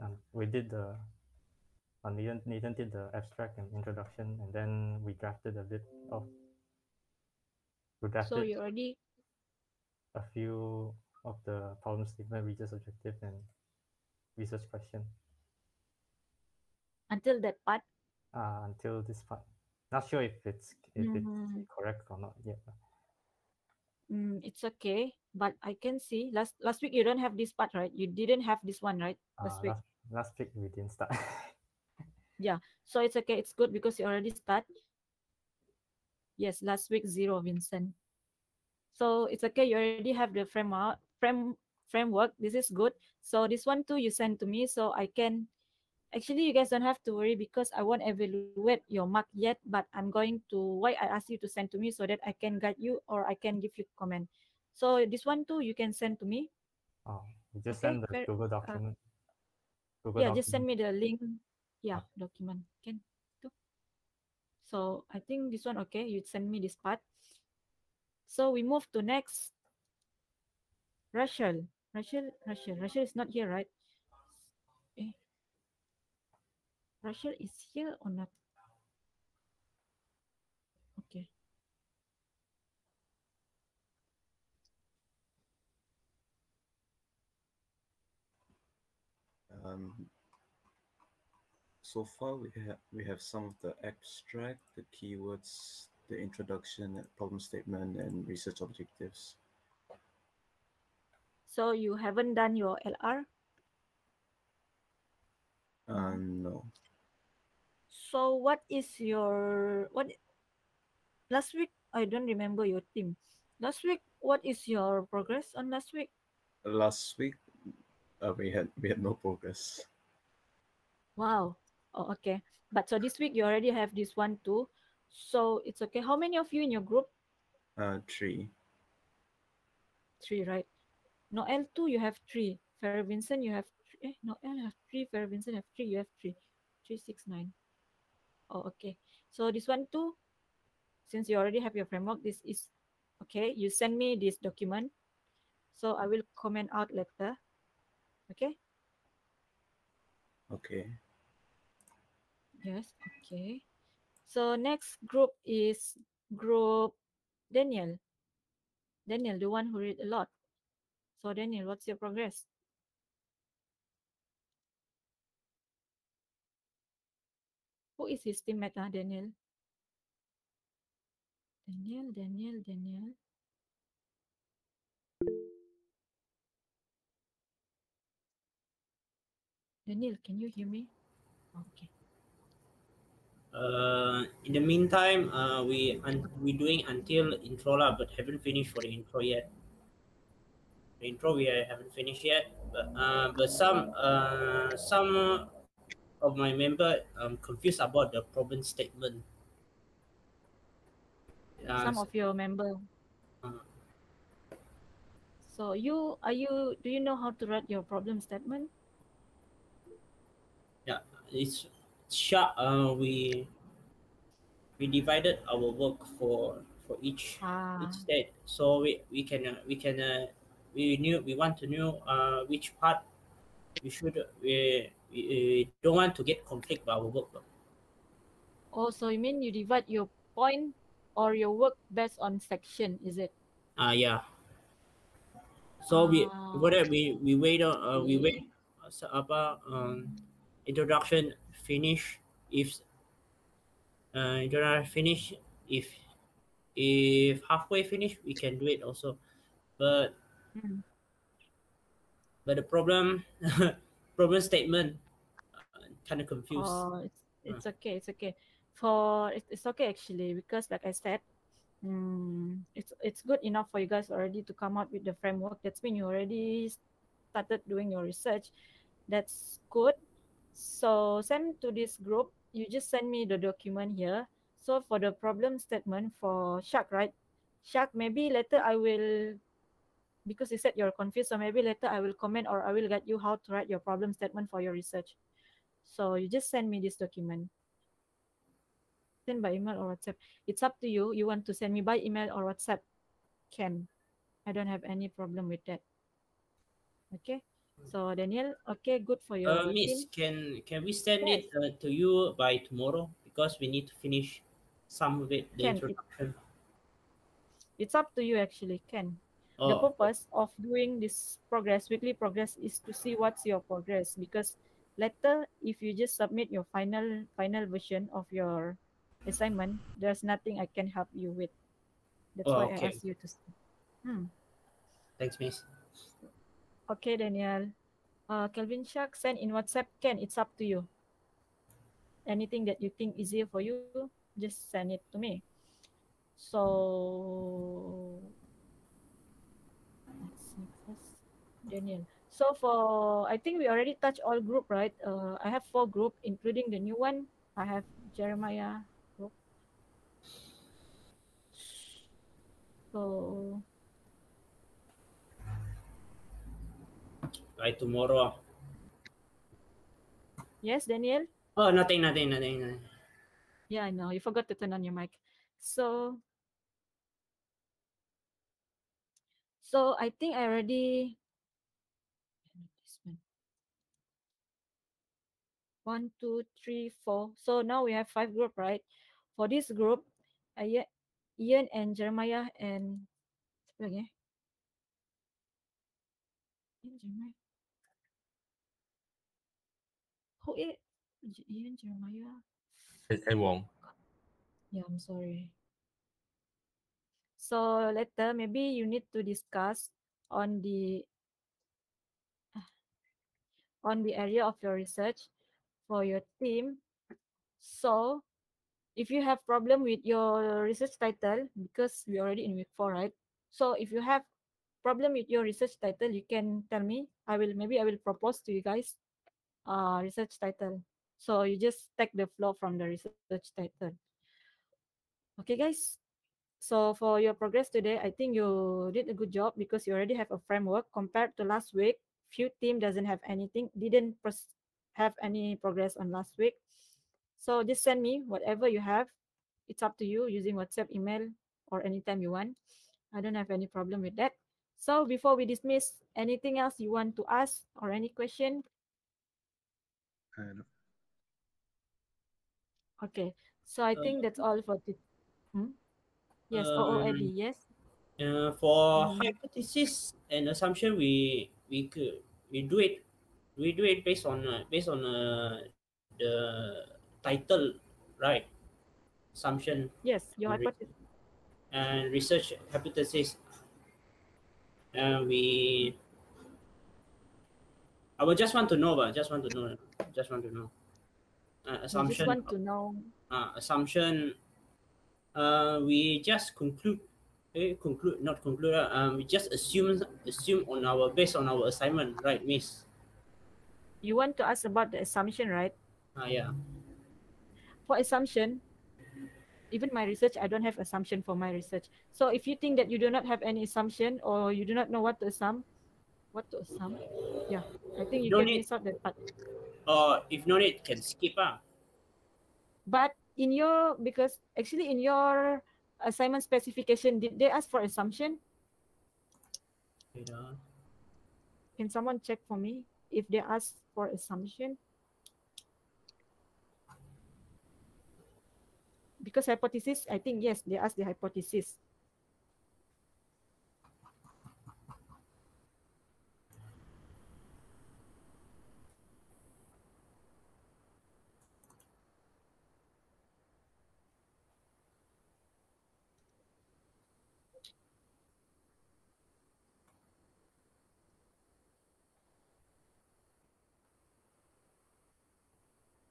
the Nathan did the abstract and introduction, and then we drafted So you already a few of the problem statement, research objective, and research question. Until that part. Until this part. Not sure if it's correct or not yet. It's okay, but I can see last week you don't have this part, right? You didn't have this one, right? Last week. Last week we didn't start. Yeah, so it's okay. It's good because you already start. Yes, last week 0, Vincent. So it's okay. You already have the framework. This is good. So this one too you send to me, so I can. Actually, you guys don't have to worry because I won't evaluate your mark yet. But I'm going to why I asked you to send to me so that I can guide you or I can give you comment. So this one too you can send to me. You just send the Google document. Just send me the link. Yeah, document. Can do. So I think this one okay. You send me this part. So we move to next. Rachel is not here, right? Rachel is here or not? Okay. So far, we have some of the abstract, the keywords, the introduction, problem statement, and research objectives. So you haven't done your LR? No. So what is your last week? I don't remember your team. Last week, what is your progress on last week? Last week, we had no progress. Wow. Oh, okay. But so this week you already have this one too. So it's okay. How many of you in your group? 3. 3, right? Noel too, you have 3. Farah Vincent, you have 3. Noel have 3. Farah Vincent have 3. You have 3. 3, 6, 9. Oh, okay. So this one too, since you already have your framework, this is okay. You send me this document. So I will comment out later. Okay? Okay. Yes, okay. So next group is group Daniel. Daniel, the one who read a lot. So Daniel, what's your progress? Who is his teammate, Daniel? Daniel. Daniel, can you hear me? Okay. In the meantime, we're doing until intro lah, but haven't finished for the intro yet. The intro we haven't finished yet, but some of my member confused about the problem statement. Some of your member. So do you know how to write your problem statement? Yeah, it's sharp. We divided our work for each state, so we want to know which part we don't want to get conflict by our work. Oh, so you mean you divide your point or your work based on section, is it? Yeah. So we wait on we wait about introduction finish. If introduction finish, if halfway finish, we can do it also. But the problem statement kind of confused. Oh, it's okay. It's okay. It's okay actually, because like I said, it's good enough for you guys already to come out with the framework. That's when you already started doing your research. That's good. So send to this group. You just send me the document here. So for the problem statement for Shark, right? Shark, maybe later I will, because you said you're confused, so maybe later I will comment or I will guide you how to write your problem statement for your research. So you just send me this document. Send by email or WhatsApp. It's up to you. You want to send me by email or WhatsApp? Can. I don't have any problem with that. Okay. So Daniel, okay, good for your Miss, team. can we send it to you by tomorrow, because we need to finish some of it, the introduction. It's up to you actually, Ken. The Oh, purpose of doing this weekly progress, is to see what's your progress, because later if you just submit your final version of your assignment, there's nothing I can help you with. That's why I okay. asked you to see. Thanks, Miss. Okay, Daniel. Kelvin Shark, send in WhatsApp. Ken, it's up to you. Anything that you think easier for you, just send it to me. So let's see first. Daniel. So I think we already touched all group, right? I have 4 group, including the new one. I have Jeremiah group. So By tomorrow. yes, Daniel. Oh, nothing. Yeah, I know. You forgot to turn on your mic. So I think I already. This one. 1, 2, 3, 4. So now we have 5 group, right? For this group, Ian and Jeremiah and siapa lagi? Ian, Jeremiah. Who is Ian, Jeremiah? And Wong. Yeah, I'm sorry. So later, maybe you need to discuss on the area of your research for your team. So if you have problem with your research title, because we already in week 4, right? So if you have problem with your research title, you can tell me. I will propose to you guys research title. So you just take the flow from the research title. Okay, guys. So for your progress today, I think you did a good job, because you already have a framework. Compared to last week, few team didn't have any progress on last week. So just send me whatever you have. It's up to you, using WhatsApp, email, or anytime you want. I don't have any problem with that. So before we dismiss, anything else you want to ask or any question? No. Okay. So I think that's all for today. Yes, Eddie, yes. For Mm. hypothesis and assumption, we do it based on the title, right? Assumption. Yes, your hypothesis. And research hypothesis. I would just want to know, assumption. You just want to know. Assumption. We just conclude. Not conclude. We just assume based on our assignment, right, Miss? You want to ask about the assumption, right? Yeah. For assumption, even my research, I don't have assumption for my research. So if you think that you do not have any assumption, or you do not know what to assume, yeah, I think you can miss out that part. If no need, can skip. But because actually in your assignment specification, did they ask for assumption? Can someone check for me if they ask for assumption? Because hypothesis, I think yes, they asked the hypothesis.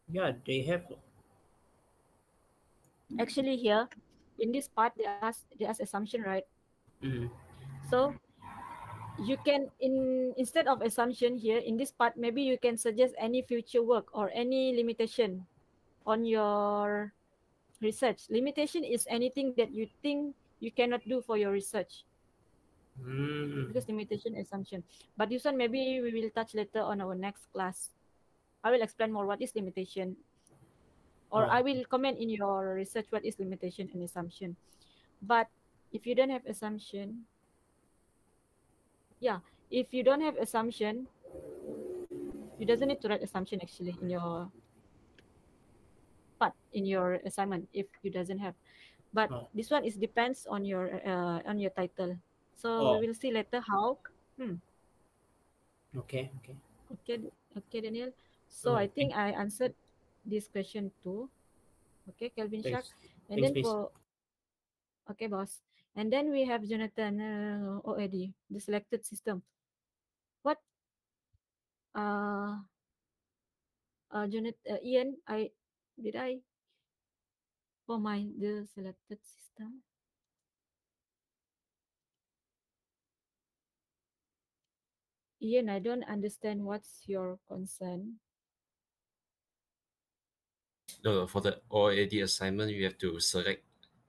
Yeah, they have. Actually, here in this part, they ask assumption, right? So you can, instead of assumption here in this part, maybe you can suggest any future work or any limitation on your research. Limitation is anything that you think you cannot do for your research. Because limitation, assumption. But this one maybe we will touch later on our next class. I will explain more what is limitation, or I will comment in your research what is limitation and assumption. But if you don't have assumption, yeah, if you don't have assumption, you doesn't need to write assumption actually in your part, in your assignment, if you doesn't have. But this one is depends on your title. So Oh. we will see later how. Okay. Okay, Daniel. So I think I answered this question too. Okay, Kelvin Shark. And Thanks, then miss. for okay, boss. And then we have Jonathan OAD, the selected system. What? Jonathan, Ian, did I for the selected system? Ian, I don't understand what's your concern. No, for the OAD assignment, you have to select.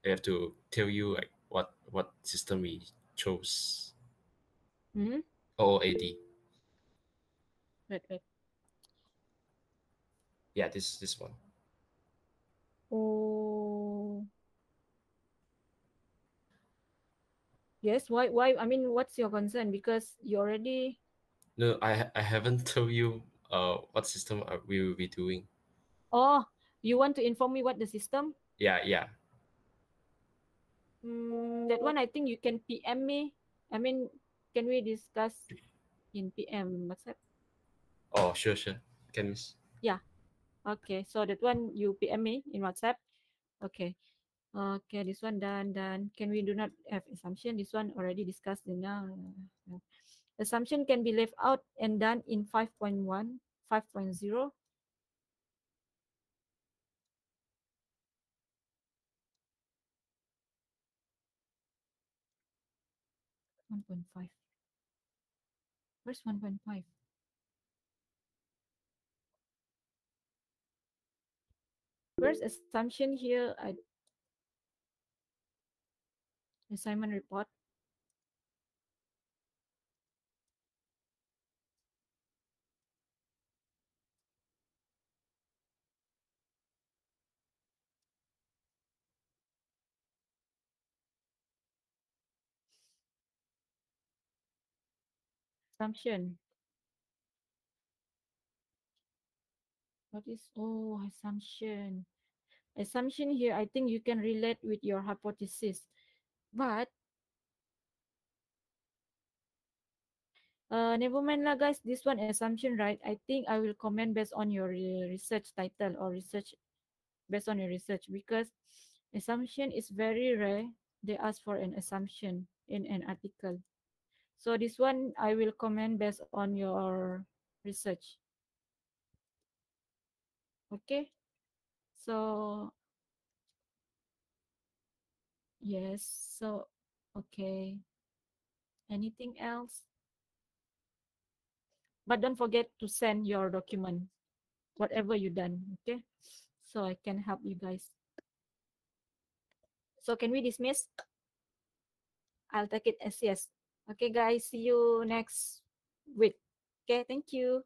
I have to tell you like what system we chose. OAD. Wait. Yeah, this one. Oh. Yes, why? I mean, what's your concern? Because you already. No, I haven't told you what system we will be doing. Oh, you want to inform me what the system? Yeah. That one I think you can PM me. I mean, can we discuss in PM WhatsApp? Oh, sure. Can miss. Yeah. Okay. So that one you PM me in WhatsApp. Okay. Okay. This one done. Can we do not have assumption? This one already discussed now. Assumption can be left out and done in 5.1, 5.0. 1.5. Where's 1.5? Where's assumption here? Assignment report. Assumption. What is assumption? Assumption here, I think you can relate with your hypothesis, but never mind lah, guys. This one assumption, right? I think I will comment based on your research title or research based on your research, because assumption is very rare. They ask for an assumption in an article. So this one I will comment based on your research. Okay. So yes. So okay. Anything else? But don't forget to send your document, whatever you done. Okay. So I can help you guys. So can we dismiss? I'll take it as yes. Okay, guys. See you next week. Okay. Thank you.